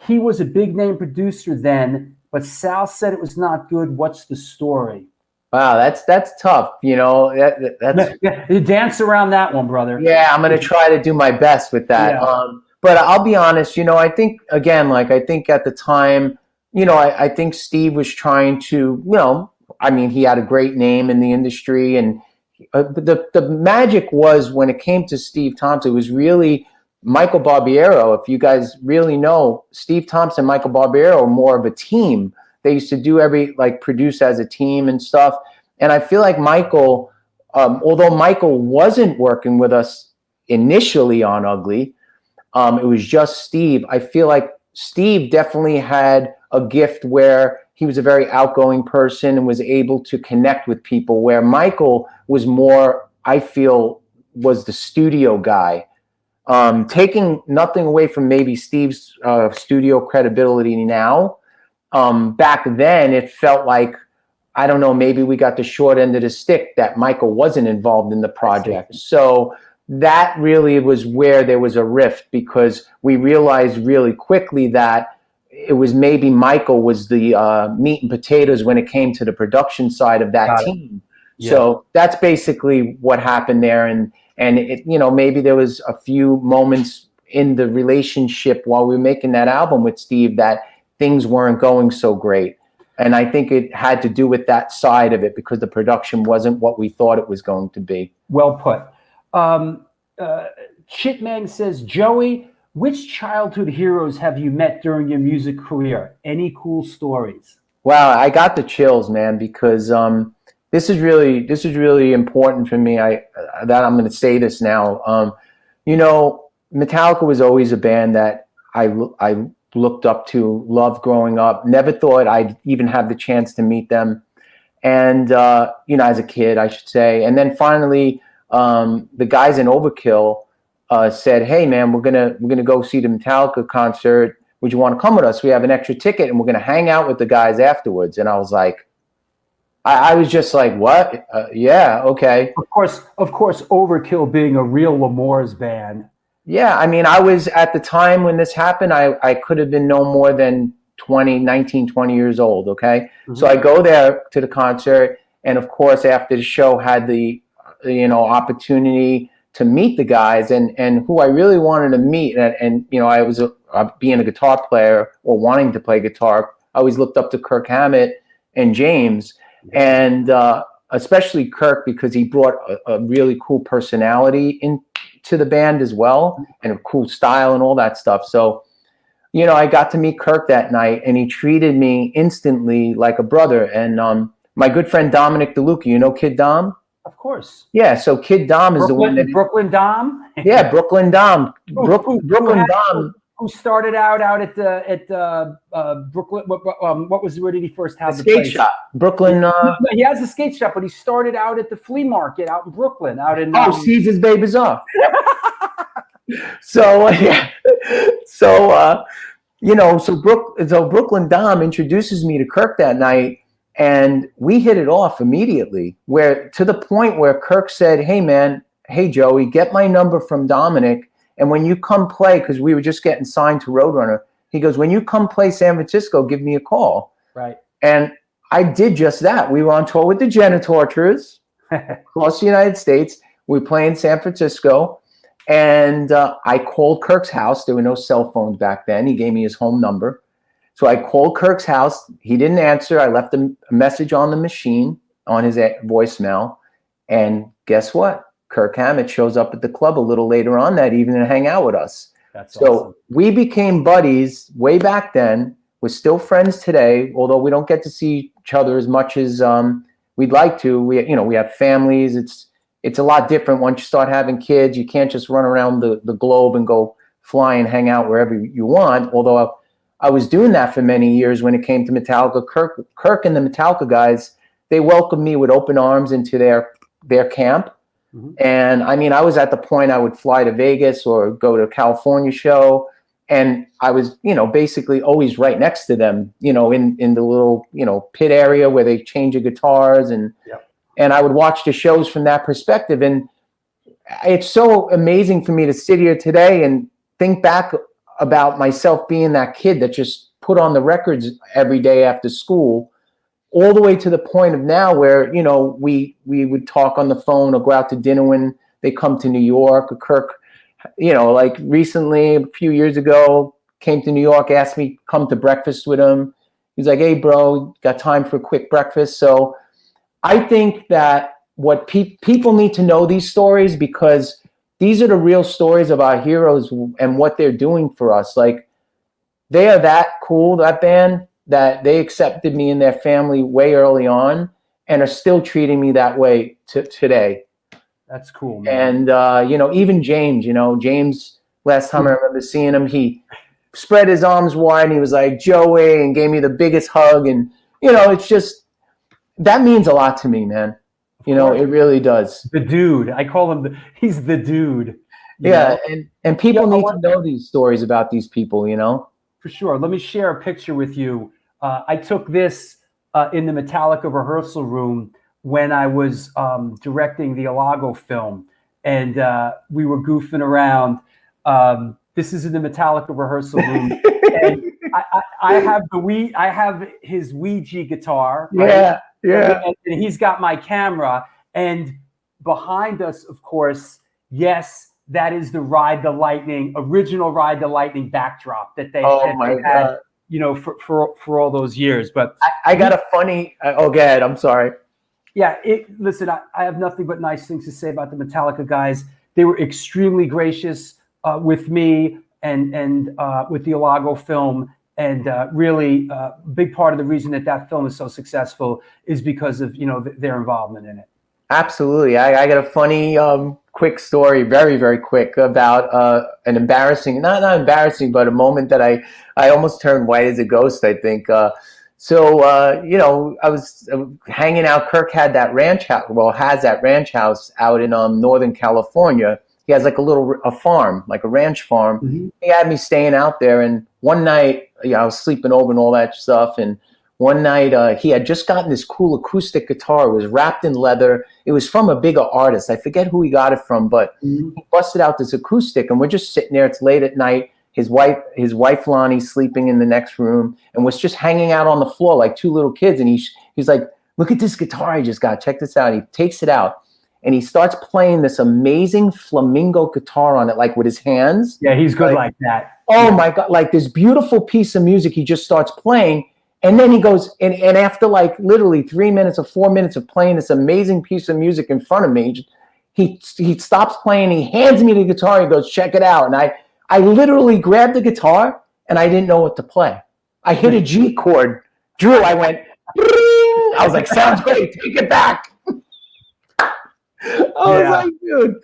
He was a big name producer then, but Sal said it was not good. What's the story? Wow, that's tough. That's you dance around that one, brother. Yeah, I'm gonna try to do my best with that. Yeah. But I'll be honest, I think again, I think at the time, I think Steve was trying to, he had a great name in the industry, and the magic was when it came to Steve Thompson, it was really Michael Barbiero. If you guys really know, Steve Thompson, Michael Barbiero are more of a team. They used to do produce as a team and stuff. And I feel like Michael, although Michael wasn't working with us initially on Ugly, it was just Steve. I feel like Steve definitely had a gift where he was a very outgoing person and was able to connect with people, where Michael was more, I feel, was the studio guy. Taking nothing away from maybe Steve's studio credibility now. Back then, it felt like I don't know, maybe we got the short end of the stick that Michael wasn't involved in the project. So that really was where there was a rift, because we realized really quickly that it was maybe Michael was the meat and potatoes when it came to the production side of that team. Yeah. So that's basically what happened there. And it, you know, maybe there was a few moments in the relationship while we were making that album with Steve that things weren't going so great. And I think it had to do with that side of it, because the production wasn't what we thought it was going to be. Well put. Chitman says, Joey, which childhood heroes have you met during your music career? Any cool stories? Wow, I got the chills, man, because this is really important for me. That I'm going to say this now. You know, Metallica was always a band that I looked up to, loved growing up. Never thought I'd even have the chance to meet them, and you know, as a kid, I should say. And then finally, the guys in Overkill said, "Hey, man, we're gonna go see the Metallica concert. Would you want to come with us? We have an extra ticket, and we're gonna hang out with the guys afterwards." And I was like, I was just like, "What? Yeah, okay." Of course, Overkill being a real L'Amour's band. Yeah, I mean, I was at the time when this happened, I could have been no more than 19, 20 years old, okay? Mm-hmm. So I go there to the concert, and of course, after the show, had the, you know, opportunity to meet the guys, and who I really wanted to meet, and you know, I was being a guitar player or wanting to play guitar, I always looked up to Kirk Hammett and James, and especially Kirk, because he brought a really cool personality into the band as well, and a cool style and all that stuff. So, you know, I got to meet Kirk that night, and he treated me instantly like a brother. And my good friend Dominic DeLuca, you know Kid Dom? Of course. Yeah, so Kid Dom is the one that... Brooklyn Dom? Yeah, Brooklyn Dom. Brooklyn Dom. Who started out at Brooklyn? What was, where did he first have the skate place? shop? Brooklyn. He has a skate shop, but he started out at the flea market out in Brooklyn, out in. Caesar's Bay Bazaar. So yeah, so you know, so Brooklyn Dom introduces me to Kirk that night, and we hit it off immediately. Where to the point where Kirk said, "Hey man, hey Joey, get my number from Dominic. And when you come play," because we were just getting signed to Roadrunner, he goes, "When you come play San Francisco, give me a call." Right. And I did just that. We were on tour with the Genitorturers across the United States. We were playing San Francisco, and I called Kirk's house. There were no cell phones back then. He gave me his home number. So I called Kirk's house. He didn't answer. I left a message on the machine, on his voicemail. And guess what? Kirk Hammett shows up at the club a little later on that evening to hang out with us. That's so awesome. We we became buddies way back then. We're still friends today, although we don't get to see each other as much as we'd like to. We have families. It's a lot different once you start having kids. You can't just run around the globe and go fly and hang out wherever you want. Although I was doing that for many years when it came to Metallica. Kirk and the Metallica guys, they welcomed me with open arms into their camp. Mm-hmm. And I mean, I was at the point I would fly to Vegas or go to a California show, and I was, you know, basically always right next to them, you know, in the little, you know, pit area where they change the guitars, and I would watch the shows from that perspective. And it's so amazing for me to sit here today and think back about myself being that kid that just put on the records every day after school, all the way to the point of now where, you know, we would talk on the phone or go out to dinner when they come to New York. Or Kirk, you know, like recently, a few years ago, came to New York, asked me to come to breakfast with him. He's like, "Hey, bro, got time for a quick breakfast?" So I think that what people need to know these stories, because these are the real stories of our heroes and what they're doing for us. Like, they are that cool, that band, that they accepted me in their family way early on and are still treating me that way today. That's cool, man. And, you know, even James, last time I remember seeing him, he spread his arms wide and he was like, "Joey," and gave me the biggest hug. And, you know, it's just, that means a lot to me, man. You know, it really does. The dude. I call him he's the dude. Yeah. And people need to know these stories about these people, you know? For sure. Let me share a picture with you. I took this in the Metallica rehearsal room when I was directing the Alago film, and we were goofing around. This is in the Metallica rehearsal room, and I have his Ouija guitar. Right? Yeah. And he's got my camera, and behind us, of course, yes, that is the original Ride the Lightning backdrop that they had, you know, for all those years. But I got a funny. Go ahead. I'm sorry. Yeah, listen, I have nothing but nice things to say about the Metallica guys. They were extremely gracious with me and with the Alago film. And really, a big part of the reason that film is so successful is because of, you know, their involvement in it. Absolutely. I got a funny, quick story, very, very quick, about an embarrassing, not embarrassing, but a moment that I almost turned white as a ghost, I think. You know, I was hanging out. Kirk had that ranch house, has that ranch house out in Northern California. He has like a farm, like a ranch farm. Mm-hmm. He had me staying out there. And one night, you know, I was sleeping over and all that stuff. And one night he had just gotten this cool acoustic guitar. It was wrapped in leather. It was from a bigger artist. I forget who he got it from, but he busted out this acoustic, and we're just sitting there. It's late at night. His wife Lonnie's sleeping in the next room, and was just hanging out on the floor like two little kids. And he's like, "Look at this guitar I just got. Check this out." He takes it out, and he starts playing this amazing flamingo guitar on it, like with his hands. Yeah, he's good like that. Oh my God, like this beautiful piece of music he just starts playing. And then he goes, and after like literally 3 minutes or 4 minutes of playing this amazing piece of music in front of me, he stops playing, he hands me the guitar, he goes, "Check it out." And I literally grabbed the guitar and I didn't know what to play. I hit a G chord. Drew, I went, "Bring." I was like, "Sounds great, take it back." I was like, dude.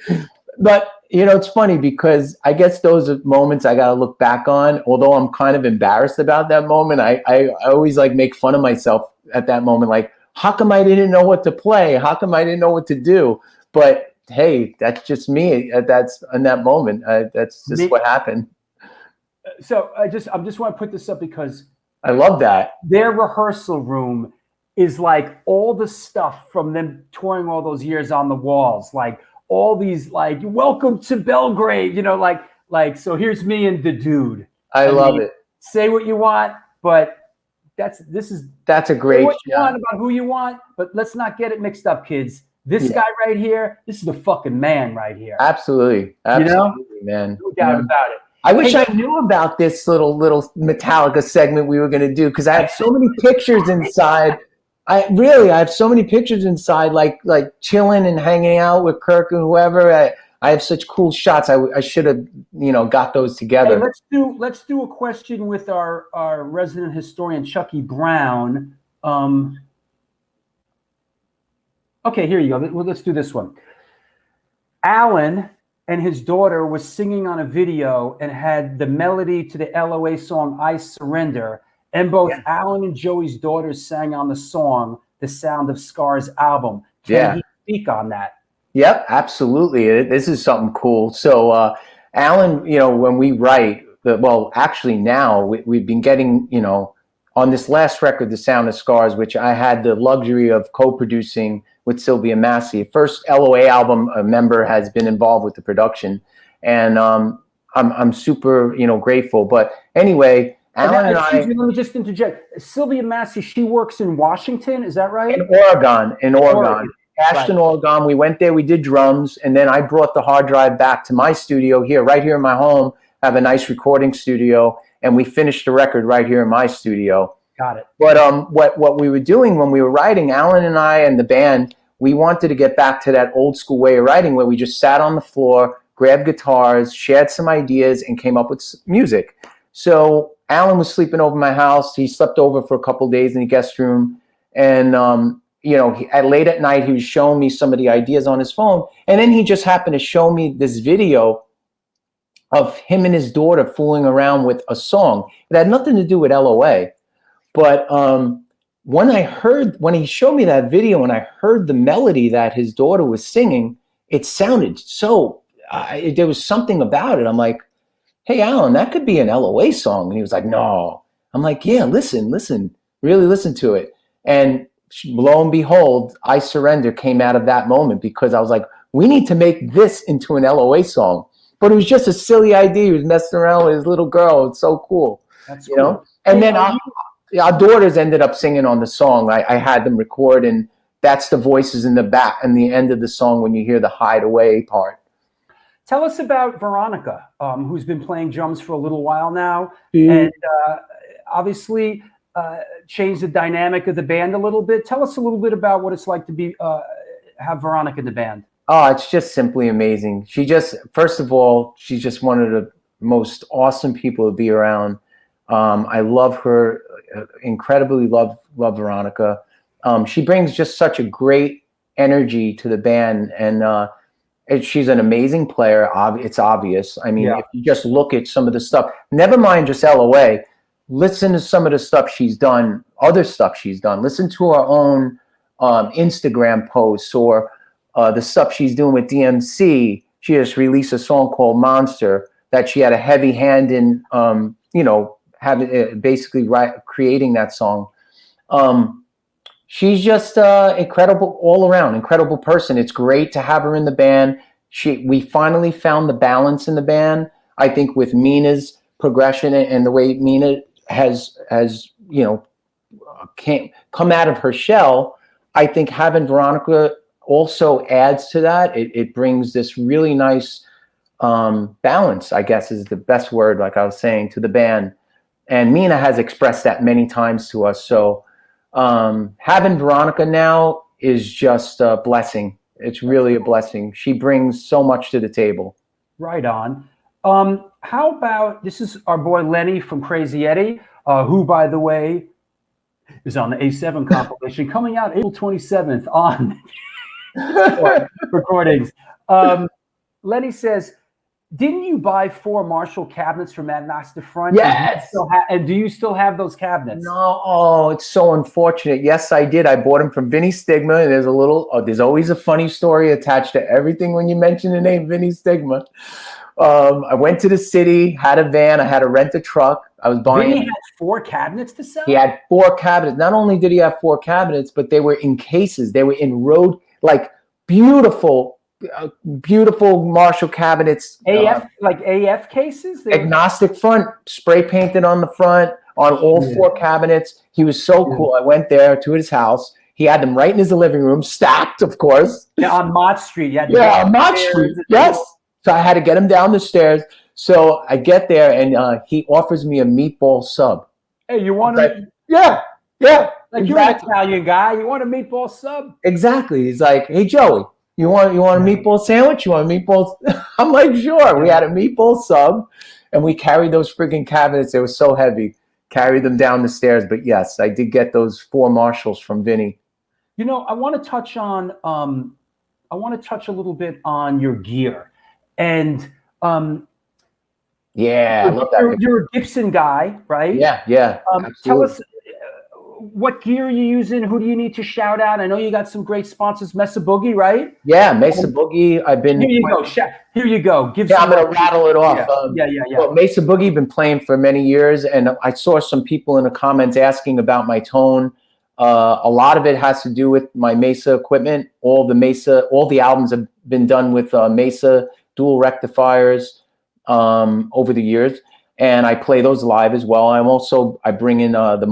But, you know, it's funny because I guess those are moments I got to look back on. Although I'm kind of embarrassed about that moment, I always like make fun of myself at that moment. Like, how come I didn't know what to play? How come I didn't know what to do? But hey, that's just me. That's in that moment. That's just what happened. So I just want to put this up because I love that. Their rehearsal room is like all the stuff from them touring all those years on the walls, like all these, like, "Welcome to Belgrade," you know, like, so here's me and the dude. I love it. Say what you want, but that's a great what you want about who you want, but let's not get it mixed up, kids. This guy right here, this is the fucking man right here. Absolutely, you know? Man. No doubt about it. I wish I knew about this little Metallica segment we were going to do, because I have so many pictures inside. I have so many pictures inside, like chilling and hanging out with Kirk and whoever. I have such cool shots. I should have, you know, got those together. Hey, let's do a question with our resident historian Chucky Brown. Okay, here you go. Well, let's do this one. Alan and his daughter was singing on a video and had the melody to the LOA song "I Surrender." And both Alan and Joey's daughters sang on the song "The Sound of Scars" album. Can he speak on that? Yep, absolutely. This is something cool. So, Alan, you know, when we write, actually now we've been getting, you know, on this last record, "The Sound of Scars," which I had the luxury of co-producing with Sylvia Massey. First LOA album, a member has been involved with the production, and I'm super, you know, grateful. But anyway. Alan and I, let me just interject. Sylvia Massey, she works in Washington, is that right? In Oregon. Ashton, Oregon. We went there, we did drums, and then I brought the hard drive back to my studio here, right here in my home. I have a nice recording studio, and we finished the record right here in my studio. Got it. But what we were doing when we were writing, Alan and I and the band, we wanted to get back to that old school way of writing where we just sat on the floor, grabbed guitars, shared some ideas, and came up with music. So Alan was sleeping over my house. He slept over for a couple of days in the guest room. And, you know, late at night, he was showing me some of the ideas on his phone. And then he just happened to show me this video of him and his daughter fooling around with a song. It had nothing to do with LOA. But when he showed me that video and I heard the melody that his daughter was singing, it sounded so, there was something about it. I'm like, "Hey, Alan, that could be an LOA song." And he was like, "No." I'm like, "Yeah, listen, really listen to it." And lo and behold, I Surrender came out of that moment because I was like, we need to make this into an LOA song. But it was just a silly idea. He was messing around with his little girl. It's so cool. That's you cool. know? And then our daughters ended up singing on the song. I had them record, and that's the voices in the back and the end of the song when you hear the hideaway part. Tell us about Veronica, who's been playing drums for a little while now, and obviously changed the dynamic of the band a little bit. Tell us a little bit about what it's like to be have Veronica in the band. Oh, it's just simply amazing. First of all, she's just one of the most awesome people to be around. I love her, incredibly love Veronica. She brings just such a great energy to the band, and she's an amazing player. It's obvious. I mean, if you just look at some of the stuff, never mind just LOA, listen to some of the stuff she's done, other stuff she's done. Listen to her own Instagram posts or the stuff she's doing with DMC. She just released a song called Monster that she had a heavy hand in, basically creating that song. She's just incredible all around, incredible person. It's great to have her in the band. We finally found the balance in the band. I think with Mina's progression and the way Mina has come out of her shell, I think having Veronica also adds to that. It brings this really nice balance, I guess is the best word, like I was saying, to the band. And Mina has expressed that many times to us. So having Veronica now is just a blessing. It's really a blessing. She brings so much to the table. Right on. How about, this is our boy Lenny from Crazy Eddie, who, by the way, is on the A7 compilation coming out April 27th on recordings. Lenny says, didn't you buy 4 Marshall cabinets from Mad Master Front? Yes. And do you still have those cabinets? No. Oh, it's so unfortunate. Yes, I did. I bought them from Vinny Stigma, and there's always a funny story attached to everything when you mention the name Vinny Stigma. I went to the city, had a van. I had to rent a truck. I was buying. Vinny had 4 cabinets to sell? He had 4 cabinets. Not only did he have 4 cabinets, but they were in cases. They were in beautiful Marshall cabinets. AF cases? Agnostic front, spray painted on the front, on all 4 cabinets. He was so cool. I went there to his house. He had them right in his living room, stacked, of course. Yeah, on Mott Street. On Mott Street. Yes. So I had to get him down the stairs. So I get there, and he offers me a meatball sub. Hey, you want to? Yeah. Like you're an Italian guy. You want a meatball sub? Exactly. He's like, hey, Joey, you want a meatball sandwich? You want a meatball? I'm like, sure. We had a meatball sub, and we carried those freaking cabinets. They were so heavy. Carried them down the stairs. But yes, I did get those 4 Marshalls from Vinny. You know, I want to touch on. I want to touch a little bit on your gear, and yeah, I love that. You're a Gibson guy, right? Yeah. Tell us what gear are you using? Who do you need to shout out? I know you got some great sponsors, Mesa Boogie, right? Yeah, Mesa Boogie. I've been. Here you go. Here you go. I'm gonna rattle it off. Yeah. Well, Mesa Boogie been playing for many years, and I saw some people in the comments asking about my tone. A lot of it has to do with my Mesa equipment. All the albums have been done with Mesa dual rectifiers over the years, and I play those live as well. I bring in the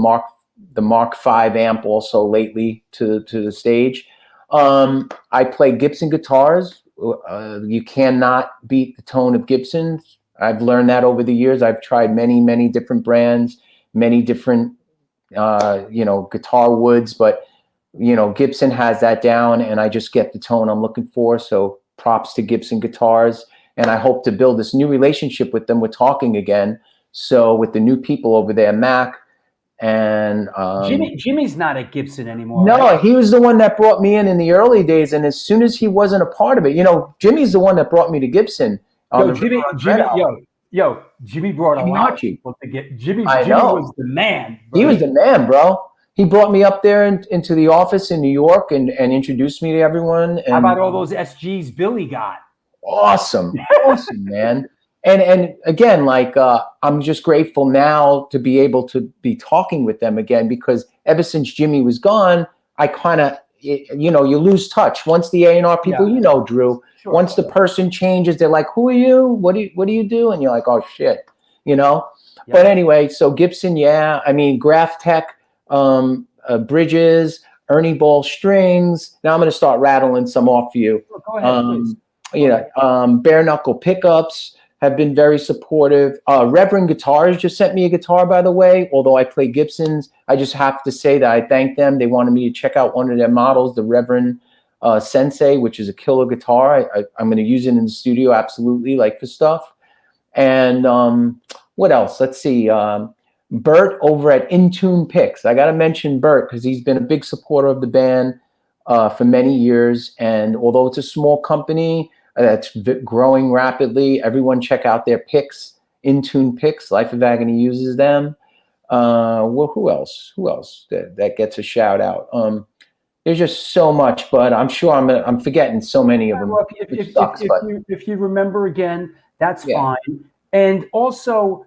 Mark V amp also lately to the stage. I play Gibson guitars. You cannot beat the tone of Gibson. I've learned that over the years. I've tried many different brands, many different guitar woods, but Gibson has that down, and I just get the tone I'm looking for. So props to Gibson guitars, and I hope to build this new relationship with them. We're talking again. So with the new people over there, Mac and Jimmy's not at Gibson anymore. No, right? He was the one that brought me in the early days, and as soon as he wasn't a part of it, Jimmy's the one that brought me to Gibson. Jimmy brought a lot of people to get. Jimmy was the man. Bro. He was the man, bro. He brought me up there into the office in New York and introduced me to everyone. And how about all those SGs Billy got? Awesome, man. And again, like I'm just grateful now to be able to be talking with them again, because ever since Jimmy was gone, I kind of, you know, you lose touch. Once the A&R people, you know, Drew, Sure. once the person changes, they're like, who are you? What do you do? And you're like, oh shit, you know? Yeah. But anyway, so Gibson, yeah, I mean, Graph Tech, Bridges, Ernie Ball strings. Now I'm going to start rattling some off for you. Go ahead, please. You know, bare knuckle pickups have been very supportive. Reverend Guitars just sent me a guitar, by the way. Although I play Gibsons, I just have to say that I thank them. They wanted me to check out one of their models, the Reverend Sensei, which is a killer guitar. I'm going to use it in the studio, absolutely, like for stuff. And what else? Let's see. Bert over at Intune Picks. I got to mention Bert because he's been a big supporter of the band for many years. And although it's a small company that's growing rapidly, everyone check out their picks. Intune Picks. Life of Agony uses them. Well, who else? Who else that gets a shout out? There's just so much, but I'm sure I'm forgetting so many of them. Well, if you remember again, that's fine. And also,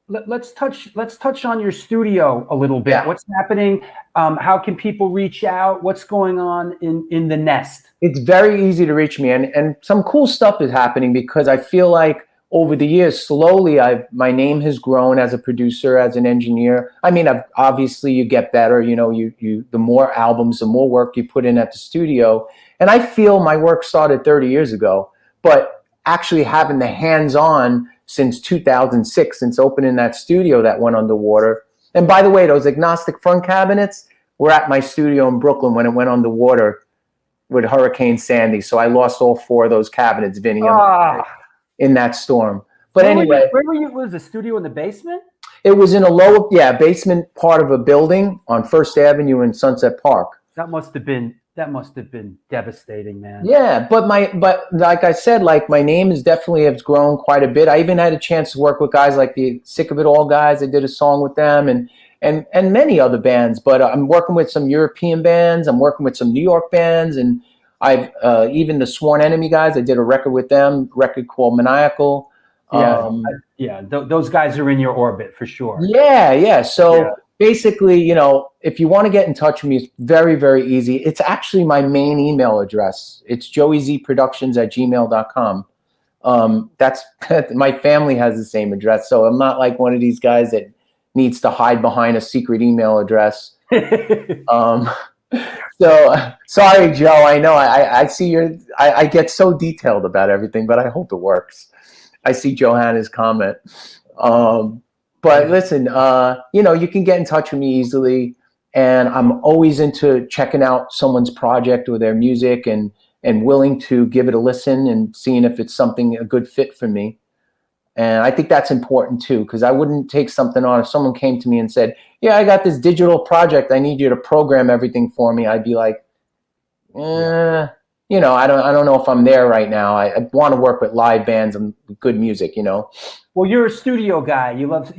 let's touch on your studio a little bit. Yeah. What's happening? How can people reach out? What's going on in the nest? It's very easy to reach me, and some cool stuff is happening because I feel like over the years, slowly, my name has grown as a producer, as an engineer. I mean, obviously you get better. You know, the more albums, the more work you put in at the studio. And I feel my work started 30 years ago, but actually having the hands-on since 2006, since opening that studio that went underwater. And by the way, those agnostic front cabinets were at my studio in Brooklyn when it went underwater with Hurricane Sandy. So I lost all 4 of those cabinets, Vinny, in that storm. But anyway. Where were you? Was the studio in the basement? It was in a lower, basement part of a building on First Avenue in Sunset Park. That must have been devastating, man. Yeah, but like I said, like my name has grown quite a bit. I even had a chance to work with guys like the Sick of It All guys. I did a song with them and many other bands. But I'm working with some European bands. I'm working with some New York bands, and I've even the Sworn Enemy guys. I did a record with them, record called Maniacal. Those guys are in your orbit for sure. Yeah. So basically, you know, if you want to get in touch with me, it's very, very easy. It's actually my main email address. It's joeyzproductions@gmail.com. That's my family has the same address, so I'm not like one of these guys that needs to hide behind a secret email address. So sorry, Joe. I know I see I get so detailed about everything, but I hope it works. I see Johanna's comment. But listen, you know, you can get in touch with me easily, and I'm always into checking out someone's project or their music and willing to give it a listen and seeing if it's a good fit for me. And I think that's important too, because I wouldn't take something on if someone came to me and said, yeah, I got this digital project, I need you to program everything for me. I'd be like, you know, I don't know if I'm there right now. I want to work with live bands and good music, you know. Well, you're a studio guy. You love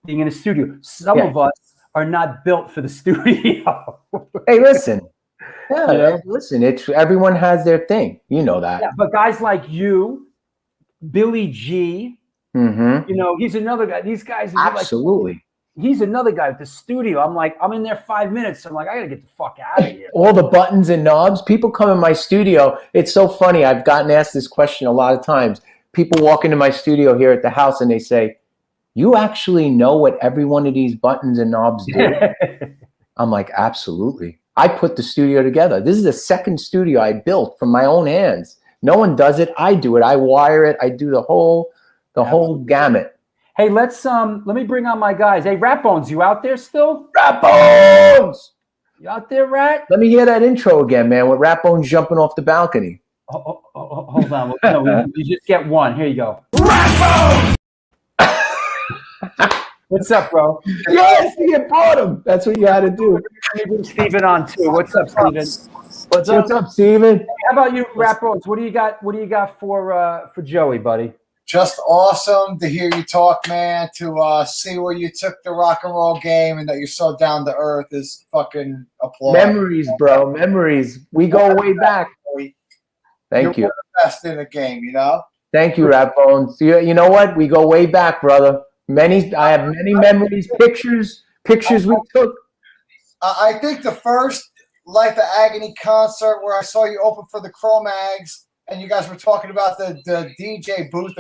being in a studio. Some of us are not built for the studio. Hey, listen. Listen, everyone has their thing. You know that. Yeah, but guys like you, Billy G, you know, he's another guy. These guys, absolutely. Like, he's another guy at the studio. I'm like, I'm in there 5 minutes. I'm like, I gotta get the fuck out of here. All the buttons and knobs. People come in my studio. It's so funny. I've gotten asked this question a lot of times. People walk into my studio here at the house and they say, you actually know what every one of these buttons and knobs do? I'm like, absolutely. I put the studio together. This is the second studio I built from my own hands. No one does it. I do it. I wire it. I do the whole gamut. Hey, let me bring on my guys. Hey, Rat Bones, you out there still? Rat Bones! You out there, Rat? Let me hear that intro again, man, with Rat Bones jumping off the balcony. Hold on. No, you just get one. Here you go. Rat Bones! What's up, bro? Yes, you brought him. That's what you had to do. Let me bring Steven on, too. What's up, Steven? What's up, Steven? How about you, Rat Bones? What do you got for Joey, buddy? Just awesome to hear you talk, man. To see where you took the rock and roll game and that you're so down to earth is fucking applause. Memories, bro. Memories. We go way back. Thank you. You're one of the best in the game, you know? Thank you, Rat Bones. You know what? We go way back, brother. I have many memories, pictures we took. I think the first Life of Agony concert where I saw you open for the Cro-Mags and you guys were talking about the DJ booth.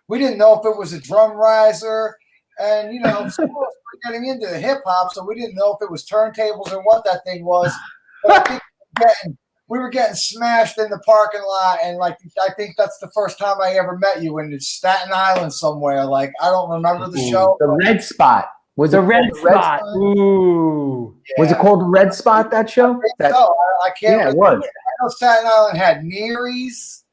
We didn't know if it was a drum riser. And, you know, some of us were getting into the hip-hop, so we didn't know if it was turntables or what that thing was. But I think we were getting smashed in the parking lot, and, like, I think that's the first time I ever met you in Staten Island somewhere. Like, I don't remember the show. The Red Spot. Was The it Red called Spot. Ooh. Yeah. Was it called the Red Spot, that show? I can't Yeah, it remember. was. I know Staten Island had Neary's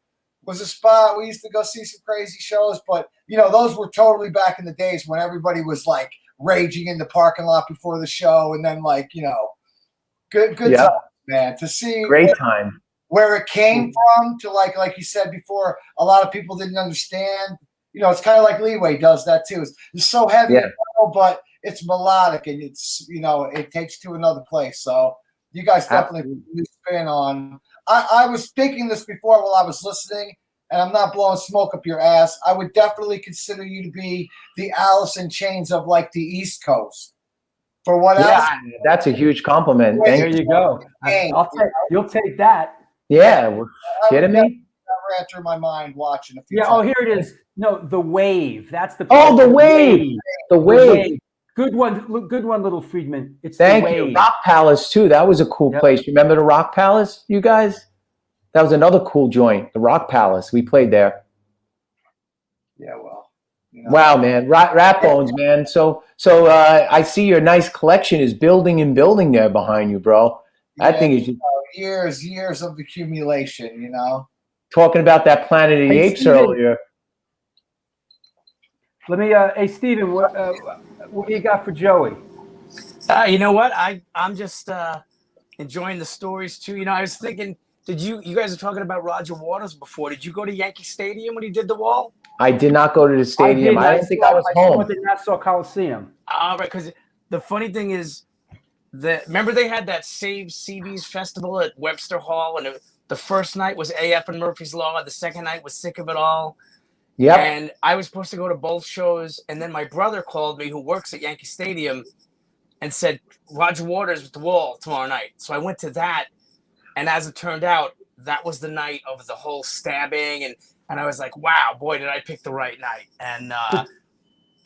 was a spot. We used to go see some crazy shows, but, you know, those were totally back in the days when everybody was, like, raging in the parking lot before the show, and then, like, you know, good time, man. To see Great time. where it came from to, like you said before, a lot of people didn't understand. You know, it's kind of like Leeway does that too. It's so heavy, but it's melodic, and it's, you know, it takes to another place. So you guys definitely spin on. I was thinking this before while I was listening, and I'm not blowing smoke up your ass. I would definitely consider you to be the Alice in Chains of, like, the East Coast. For what else? That's a huge compliment. There you go. You'll take that. Yeah, we're kidding me? That ran through my mind watching a few times. Oh, here it is. No, The Wave. That's the. Oh, The Wave. The Wave. Good one, Little Friedman. It's Thank The you. Wave. Rock Palace too. That was a cool place. You remember the Rock Palace, you guys? That was another cool joint. The Rock Palace. We played there. Yeah, well. You know. Wow, man. Rat Bones, man. So I see your nice collection is building and building there behind you, bro. That thing is just years of accumulation, you know. Talking about that Planet of the Apes Steven. earlier. Let me, hey, Steven, what do you got for Joey? You know what? I'm just enjoying the stories too. You know, I was thinking, you guys were talking about Roger Waters before. Did you go to Yankee Stadium when he did the wall? I did not go to the stadium. I didn't think I was home. I went to Nassau Coliseum. All right, because the funny thing is remember they had that Save CB's festival at Webster Hall, and the first night was AF and Murphy's Law. The second night was Sick of It All. Yep. And I was supposed to go to both shows, and then my brother called me, who works at Yankee Stadium, and said, Roger Waters with the wall tomorrow night. So I went to that, and as it turned out, that was the night of the whole stabbing, and I was like, wow, boy, did I pick the right night.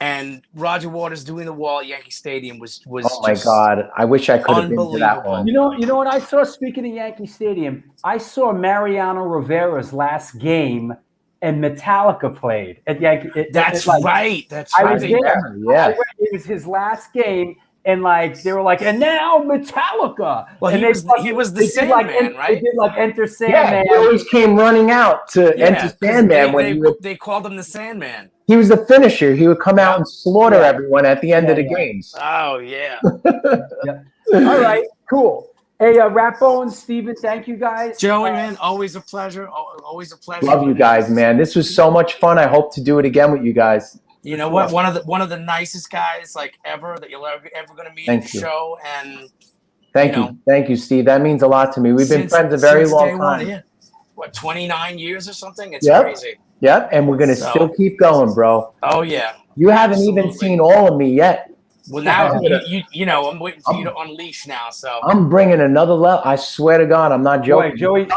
And Roger Waters doing the wall at Yankee Stadium was oh my God. I wish I could have been to that one. You know what I saw, speaking of Yankee Stadium? I saw Mariano Rivera's last game, and Metallica played at Yankee. That's right. That's I right. was there. Yeah. It was his last game, and, like, they were like, and now Metallica. Well, and he was the Sandman, right? They did, like, Enter Sandman. Yeah, he always came running out to Enter Sandman. They called him the Sandman. He was the finisher. He would come out and slaughter everyone at the end of the games. Oh, yeah. All right, cool. Hey, Rat Bones, Steven, thank you guys. Joey, man, always a pleasure. Always a pleasure. Love you guys, man. This was so much fun. I hope to do it again with you guys. You know what? One of the nicest guys, like, ever that you'll ever going to meet in the show. And thank you, Steve. That means a lot to me. We've been friends a very long time. What, 29 years or somthing? It's crazy. Yep, and we're gonna still keep going, bro. Oh yeah. You haven't even seen all of me yet. Well, now you know I'm waiting for you to unleash now. So I'm bringing another level. I swear to God, I'm not joking. Boy,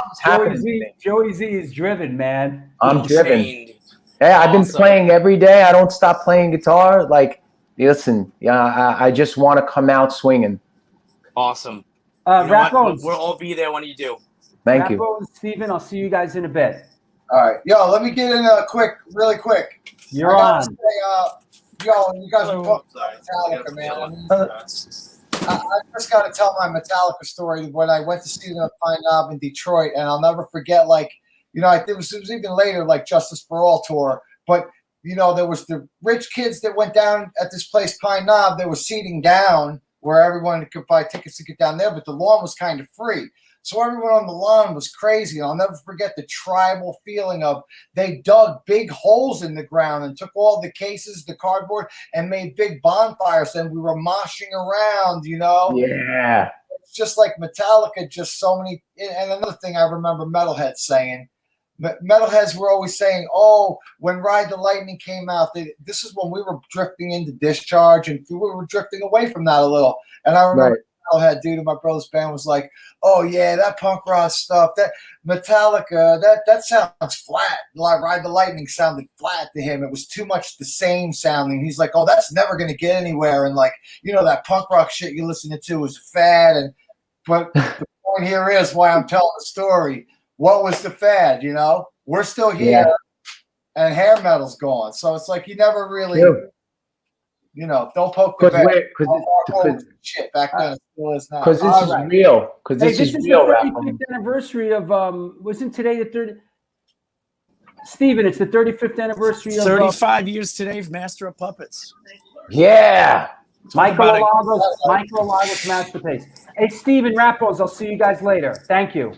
Joey Z is driven, man. I'm driven. Hey, I've been playing every day. I don't stop playing guitar. Like, listen, I just want to come out swinging. Awesome. Rat Bones, we'll all be there when you do. Thank you. Rat Bones, Steven, I'll see you guys in a bit. All right. Yo, let me get in really quick. You're on. Say, yo, you guys are talking about Metallica, man. I just got to tell my Metallica story when I went to see them at Pine Knob in Detroit, and I'll never forget, like, you know, it was even later, like Justice for All tour, but, you know, there was the rich kids that went down at this place, Pine Knob. They were seating down where everyone could buy tickets to get down there, but the lawn was kind of free. So everyone on the lawn was crazy. I'll never forget the tribal feeling of they dug big holes in the ground and took all the cases, the cardboard, and made big bonfires. And we were moshing around, you know? Yeah. It's just like Metallica, just so many. And another thing I remember Metalhead saying, metalheads were always saying, "Oh, when Ride the Lightning came out, this is when we were drifting into Discharge, and we were drifting away from that a little." And I remember metalhead dude in my brother's band was like, "Oh yeah, that punk rock stuff, that Metallica, that sounds flat. Like Ride the Lightning sounded flat to him. It was too much the same sounding." He's like, "Oh, that's never gonna get anywhere." And like, that punk rock shit you listening to was fad. But the point here is why I'm telling the story. What was the fad? We're still here, and hair metal's gone. So it's like you never really, don't poke the bear. Because shit back then it still is now. Because this is real. Because this is real. The 35th anniversary of wasn't today the 30th? Stephen, it's the 35th anniversary of 35 years today of Master of Puppets. Yeah. Michael Alagos Masterpiece. Hey, Stephen Rappos, I'll see you guys later. Thank you.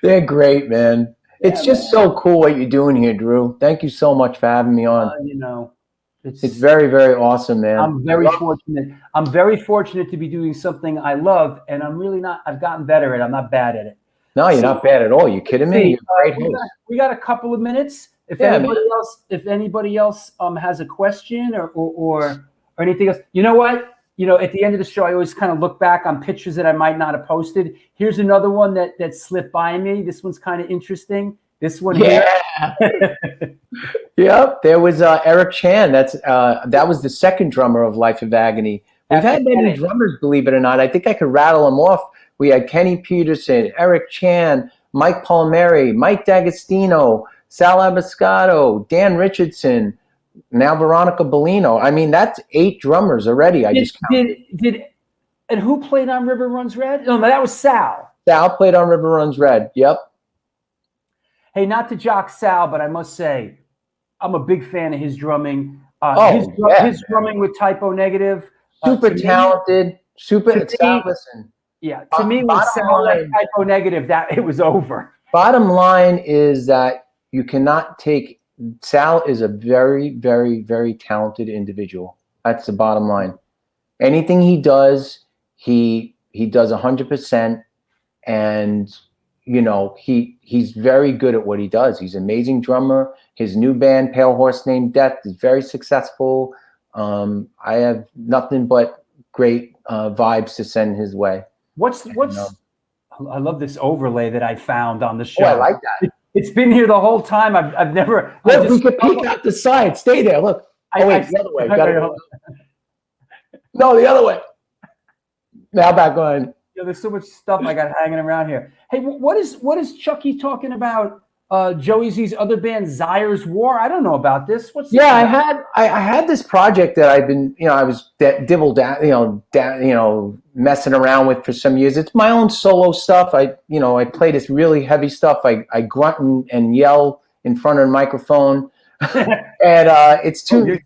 They're great, man. It's just so cool what you're doing here, Drew. Thank you so much for having me on. It's very, very awesome, man. I'm very fortunate. I'm very fortunate to be doing something I love, and I'm really not. I've gotten better at it. I'm not bad at it. No, you're not bad at all. You kidding me? You're great. We got a couple of minutes. If anybody else has a question or anything else, you know what? At the end of the show, I always kind of look back on pictures that I might not have posted. Here's another one that slipped by me. This one's kind of interesting. This one here. Yep. There was Eric Chan. That was the second drummer of Life of Agony. We've had many drummers, believe it or not. I think I could rattle them off. We had Kenny Peterson, Eric Chan, Mike Palmieri, Mike D'Agostino, Sal Abascato, Dan Richardson, now Veronica Bellino. I mean, that's 8 drummers already. And who played on River Runs Red? No, that was Sal. Sal played on River Runs Red. Yep. Hey, not to jock Sal, but I must say, I'm a big fan of his drumming. His drumming with Typo Negative. Super talented. Listen. Yeah, to me, with Sal left Typo Negative, that it was over. Bottom line is that you cannot take. Sal is a very, very, very talented individual. That's the bottom line. Anything he does, he does 100%, and he's very good at what he does. He's an amazing drummer. His new band, Pale Horse Named Death, is very successful. I have nothing but great vibes to send his way. I love this overlay that I found on the show. Oh, I like that. It's been here the whole time. I've never. Look, we could peek out the side. Stay there. Look. The other way. No, the other way. Now back on. There's so much stuff I got hanging around here. Hey, what is Chucky talking about? Joey Z's other band, Zaire's War. I don't know about this. What's this about? I had this project that I've been, I was dibbled down, messing around with for some years. It's my own solo stuff. I play this really heavy stuff. I grunt and yell in front of the microphone, and it's tuned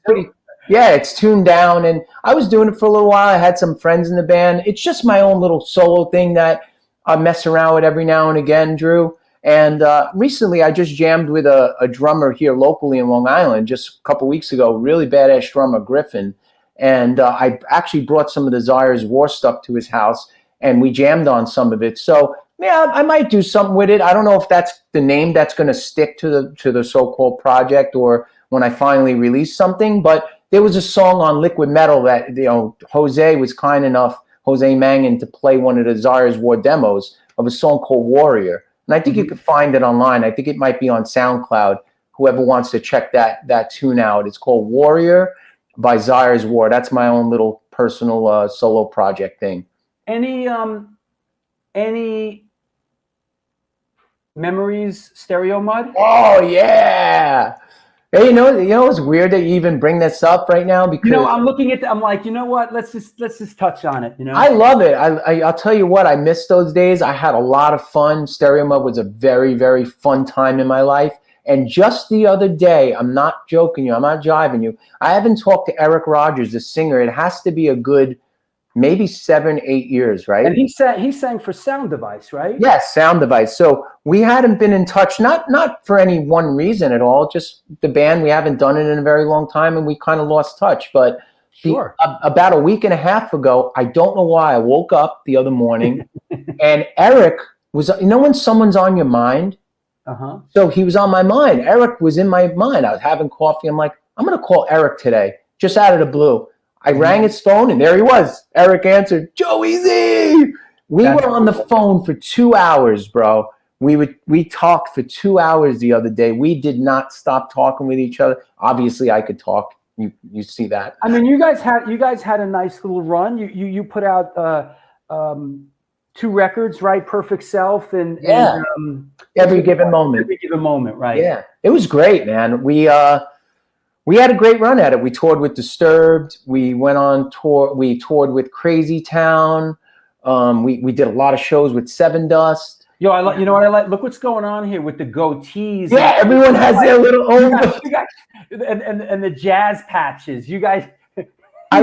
it's tuned down. And I was doing it for a little while. I had some friends in the band. It's just my own little solo thing that I mess around with every now and again, Drew. And recently, I just jammed with a drummer here locally in Long Island just a couple weeks ago, really badass drummer, Griffin. And I actually brought some of the Zaire's War stuff to his house, and we jammed on some of it. So, yeah, I might do something with it. I don't know if that's the name that's going to stick to the so-called project or when I finally release something. But there was a song on Liquid Metal that, Jose was kind enough, Jose Mangan, to play one of the Zaire's War demos of a song called Warrior. And I think you can find it online. I think it might be on SoundCloud. Whoever wants to check that tune out. It's called Warrior by Zaire's War. That's my own little personal solo project thing. Any memories, Stereo Mud? Oh yeah. Hey, it's weird that you even bring this up right now because I'm looking at. I'm like, you know what? Let's just touch on it. I love it. I'll tell you what. I miss those days. I had a lot of fun. Stereo Mud was a very, very fun time in my life. And just the other day, I'm not joking you. I'm not jiving you. I haven't talked to Eric Rogers, the singer. It has to be a good maybe 7-8 years, right? And he sang for Sound Device, right? Yes, Sound Device. So we hadn't been in touch, not for any one reason at all, just the band. We haven't done it in a very long time, and we kind of lost touch. But Sure. About a week and a half ago, I don't know why, I woke up the other morning and Eric was, when someone's on your mind? Uh-huh. So he was on my mind. Eric was in my mind. I was having coffee. I'm like, I'm going to call Eric today, just out of the blue. I rang his phone and there he was. Eric answered, Joey Z. We were on the phone for 2 hours, bro. We talked for 2 hours the other day. We did not stop talking with each other. Obviously, I could talk. You see that? I mean, you guys had a nice little run. You put out 2 records, right? Perfect Self and Every Given Moment. Every Given Moment, right? Yeah, it was great, man. We had a great run at it. We toured with Disturbed. We went on tour. We toured with Crazy Town. We did a lot of shows with Seven Dust. Yo, you know what I like? Look what's going on here with the goatees. Yeah, everyone has their little own. And the jazz patches. You guys. I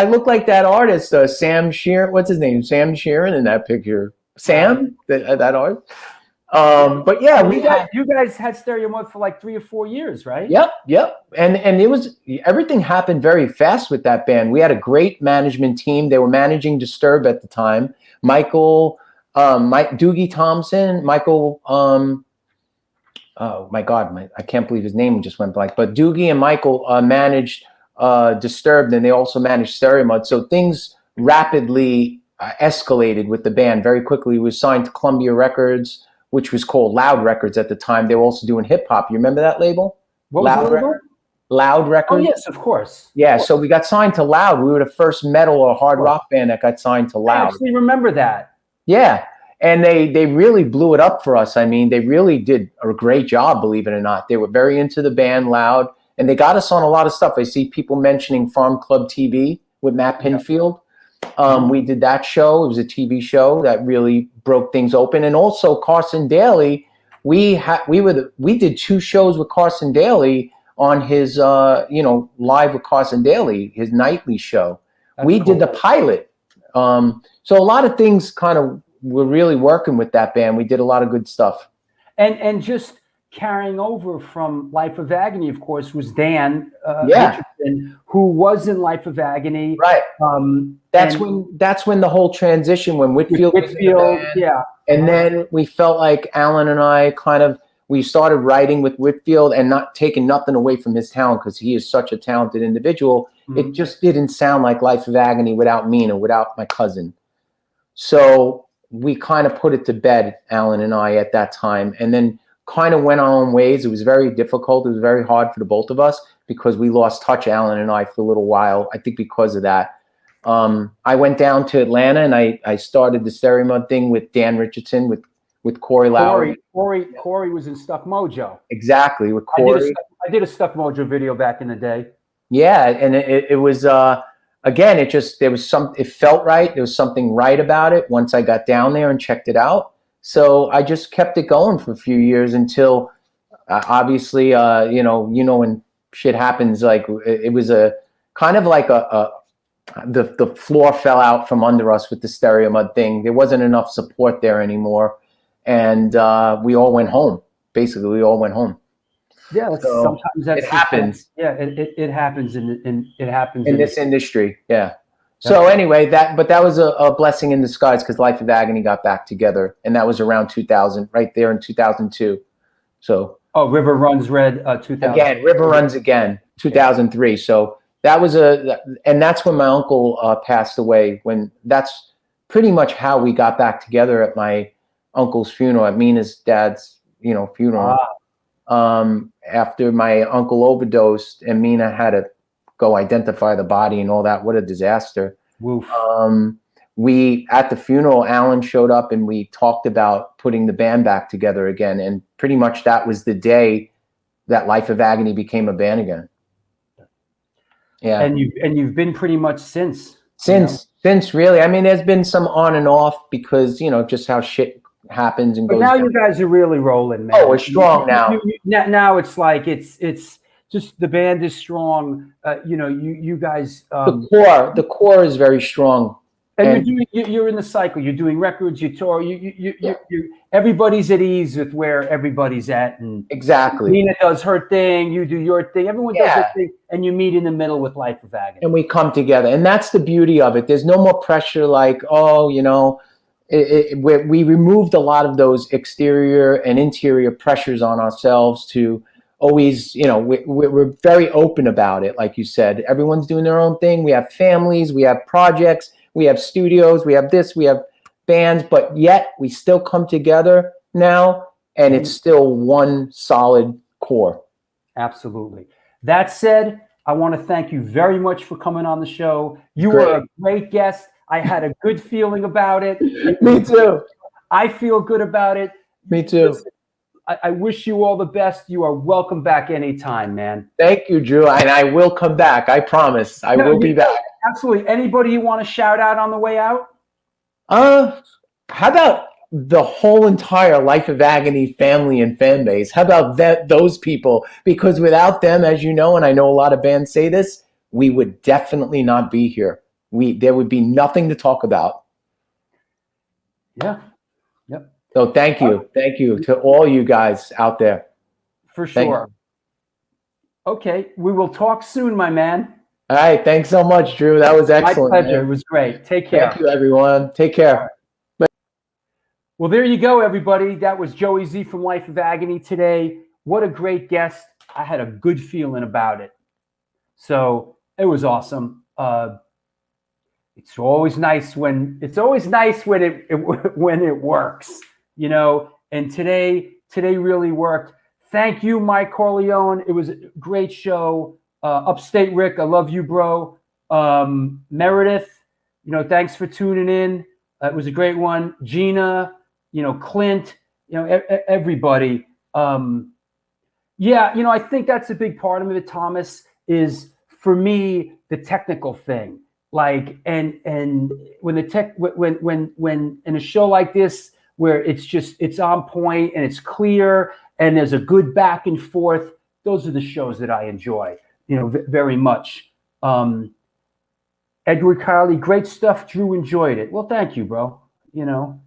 look like that artist, Sam Sheeran. What's his name? Sam Sheeran in that picture. Sam, that artist. But yeah, you guys had Stereo Mud for like 3 or 4 years, right? Yep. And it was, everything happened very fast with that band. We had a great management team. They were managing Disturbed at the time. Michael, Doogie Thompson, Michael. Oh my God, I can't believe his name just went blank. But Doogie and Michael managed Disturbed, and they also managed Stereo Mud. So things rapidly escalated with the band very quickly. We were signed to Columbia Records, which was called Loud Records at the time. They were also doing hip hop. You remember that label? What was the label? Loud Records. Oh yes, of course. Yeah, so we got signed to Loud. We were the first metal or hard rock band that got signed to Loud. I actually remember that. Yeah, and they really blew it up for us. I mean, they really did a great job, believe it or not. They were very into the band Loud, and they got us on a lot of stuff. I see people mentioning Farm Club TV with Matt Pinfield. We did that show. It was a TV show that really broke things open. And also Carson Daly, we did 2 shows with Carson Daly on his live with Carson Daly, his nightly show. We did the pilot. So a lot of things kind of were really working with that band. We did a lot of good stuff. And just carrying over from Life of Agony, of course, was Dan Richardson, who was in Life of Agony. Right. That's when the whole transition, when Whitfield was in the band, yeah. And then we felt like Alan and I we started writing with Whitfield and not taking nothing away from his talent, because he is such a talented individual. It just didn't sound like Life of Agony without Mina, without my cousin. So we kind of put it to bed, Alan and I, at that time, and then kind of went our own ways. It was very difficult. It was very hard for the both of us because we lost touch, Alan and I, for a little while. I think because of that. I went down to Atlanta and I started the Stereo Mud thing with Dan Richardson, with Corey Lowry. Corey was in Stuck Mojo. Exactly, with Corey. I did a Stuck Mojo video back in the day. Yeah, and it was again, it felt right. There was something right about it once I got down there and checked it out. So I just kept it going for a few years until obviously when shit happens, like it was a kind of like the floor fell out from under us with the Stereo Mud thing. There wasn't enough support there anymore, and we all went home. Basically, we all went home. Yeah, so sometimes it happens. Yeah, it happens in this industry. Yeah. So anyway, that was a blessing in disguise, because Life of Agony got back together, and that was around 2000, right there in 2002. So River Runs Red 2000. Again, River Runs Again, 2003. So that was and that's when my uncle passed away. That's pretty much how we got back together at my uncle's funeral, at Mina's dad's funeral. After my uncle overdosed and Mina had to go identify the body and all that. What a disaster. Woof. We, at the funeral, Alan showed up and we talked about putting the band back together again. And pretty much that was the day that Life of Agony became a band again. Yeah. And you've been pretty much since really. I mean, there's been some on and off because, just how shit happens and goes. But now you guys are really rolling, man. Oh, we're strong now. Now it's like, it's just the band is strong. You guys. The core is very strong. And you're in the cycle. You're doing records. You tour. Everybody's at ease with where everybody's at. And exactly. Nina does her thing. You do your thing. Everyone does their thing, and you meet in the middle with Life of Agony. And we come together, and that's the beauty of it. There's no more pressure. Like, oh, you know, we removed a lot of those exterior and interior pressures on ourselves to always, you know, we're very open about it. Like you said, everyone's doing their own thing. We have families, we have projects, we have studios, we have this, we have bands, but yet we still come together now, and it's still one solid core. Absolutely. That said, I want to thank you very much for coming on the show. You were a great guest. I had a good feeling about it. Me too. I feel good about it. Me too. Listen, I wish you all the best. You are welcome back anytime, man. Thank you, Drew. And I will come back. I promise. I will be back. Absolutely. Anybody you want to shout out on the way out? How about the whole entire Life of Agony family and fan base? How about those people? Because without them, as you know, and I know a lot of bands say this, we would definitely not be here. There would be nothing to talk about. Yeah. Yep. So thank you. Thank you to all you guys out there. For sure. Okay. We will talk soon, my man. All right. Thanks so much, Drew. That was excellent. My pleasure. Man. It was great. Take care. Thank you, everyone. Take care. Well, there you go, everybody. That was Joey Z from Life of Agony today. What a great guest. I had a good feeling about it. So it was awesome. It's always nice when it works, you know, and today really worked. Thank you, Mike Corleone. It was a great show. Upstate Rick, I love you, bro. Meredith, you know, thanks for tuning in. It was a great one. Gina, you know, Clint, you know, everybody. Yeah, you know, I think that's a big part of it, Thomas, is for me, the technical thing. Like, and when when in a show like this, where it's on point and it's clear and there's a good back and forth, those are the shows that I enjoy, you know, very much. Edward Carley, great stuff. Drew enjoyed it. Well, thank you, bro. You know,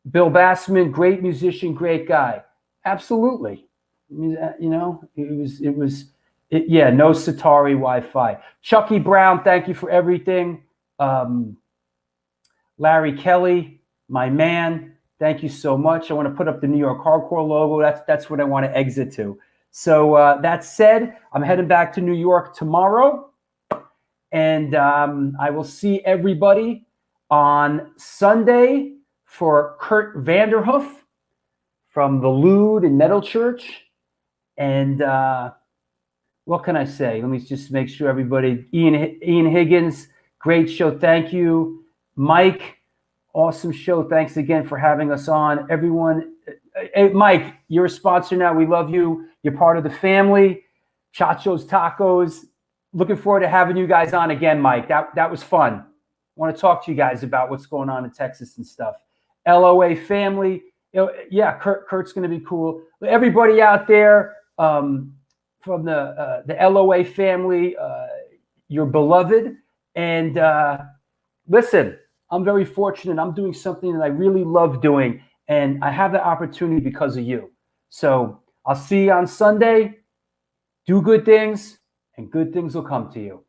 Bill Bassman, great musician, great guy. Absolutely. I mean, you know, yeah, no Satari Wi-Fi. Chucky Brown, thank you for everything. Larry Kelly, my man, thank you so much. I want to put up the New York Hardcore logo. That's what I want to exit to. So that said, I'm heading back to New York tomorrow, and I will see everybody on Sunday for Kurt Vanderhoof from the Lude and Metal Church. And what can I say? Let me just make sure everybody. Ian Higgins, great show. Thank you. Mike, awesome show. Thanks again for having us on. Everyone, hey, Mike, you're a sponsor now. We love you. You're part of the family. Chacho's Tacos. Looking forward to having you guys on again, Mike. That was fun. I want to talk to you guys about what's going on in Texas and stuff. LOA family. You know, yeah, Kurt's going to be cool. Everybody out there, from the LOA family, you're beloved. And listen, I'm very fortunate. I'm doing something that I really love doing, and I have the opportunity because of you. So I'll see you on Sunday. Do good things, and good things will come to you.